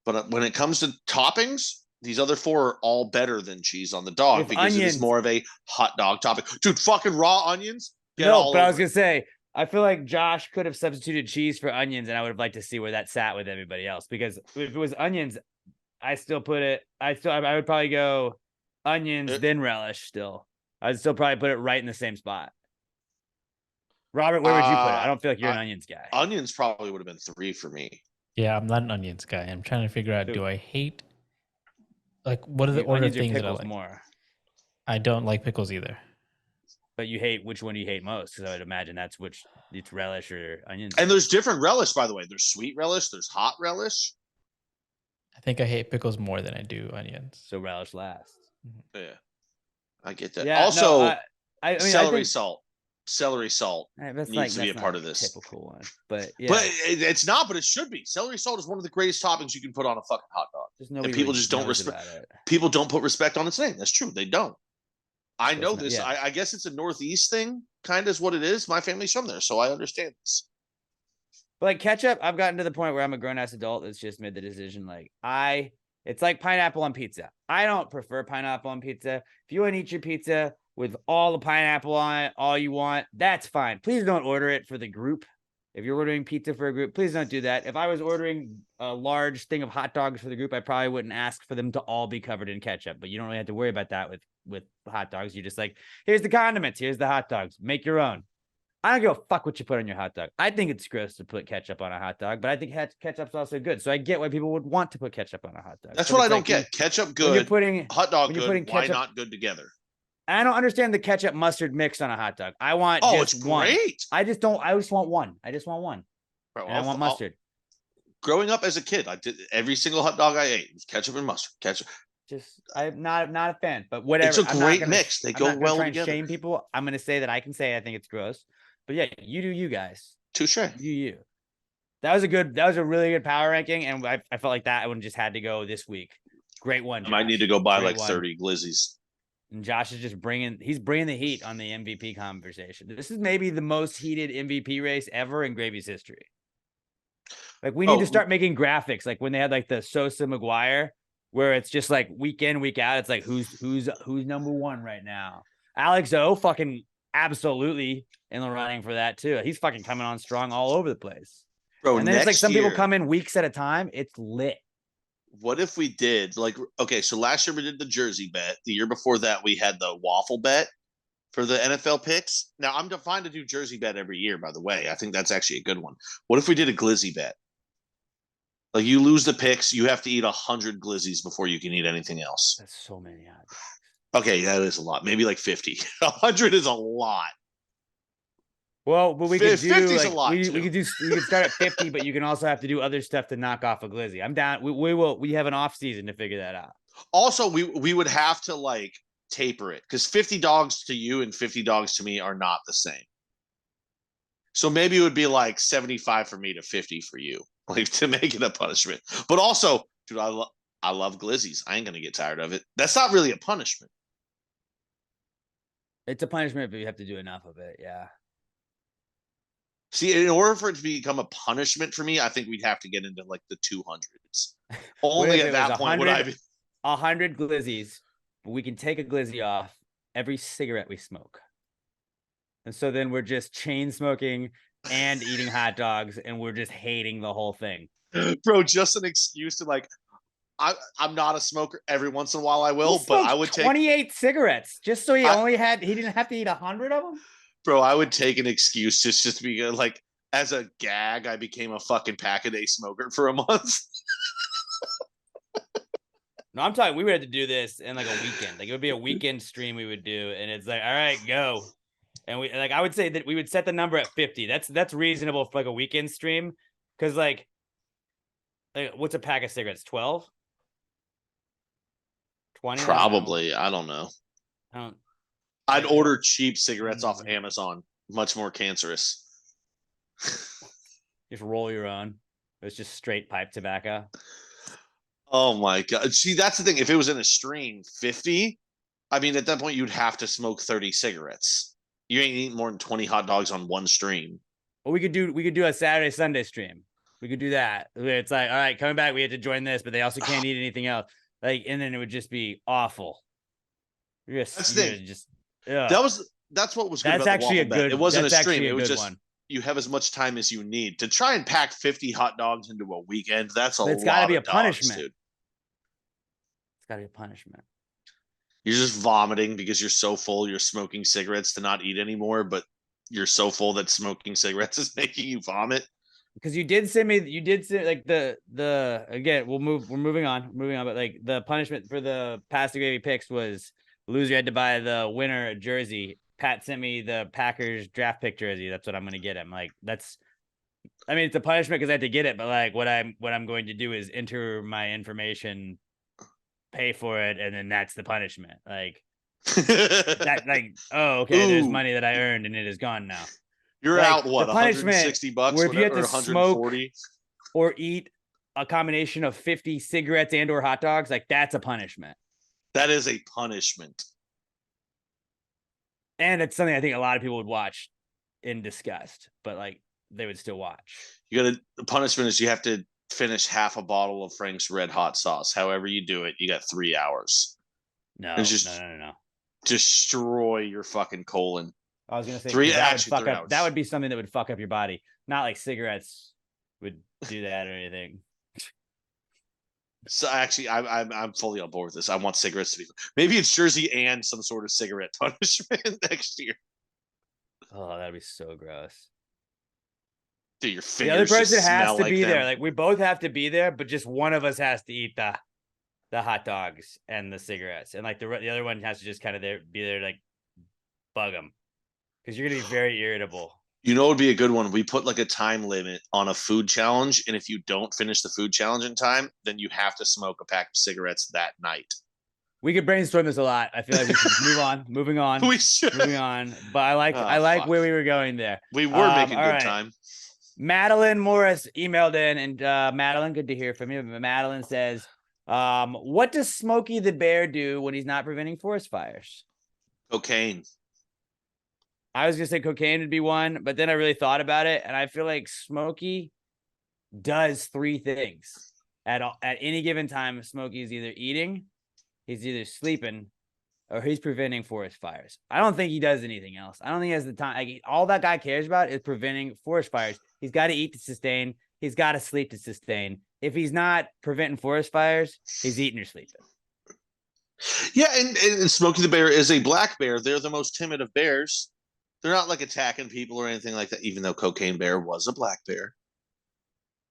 But when it comes to toppings, these other 4 are all better than cheese on the dog With because onions. it is more of a hot dog topping. Dude, fucking raw onions. No, but I was going to say, I feel like Josh could have substituted cheese for onions, and I would have liked to see where that sat with everybody else. Because if it was onions, I would probably go onions, then relish still. I'd still probably put it right in the same spot. Robert, where would you put it? I don't feel like you're an onions guy. Onions probably would have been 3 for me. Yeah, I'm not an onions guy. I'm trying to figure out, do I hate, like, what are the order of things that I like? More. I don't like pickles either. But you hate, which one do you hate most? Because I would imagine that's which, it's relish or onions. And there's different relish, by the way. There's sweet relish. There's hot relish. I think I hate pickles more than I do onions. So relish last. Yeah, I get that. Yeah, also, I mean, celery salt. Celery salt that's needs to be a part of this. Typical one, but yeah, but it's not. But it should be. Celery salt is one of the greatest toppings you can put on a fucking hot dog. And people just don't respect. People don't put respect on its name. That's true. They don't. I know this. Yeah. I guess it's a Northeast thing, kind of is what it is. My family's from there, so I understand this. But like ketchup, I've gotten to the point where I'm a grown ass adult that's just made the decision. It's like pineapple on pizza. I don't prefer pineapple on pizza. If you want to eat your pizza with all the pineapple on it, all you want, that's fine. Please don't order it for the group. If you're ordering pizza for a group, please don't do that. If I was ordering a large thing of hot dogs for the group, I probably wouldn't ask for them to all be covered in ketchup. But you don't really have to worry about that with hot dogs. You're just like, here's the condiments, here's the hot dogs, make your own. I don't give a fuck what you put on your hot dog. I think it's gross to put ketchup on a hot dog, but I think ketchup's also good. So I get why people would want to put ketchup on a hot dog. That's what I don't get. Ketchup good, hot dog good. Why not good together? I don't understand the ketchup mustard mix on a hot dog. I want just one. Great. I just want one. I just want one. Bro, and I want mustard. Growing up as a kid, I did every single hot dog I ate was ketchup and mustard. Ketchup. I'm not a fan, but whatever. It's a great mix. They go well together. Shame people. I'm gonna say that I can say I think it's gross, but yeah, you do you guys. Touche. You. That was a really good power ranking, and I felt like that one just had to go this week. Great one. I might need to go buy Great like 30 glizzies. And Josh is just bringing the heat on the MVP conversation. This is maybe the most heated MVP race ever in Gravy's history. Like we need to start making graphics, like when they had like the Sosa McGuire, where it's just like week in, week out. It's like who's number one right now. Alex O fucking absolutely in the running for that too. He's fucking coming on strong all over the place. Bro, And then it's like next some people year, come in weeks at a time. It's lit. what if we did like, okay, so last year we did the jersey bet. The year before that, we had the waffle bet for the NFL picks. Now I'm fine to do jersey bet every year, by the way. I think that's actually a good one. What if we did a glizzy bet? Like you lose the picks, you have to eat 100 glizzies before you can eat anything else. That's so many hot dogs. Okay, that is a lot. Maybe like 50. 100 is a lot. Well, but we could do 50's like, a lot, we too. could start at 50, but you can also have to do other stuff to knock off a glizzy. I'm down. We have an off season to figure that out. Also, we would have to like taper it because 50 dogs to you and 50 dogs to me are not the same. So maybe it would be like 75 for me to 50 for you, like to make it a punishment. But also, dude, I love glizzies. I ain't gonna get tired of it. That's not really a punishment. It's a punishment, but you have to do enough of it. Yeah. See, in order for it to become a punishment for me, I think we'd have to get into like the 200s. Only at that point would I be 100 glizzies, but we can take a glizzy off every cigarette we smoke. And so then we're just chain smoking and eating hot dogs, and we're just hating the whole thing. bro, just an excuse to like I'm not a smoker. Every once in a while I will, He but I smoked would take 28 cigarettes just so he didn't have to eat 100 of them. bro, I would take an excuse just to be like as a gag, I became a fucking pack-a-day smoker for a month. No, I'm talking we would have to do this in like a weekend. Like it would be a weekend stream we would do, and it's like, all right, go. And we like I would say that we would set the number at 50. That's reasonable for like a weekend stream. Cause like what's a pack of cigarettes? 12? 20? Probably. I don't know. I'd order cheap cigarettes off Amazon. Much more cancerous. Just roll your own. It's just straight pipe tobacco. Oh my god. See, that's the thing. If it was in a stream, 50, I mean, at that point you'd have to smoke 30 cigarettes. You ain't eating more than 20 hot dogs on one stream. Well, we could do a Saturday Sunday stream. We could do that. It's like, all right, coming back, we have to join this, but they also can't eat anything else. Like, and then it would just be awful. That's the thing. Just that's what was good that's about actually the waffle bet. It wasn't a stream. It was just one. You have as much time as you need to try and pack 50 hot dogs into a weekend. That's a lot. It's got to be a punishment. Dude. It's got to be a punishment. You're just vomiting because you're so full. You're smoking cigarettes to not eat anymore, but you're so full that smoking cigarettes is making you vomit. Because you did say like the again, we're moving on, but like the punishment for the pasta gravy picks was loser had to buy the winner a jersey. Pat sent me the Packers draft pick jersey. That's what I'm going to get him. Like it's a punishment because I had to get it, but like what I'm going to do is enter my information, pay for it, and then that's the punishment. Like that, like, oh, okay, there's money that I earned and it is gone now. You're like, out what, $160 where if you had to 140 smoke or eat a combination of 50 cigarettes and or hot dogs, like that's a punishment. That is a punishment. And it's something I think a lot of people would watch in disgust, but like they would still watch. The punishment is you have to finish half a bottle of Frank's Red Hot sauce. However you do it, you got 3 hours. No. Destroy your fucking colon. I was gonna say 3 hours. That would be something that would fuck up your body. Not like cigarettes would do that or anything. So actually, I'm fully on board with this. I want cigarettes to be. Maybe it's jersey and some sort of cigarette punishment next year. Oh, that'd be so gross. Dude, your fingers. The other person has to like be them. there. Like we both have to be there, but just one of us has to eat the hot dogs and the cigarettes, and like the other one has to just kind of be there, like bug them, because you're gonna be very irritable. You know, it would be a good one. We put like a time limit on a food challenge, and if you don't finish the food challenge in time, then you have to smoke a pack of cigarettes that night. We could brainstorm this a lot. I feel like we should move on. Moving on. We should. Moving on. But I like where we were going there. We were making good time. Madeline Morris emailed in, and Madeline, good to hear from you. Madeline says, what does Smokey the Bear do when he's not preventing forest fires? Cocaine. I was gonna say cocaine would be one, but then I really thought about it, and I feel like Smokey does 3 things at any given time. Smokey is either eating, he's either sleeping, or he's preventing forest fires. I don't think he does anything else. I don't think he has the time. Like, all that guy cares about is preventing forest fires. He's got to eat to sustain. He's got to sleep to sustain. If he's not preventing forest fires, he's eating or sleeping. Yeah, and Smokey the Bear is a black bear. They're the most timid of bears. They're not like attacking people or anything like that, even though Cocaine Bear was a black bear.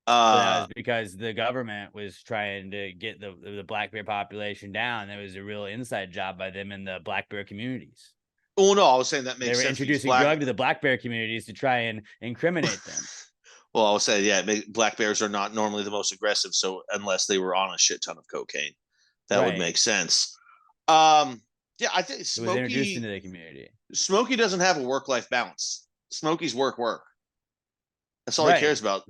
That was because the government was trying to get the black bear population down. There was a real inside job by them in the black bear communities. Oh no, I was saying that makes sense. They were introducing drug to the black bear communities to try and incriminate them. Well, I was saying, yeah, black bears are not normally the most aggressive, so unless they were on a shit ton of cocaine, that would make sense. Yeah, I think Smokey was introduced into the community. Smokey doesn't have a work-life balance. Smokey's work. That's all he cares about.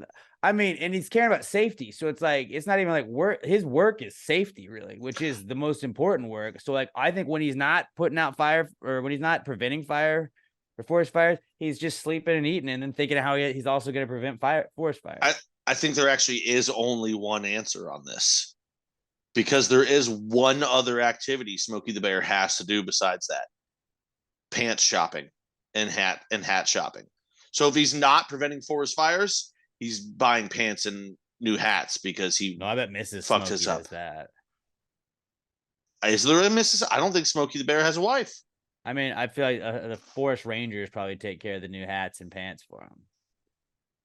I mean, and he's caring about safety. So it's like, it's not even like work. His work is safety, really, which is the most important work. So like, I think when he's not putting out fire, or when he's not preventing fire or forest fires, he's just sleeping and eating and then thinking of how he's also going to prevent forest fires. I think there actually is only one answer on this, because there is one other activity Smokey the Bear has to do besides that: pants shopping and hat shopping. So if he's not preventing forest fires, he's buying pants and new hats because he. No, I bet Mrs. fucked Smokey his up. does that. Is there a Mrs.? I don't think Smokey the Bear has a wife. I mean, I feel like the forest rangers probably take care of the new hats and pants for him.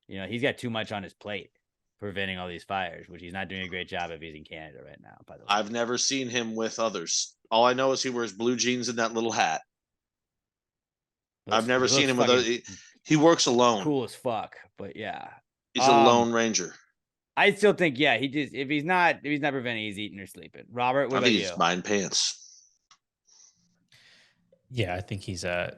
You know, he's got too much on his plate preventing all these fires, which he's not doing a great job of. He's in Canada right now, by the way. I've never seen him with others. All I know is he wears blue jeans and that little hat. I've never seen him with others. He works alone. Cool as fuck, but yeah. He's a lone ranger. I still think, yeah, he just if he's not preventing, he's eating or sleeping. Robert, what about you? He's buying pants. Yeah, I think he's you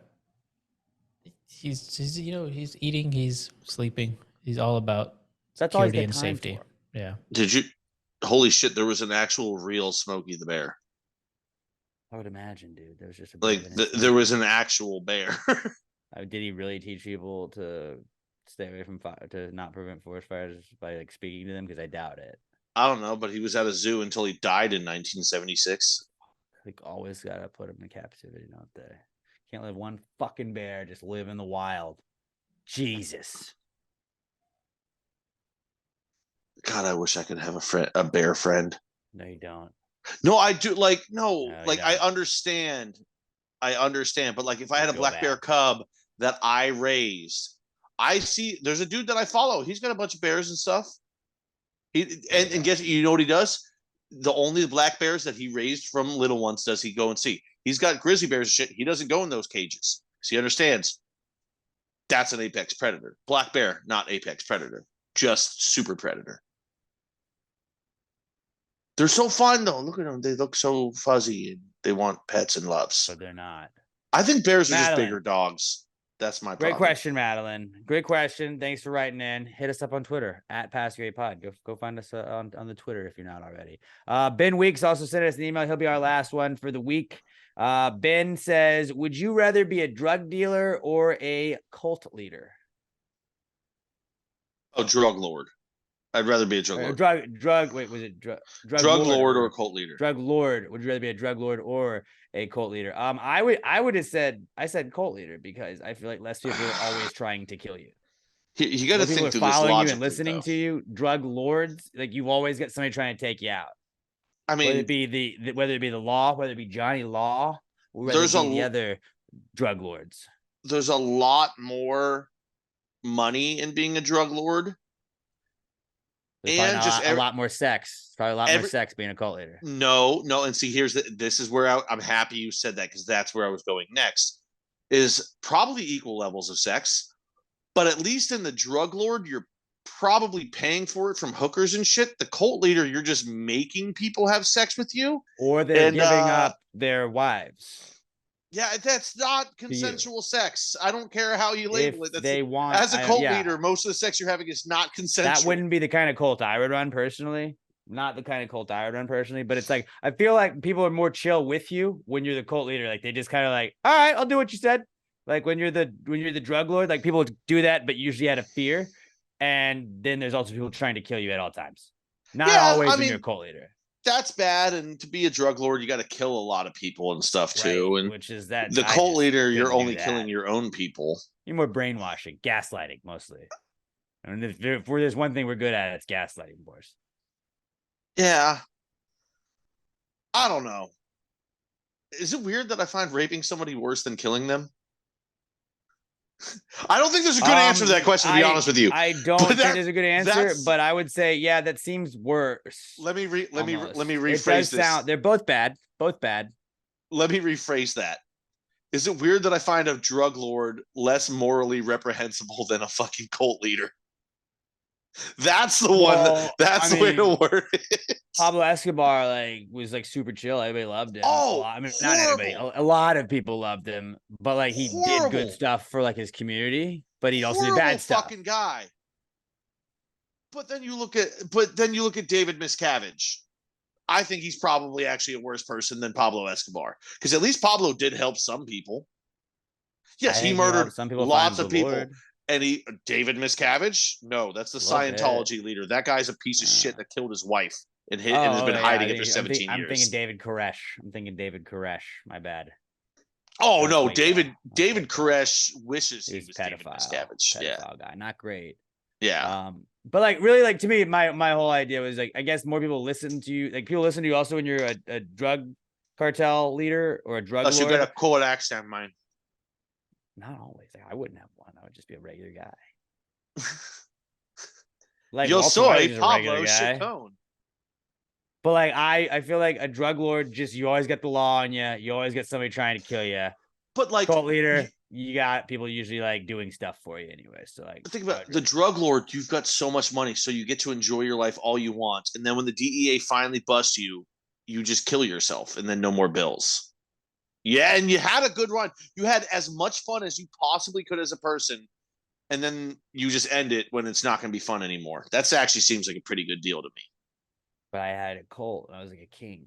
know, he's eating, he's sleeping. He's all about security and safety. Yeah. Did you? Holy shit! There was an actual real Smokey the Bear. I would imagine, dude. There was just there was an actual bear. Did he really teach people to stay away from fire, to not prevent forest fires by like speaking to them? Because I doubt it. I don't know, but he was at a zoo until he died in 1976. Like, always gotta put him in captivity, don't they? Can't let one fucking bear just live in the wild. Jesus. God, I wish I could have a bear friend. No, you don't. No, I do. Like, no, like I understand. But like, if I had a black bear cub that I raised, I see there's a dude that I follow. He's got a bunch of bears and stuff. And guess, you know what he does? The only black bears that he raised from little ones does he go and see. He's got grizzly bears and shit. He doesn't go in those cages because he understands that's an apex predator. Black bear, not apex predator, just super predator. They're so fun though. Look at them; they look so fuzzy, and they want pets and loves. But they're not. I think bears are just bigger dogs. That's my problem. Great question, Madeline. Great question. Thanks for writing in. Hit us up on Twitter at PassGreatPod. Go find us on the Twitter if you're not already. Ben Weeks also sent us an email. He'll be our last one for the week. Ben says, would you rather be a drug dealer or a cult leader? Oh, drug lord. I'd rather be a drug lord. Wait, was it drug lord or a cult leader? Drug lord. Would you rather be a drug lord or a cult leader? I would have said, cult leader, because I feel like less people are always trying to kill you. You got to think through this following logically, you and listening to you. Drug lords, like, you've always got somebody trying to take you out. I mean, whether it be the law, whether it be Johnny Law, or whether it be the other drug lords. There's a lot more money in being a drug lord. There's and just a lot more sex. Probably a lot more sex being a cult leader. No. And see, this is where I'm happy you said that, because that's where I was going next. Is probably equal levels of sex, but at least in the drug lord, you're probably paying for it from hookers and shit. The cult leader, you're just making people have sex with you, or they're giving up their wives. Yeah, that's not consensual sex. I don't care how you label it. They want, as a cult leader, most of the sex you're having is not consensual. That wouldn't be the kind of cult I would run personally. Not the kind of cult I would run personally. But it's like, I feel like people are more chill with you when you're the cult leader. Like, they just kind of like, all right, I'll do what you said. Like, when you're the drug lord, like, people do that, but usually out of fear. And then there's also people trying to kill you at all times. Not always when you're a cult leader. that's bad. And to be a drug lord, you got to kill a lot of people and stuff too. Right, And which is that the I cult just leader, you're couldn't do only that. killing your own people. You're more brainwashing, gaslighting mostly. I mean, if there's one thing we're good at, it's gaslighting, boys. Yeah. I don't know. Is it weird that I find raping somebody worse than killing them? I don't think there's a good answer to that question, to be honest with you. I don't think there's a good answer, but I would say, yeah, that seems worse. Let me rephrase It does this. sound, they're both bad. Both bad. Let me rephrase that. Is it weird that I find a drug lord less morally reprehensible than a fucking cult leader? That's the one. That's the way to word it. Pablo Escobar was super chill. Everybody loved him. Oh, I mean, not everybody. A lot of people loved him, but he did good stuff for his community. But he also did bad stuff. Fucking guy. But then you look at David Miscavige. I think he's probably actually a worse person than Pablo Escobar, because at least Pablo did help some people. Yes, he murdered some people, lots of people. And David Miscavige? No, that's the Scientology leader. That guy's a piece of shit that killed his wife and has been hiding it for 17 years. I'm thinking David Koresh. My bad. Oh, no. David Koresh wishes he was David Miscavige. Pedophile guy. Not great. Yeah. But really, to me, my whole idea was I guess more people listen to you. People listen to you also when you're a drug cartel leader or a drug lord. You got a cool accent, man. Not always. I wouldn't have one. I would just be a regular guy. Yo soy Pablo Chacon. But I feel like a drug lord, you always get the law on you. You always get somebody trying to kill you. But cult leader, you got people usually doing stuff for you anyway. So think about the drug lord. You've got so much money, so you get to enjoy your life all you want. And then when the DEA finally busts you, you just kill yourself, and then no more bills. Yeah, and you had a good run. You had as much fun as you possibly could as a person, and then you just end it when it's not going to be fun anymore. That actually seems like a pretty good deal to me. But I had a cult. I was like a king.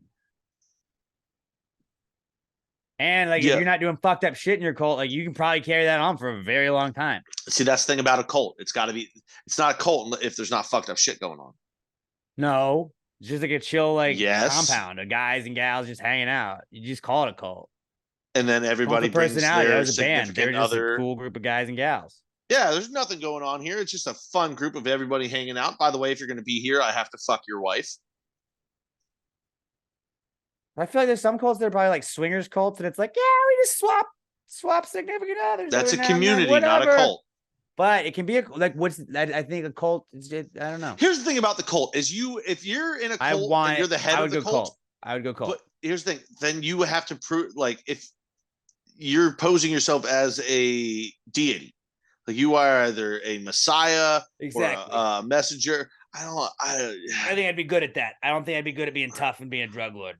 And if you're not doing fucked up shit in your cult, you can probably carry that on for a very long time. See, that's the thing about a cult. It's not a cult if there's not fucked up shit going on. No, it's just a chill compound of guys and gals just hanging out. You just call it a cult. And then everybody brings personality. their That was a band. They're just a cool group of guys and gals. Yeah, there's nothing going on here. It's just a fun group of everybody hanging out. By the way, if you're going to be here, I have to fuck your wife. I feel like there's some cults that are probably swingers cults, and it's we just swap significant others. That's a community, not a cult. But it can be I think a cult. I don't know. Here's the thing about the cult is if you're in a cult and you're the head of the cult, I would go cult. But here's the thing: then you have to prove if you're posing yourself as a deity, you are either a messiah or a messenger. I think I'd be good at that. I don't think I'd be good at being tough and being a drug lord.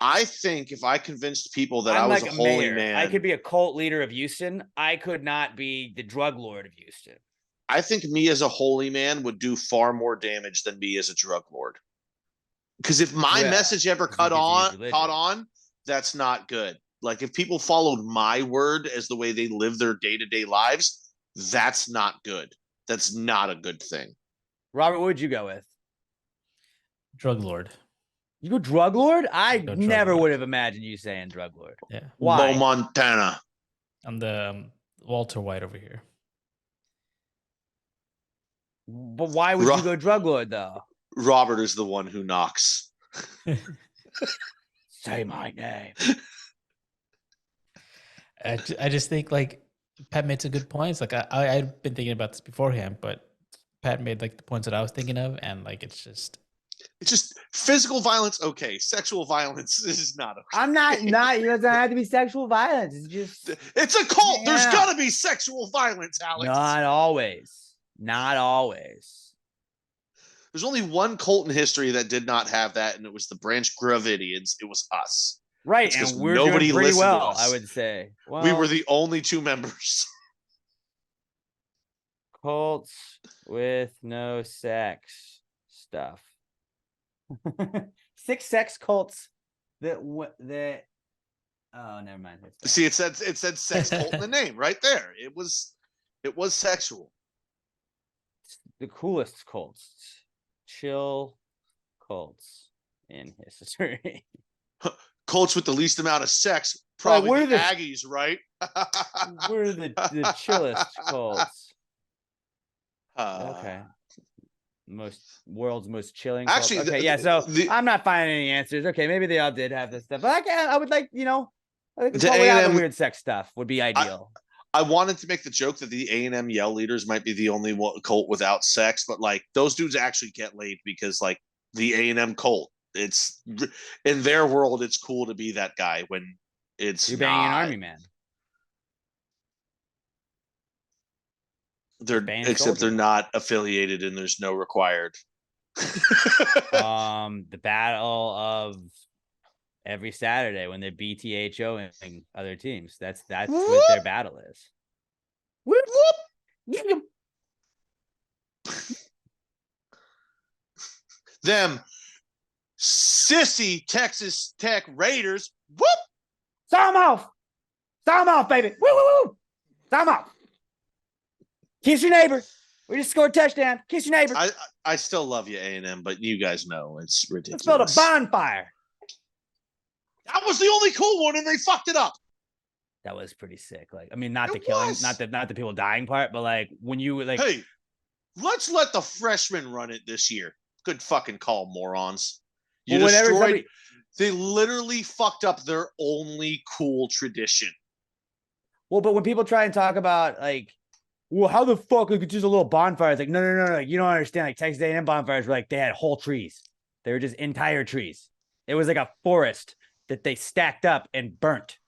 I think if I convinced people that I was a holy man, I could be a cult leader of Houston. I could not be the drug lord of Houston. I think me as a holy man would do far more damage than me as a drug lord. Because if my message ever caught on, that's not good. If people followed my word as the way they live their day-to-day lives, that's not good. That's not a good thing. Robert, what would you go with? Drug lord. You go drug lord? I never would have imagined you saying drug lord. Yeah. Why? Mo Montana. I'm the Walter White over here. But why would you go drug lord though? Robert is the one who knocks. Say my name. I just think Pat made some good points. I'd been thinking about this beforehand, but Pat made the points that I was thinking of, and it's just physical violence. Okay, sexual violence is not okay. I'm not. It doesn't have to be sexual violence. It's a cult. Yeah. There's got to be sexual violence, Alex. Not always. There's only one cult in history that did not have that, and it was the Branch Gravidians. It was us. Right, and we're doing pretty well, I would say. Well, we were the only two members. Cults with no sex stuff. 6 sex cults that oh, never mind. See, it said sex cult in the name right there. It was sexual. The coolest cults. Chill cults. in history. Colts with the least amount of sex, probably we're the the- Aggies, right? We're the chillest Colts. Okay. World's most chilling. Actually, Colts. Okay, yeah. So I'm not finding any answers. Okay, maybe they all did have this stuff, but I would like, I think The without the A&M weird sex stuff would be ideal. I wanted to make the joke that the A&M Yell leaders might be the only Colt without sex, but like those dudes actually get laid because like the A&M Colt, it's in their world, it's cool to be that guy when it's You're banging an not. army man. They're banging except they're soldier. not affiliated and there's no required. The battle of every Saturday when they're BTHOing other teams. That's what their battle is. Whoop, whoop. Them sissy Texas Tech Raiders. Whoop. Start them off, baby. Woo, woo, woo. Start them off. Kiss your neighbor. We just scored a touchdown. Kiss your neighbor. I still love you, A&M, but you guys know it's ridiculous. Let's build a bonfire. That was the only cool one, and they fucked it up. That was pretty sick. Like, I mean, not the killing, not the people dying part, but like when you like, hey, let's let the freshmen run it this year. Good fucking call, morons. You destroyed. They literally fucked up their only cool tradition. Well, but when people try and talk about like, well, how the fuck is it just a little bonfire? It's like, no. You don't understand. Like Texas A&M bonfires were like they had whole trees. They were just entire trees. It was like a forest that they stacked up and burnt.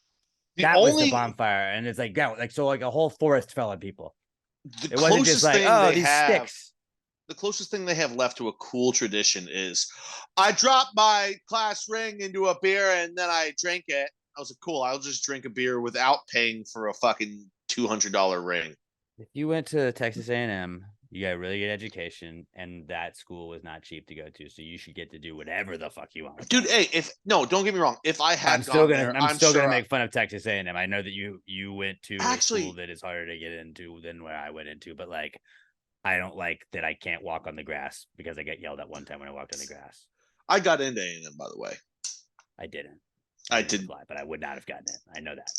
Was the bonfire, and it's like like a whole forest fell on people. It wasn't just like, oh, these sticks. The closest thing they have left to a cool tradition is I dropped my class ring into a beer and then I drank it. I was like, cool, I'll just drink a beer without paying for a fucking $200 ring. If you went to Texas A&M, you got a really good education, and that school was not cheap to go to, so you should get to do whatever the fuck you want. Dude, hey, don't get me wrong. If I had I'm still gonna make fun of Texas A&M. I know that you went to a school that is harder to get into than where I went into, but like I don't like that I can't walk on the grass because I got yelled at one time when I walked on the grass. I got into A&M, by the way. I didn't. I did fly, but I would not have gotten it. I know that.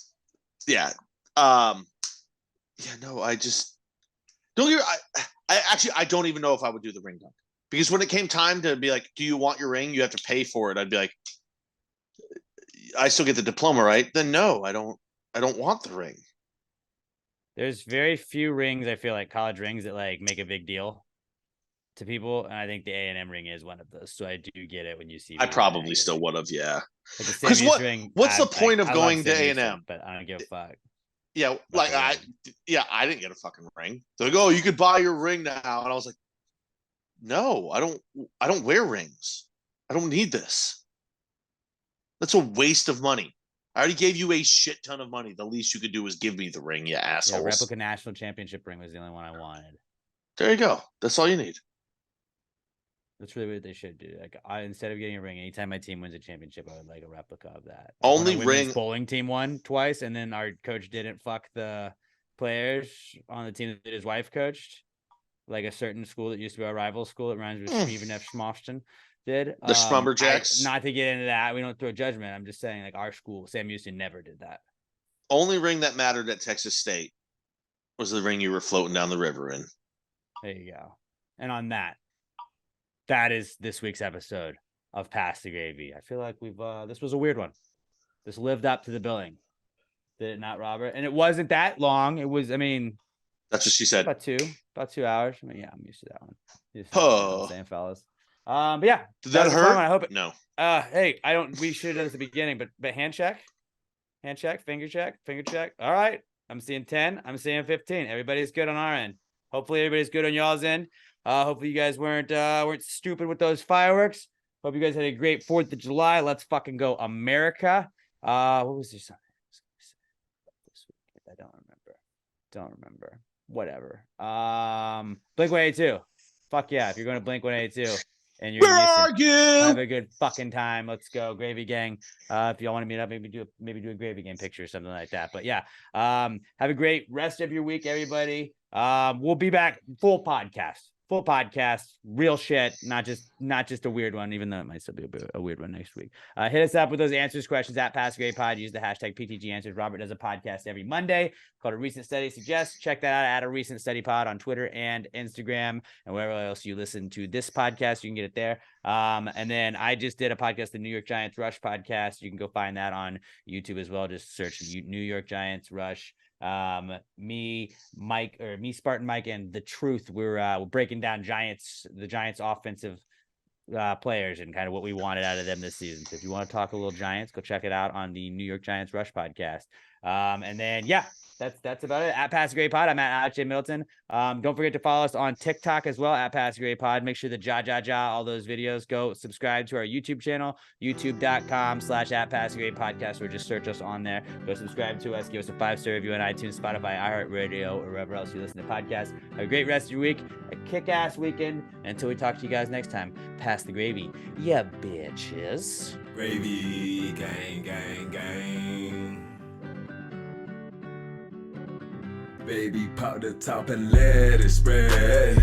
Yeah. No, I just don't get. I don't even know if I would do the ring dunk because when it came time to be like, do you want your ring? You have to pay for it. I'd be like, I still get the diploma, right? Then no, I don't want the ring. There's very few rings, I feel like college rings that like make a big deal to people. And I think the A&M ring is one of those. So I do get it when you see. I probably still would have, yeah. Because what's the point of going to A&M? But I don't give a fuck. Yeah, like I didn't get a fucking ring. They're like, oh, you could buy your ring now. And I was like, no, I don't wear rings. I don't need this. That's a waste of money. I already gave you a shit ton of money. The least you could do is give me the ring, you assholes. Yeah, replica national championship ring was the only one I wanted. There you go. That's all you need. That's really what they should do. Like, instead of getting a ring, anytime my team wins a championship, I would like a replica of that. Like Only ring. Bowling team won twice, and then our coach didn't fuck the players on the team that his wife coached. Like a certain school that used to be our rival school. It reminds me of Stephen F. Schmofston did. The Schlumberjacks. Not to get into that. We don't throw judgment. I'm just saying, like, our school, Sam Houston, never did that. Only ring that mattered at Texas State was the ring you were floating down the river in. There you go. And on that is this week's episode of Pass the Gravy. I feel like this was a weird one. This lived up to the billing. Did it not, Robert? And it wasn't that long. It was, I mean, that's what she said. About 2 hours. I mean, yeah, I'm used to that one. Oh, same fellas. But yeah, did that hurt? I hope it. No. Hey, we should have done this at the beginning, but hand check, finger check. All right, I'm seeing 10. I'm seeing 15. Everybody's good on our end. Hopefully, everybody's good on y'all's end. Hopefully, you guys weren't stupid with those fireworks. Hope you guys had a great 4th of July. Let's fucking go, America. What was your something this week? I don't remember. Whatever. Blink-182. Fuck yeah! If you're going to Blink-182 and you're have a good fucking time. Let's go, Gravy Gang. If y'all want to meet up, maybe do a Gravy Gang picture or something like that. But yeah, have a great rest of your week, everybody. We'll be back full podcast full podcast, real shit, not just a weird one, even though it might still be a weird one next week. Hit us up with those answers questions at Pass Grade Pod. Use the hashtag PTG Answers. Robert does a podcast every Monday called A Recent Study Suggests. Check that out at A Recent Study Pod on Twitter and Instagram, and wherever else you listen to this podcast, you can get it there. And then I just did a podcast, the New York Giants Rush podcast. You can go find that on YouTube as well. Just search New York Giants Rush. Me, Spartan Mike, and The Truth. We're breaking down the Giants offensive players and kind of what we wanted out of them this season. So if you want to talk a little Giants, go check it out on the New York Giants Rush podcast. And then that's about it. At Pass Grade Pod, I'm at Alex J. Milton. Don't forget to follow us on TikTok as well at Pass Grade Pod. Make sure the all those videos. Go subscribe to our YouTube channel, youtube.com/at Pass Grade Podcast, or just search us on there. Go subscribe to us. Give us a 5-star review on iTunes, Spotify, iHeartRadio, or wherever else you listen to podcasts. Have a great rest of your week, a kick-ass weekend. Until we talk to you guys next time, pass the gravy, yeah, bitches. Gravy, gang, gang, gang. Baby, pop the top and let it spread.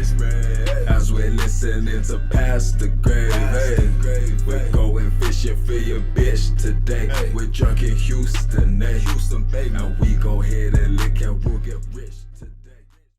As we're listening to Pass the Gravy. We're going fishing for your bitch today. We're drunk in Houston, baby. And we go ahead